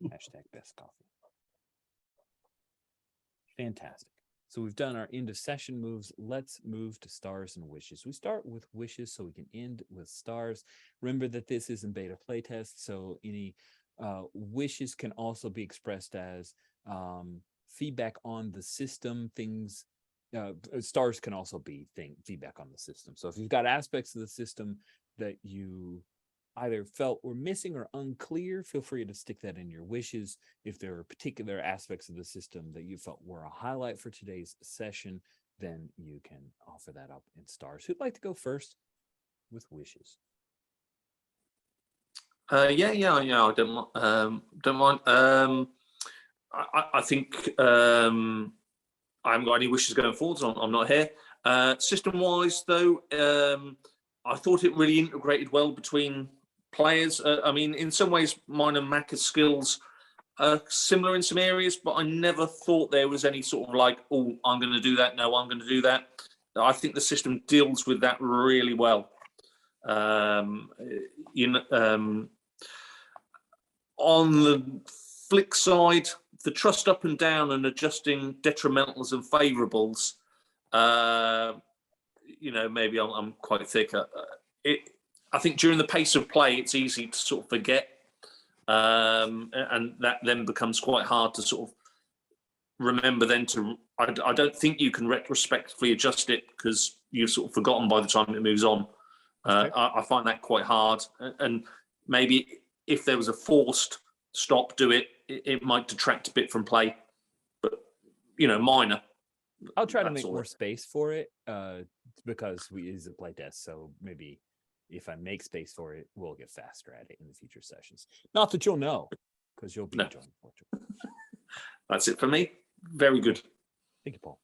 Hashtag best coffee. Fantastic. So we've done our end of session moves. Let's move to stars and wishes. We start with wishes so we can end with stars. Remember that this is in beta playtest, so any wishes can also be expressed as feedback on the system. Things stars can also be feedback on the system. So if you've got aspects of the system that you either felt were missing or unclear, feel free to stick that in your wishes. If there are particular aspects of the system that you felt were a highlight for today's session, then you can offer that up in stars. Who'd like to go first with wishes? I don't mind. I think I haven't got any wishes going forward. So I'm not here. System-wise, though, I thought it really integrated well between players. I mean, in some ways, mine and Maka's skills are similar in some areas, but I never thought there was any sort of like, oh, I'm going to do that. No, I'm going to do that. I think the system deals with that really well. On the flick side, the trust up and down and adjusting detrimentals and favourables, maybe I'm quite thick. I think during the pace of play, it's easy to sort of forget, and that then becomes quite hard to sort of remember. Then I don't think you can retrospectively adjust it because you've sort of forgotten by the time it moves on. Okay. I find that quite hard, and maybe if there was a forced stop, do it. It might detract a bit from play, but minor. I'll try to That's make all more it- space for it because we use a playtest. So maybe if I make space for it, we'll get faster at it in the future sessions. Not that you'll know, because you'll be No. enjoying Portugal. That's it for me. Very good. Thank you, Paul.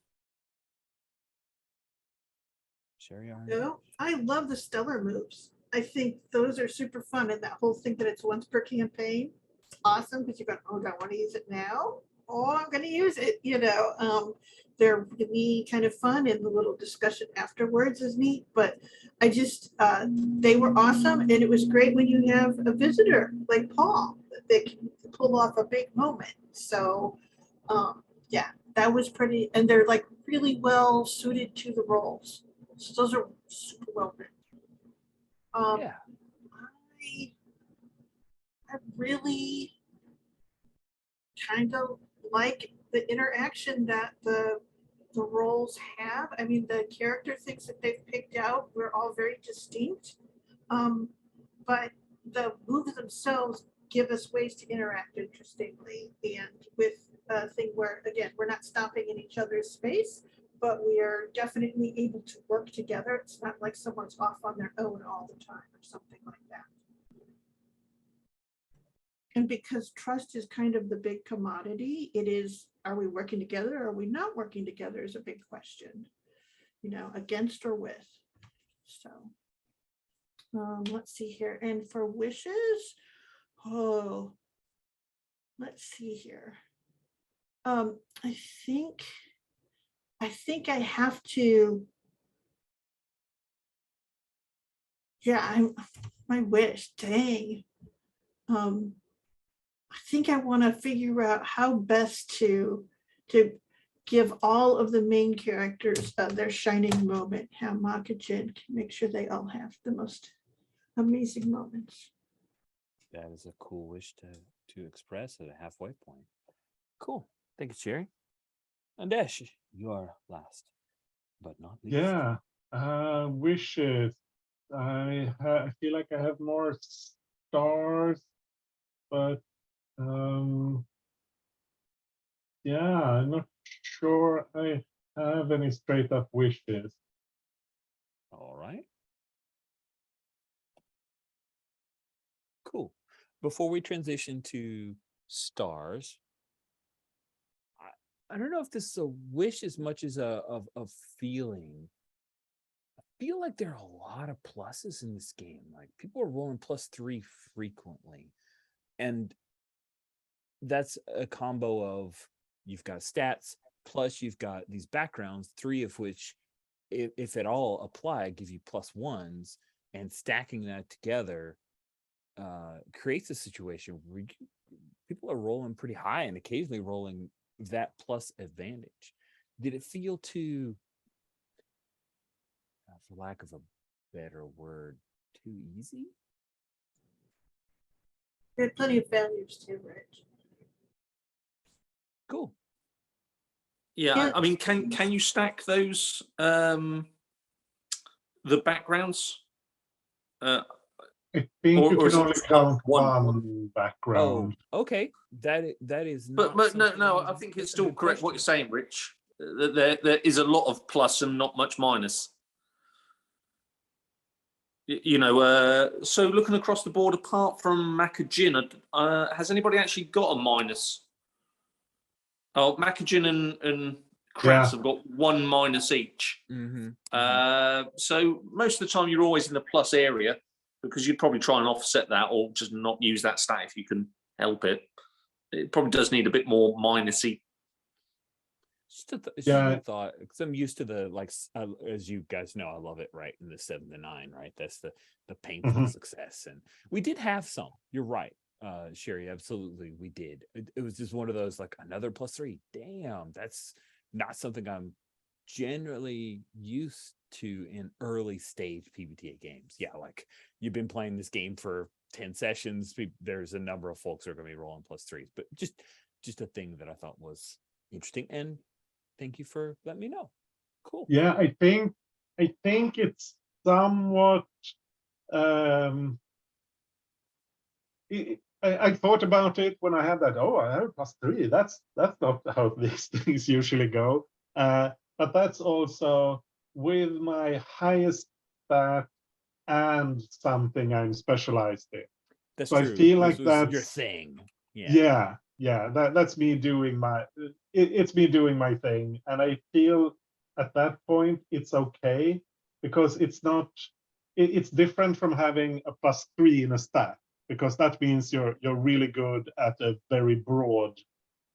Sherry, No, I love the stellar moves. I think those are super fun, and that whole thing that it's once per campaign, it's awesome because you're going, oh, do I want to use it now? Oh, I'm going to use it. They're really kind of fun, and the little discussion afterwards is neat. But I just, they were awesome, and it was great when you have a visitor like Paul that can pull off a big moment. So, yeah, that was pretty, and they're like really well suited to the roles. So those are super well written. Yeah. I really kind of like the interaction that the roles have. I mean, the character things that they've picked out were all very distinct. But the moves themselves give us ways to interact interestingly, and with a thing where, again, we're not stopping in each other's space, but we are definitely able to work together. It's not like someone's off on their own all the time or something like that. And because trust is kind of the big commodity, it is, are we working together? Or are we not working together is a big question, against or with. So let's see here. And for wishes, let's see here. I think I have to, my wish, dang. I think I want to figure out how best to give all of the main characters their shining moment, how Makajin can make sure they all have the most amazing moments. That is a cool wish to express at a halfway point. Cool. Thank you, Sherry. And Dash, you are last, but not least. Yeah, wishes. I feel like I have more stars, but yeah, I'm not sure I have any straight up wishes. All right. Cool. Before we transition to stars, I don't know if this is a wish as much as a feeling. I feel like there are a lot of pluses in this game. Like people are rolling +3 frequently. And that's a combo of you've got stats, plus you've got these backgrounds, 3 of which, if at all apply, give you +1s, and stacking that together creates a situation where people are rolling pretty high and occasionally rolling that plus advantage. Did it feel too, for lack of a better word, too easy? There are plenty of failures too, Rich. Cool. Yeah, I mean, can you stack those the backgrounds? I think you Or is can it only just count one? one background. Oh, okay. That is But not no, something I that's- think that's it's a still good correct what you're question. saying, Rich. There is a lot of plus and not much minus. So looking across the board, apart from Makajin, has anybody actually got a minus? Oh, Makajin and Kratz have got 1 minus each. So most of the time you're always in the plus area because you'd probably try and offset that or just not use that stat if you can help it. It probably does need a bit more minusy. Just Yeah. a thought, because I'm used to the as you guys know, I love it right in the 7 to 9, right? That's the painful Mhm. success, and we did have some. You're right, Sherry. Absolutely, we did. It was just one of those like another +3. Damn, that's not something I'm generally used to in early stage PBTA games. Yeah, like you've been playing this game for 10 sessions. There's a number of folks who are going to be rolling +3s, but just a thing that I thought was interesting. And thank you for letting me know. Cool. Yeah, I think it's somewhat. I thought about it when I had that. Oh, I have +3. That's not how these things usually go. But that's also with my highest stat and something I'm specialized in. That's So I true. feel This like was your that's thing. yeah. That's me doing my. It's me doing my thing, and I feel at that point it's okay because it's not. It's different from having a +3 in a stat because that means you're really good at a very broad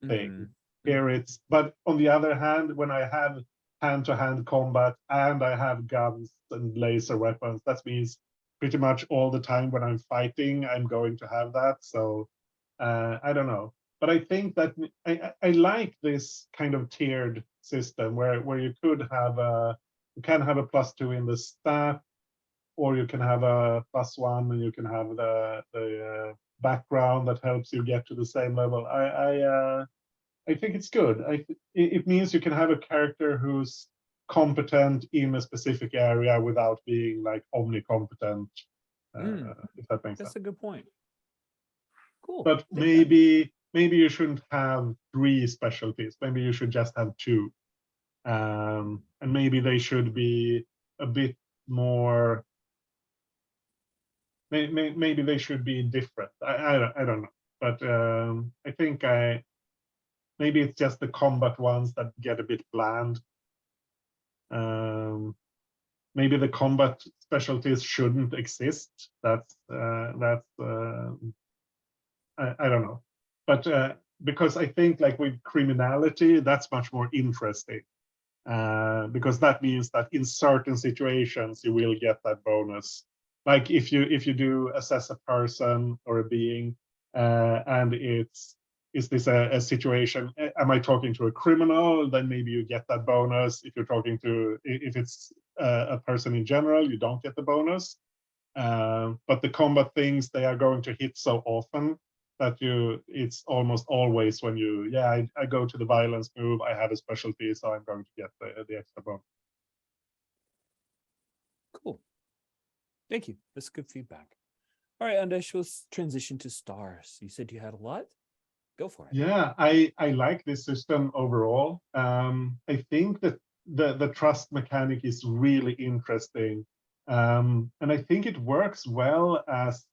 thing. Mhm. Here it's, but on the other hand, when I have hand-to-hand combat and I have guns and laser weapons, that means pretty much all the time when I'm fighting, I'm going to have that. So I don't know, but I think that I like this kind of tiered system where you could have you can have a +2 in the stat, or you can have a +1 and you can have the background that helps you get to the same level. I think it's good. It means you can have a character who's competent in a specific area without being like omnicompetent, if that makes sense. That's a good point. Cool. But maybe you shouldn't have 3 specialties. Maybe you should just have 2, and maybe they should be a bit more. Maybe they should be different. I don't know, but I think maybe it's just the combat ones that get a bit bland. Maybe the combat specialties shouldn't exist. I don't know, but because I think like with criminality, that's much more interesting. Because that means that in certain situations you will get that bonus. Like if you do assess a person or a being, and is this a situation? Am I talking to a criminal? Then maybe you get that bonus. If you're talking to, if it's a person in general, you don't get the bonus. But the combat things, they are going to hit so often that it's almost always when I go to the violence move, I have a specialty, so I'm going to get the extra bonus. Cool. Thank you. That's good feedback. All right, Andesh, let's transition to stars. You said you had a lot. Go for it. Yeah, I like this system overall. I think that the trust mechanic is really interesting, and I think it works well as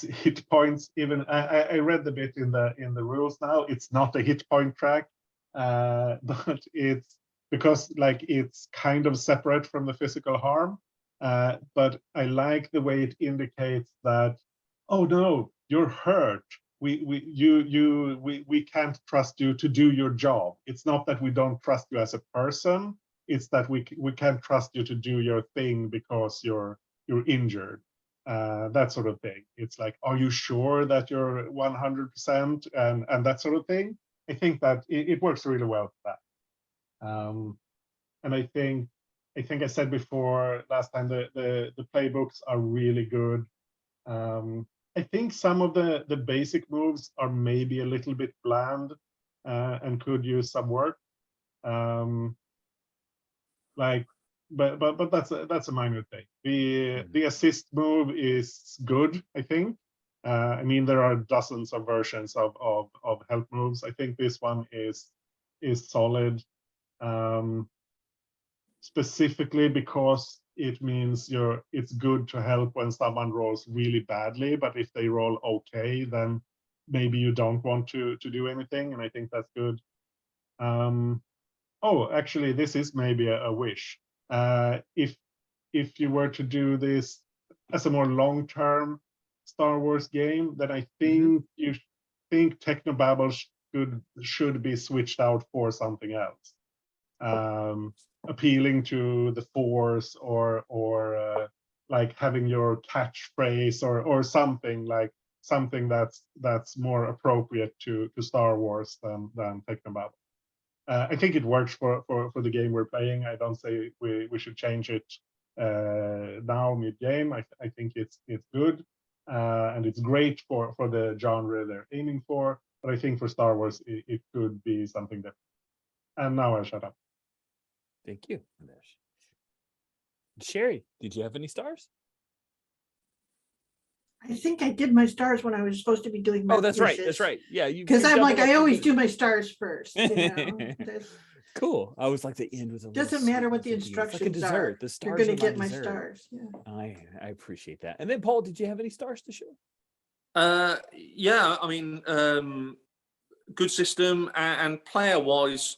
hit points. Even I read the bit in the rules now. It's not a hit point track, but it's because like it's kind of separate from the physical harm. But I like the way it indicates that, oh no, you're hurt. We can't trust you to do your job. It's not that we don't trust you as a person. It's that we can't trust you to do your thing because you're injured. That sort of thing. It's like, are you sure that you're 100% and that sort of thing? I think that it works really well for that. And I think I said before last time the playbooks are really good. I think some of the basic moves are maybe a little bit bland and could use some work. Like, but that's a minor thing. The assist move is good, I think. I mean, there are dozens of versions of help moves. I think this one is solid, specifically because it means it's good to help when someone rolls really badly, but if they roll okay, then maybe you don't want to do anything, and I think that's good. Oh, actually, this is maybe a wish. If you were to do this as a more long-term Star Wars game, then I think you think Technobabble should be switched out for something else. Appealing to the Force, or like having your catchphrase, or something that's more appropriate to Star Wars than Technobabble. I think it works for the game we're playing. I don't say we should change it now mid-game. I think it's good, and it's great for the genre they're aiming for. But I think for Star Wars, it could be something different. And now I shut up. Thank you, Anesh. Sherry, did you have any stars? I think I did my stars when I was supposed to be doing my Oh, that's right. wishes. That's right. Yeah, you Because I'm like, doubled up I your always wishes. do my stars first. You know? Cool. I was like, the end was a little Doesn't matter what the sweet. It's like a instructions dessert. are. The stars You're going to are get my dessert. stars. Yeah. I appreciate that. And then Paul, did you have any stars to show? Yeah, I mean, good system, and player-wise,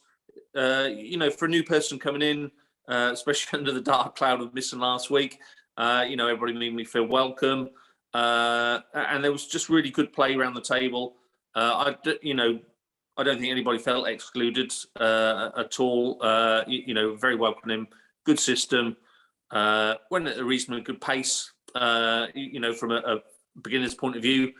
you know, for a new person coming in, especially under the dark cloud of missing last week, you know, everybody made me feel welcome, and there was just really good play around the table. You know, I don't think anybody felt excluded at all. You know, very welcoming, good system, went at a reasonably good pace. You know, from a beginner's point of view,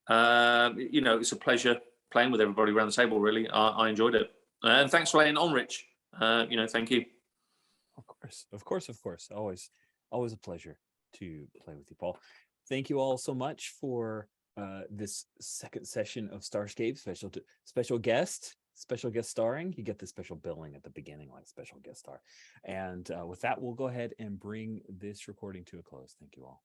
you know, it's a pleasure playing with everybody around the table. Really, I enjoyed it, and thanks for laying on, Rich. You know, thank you. Of course. Always a pleasure to play with you, Paul. Thank you all so much for this second session of Starscape. Special guest starring. You get the special billing at the beginning, like special guest star. And with that, we'll go ahead and bring this recording to a close. Thank you all.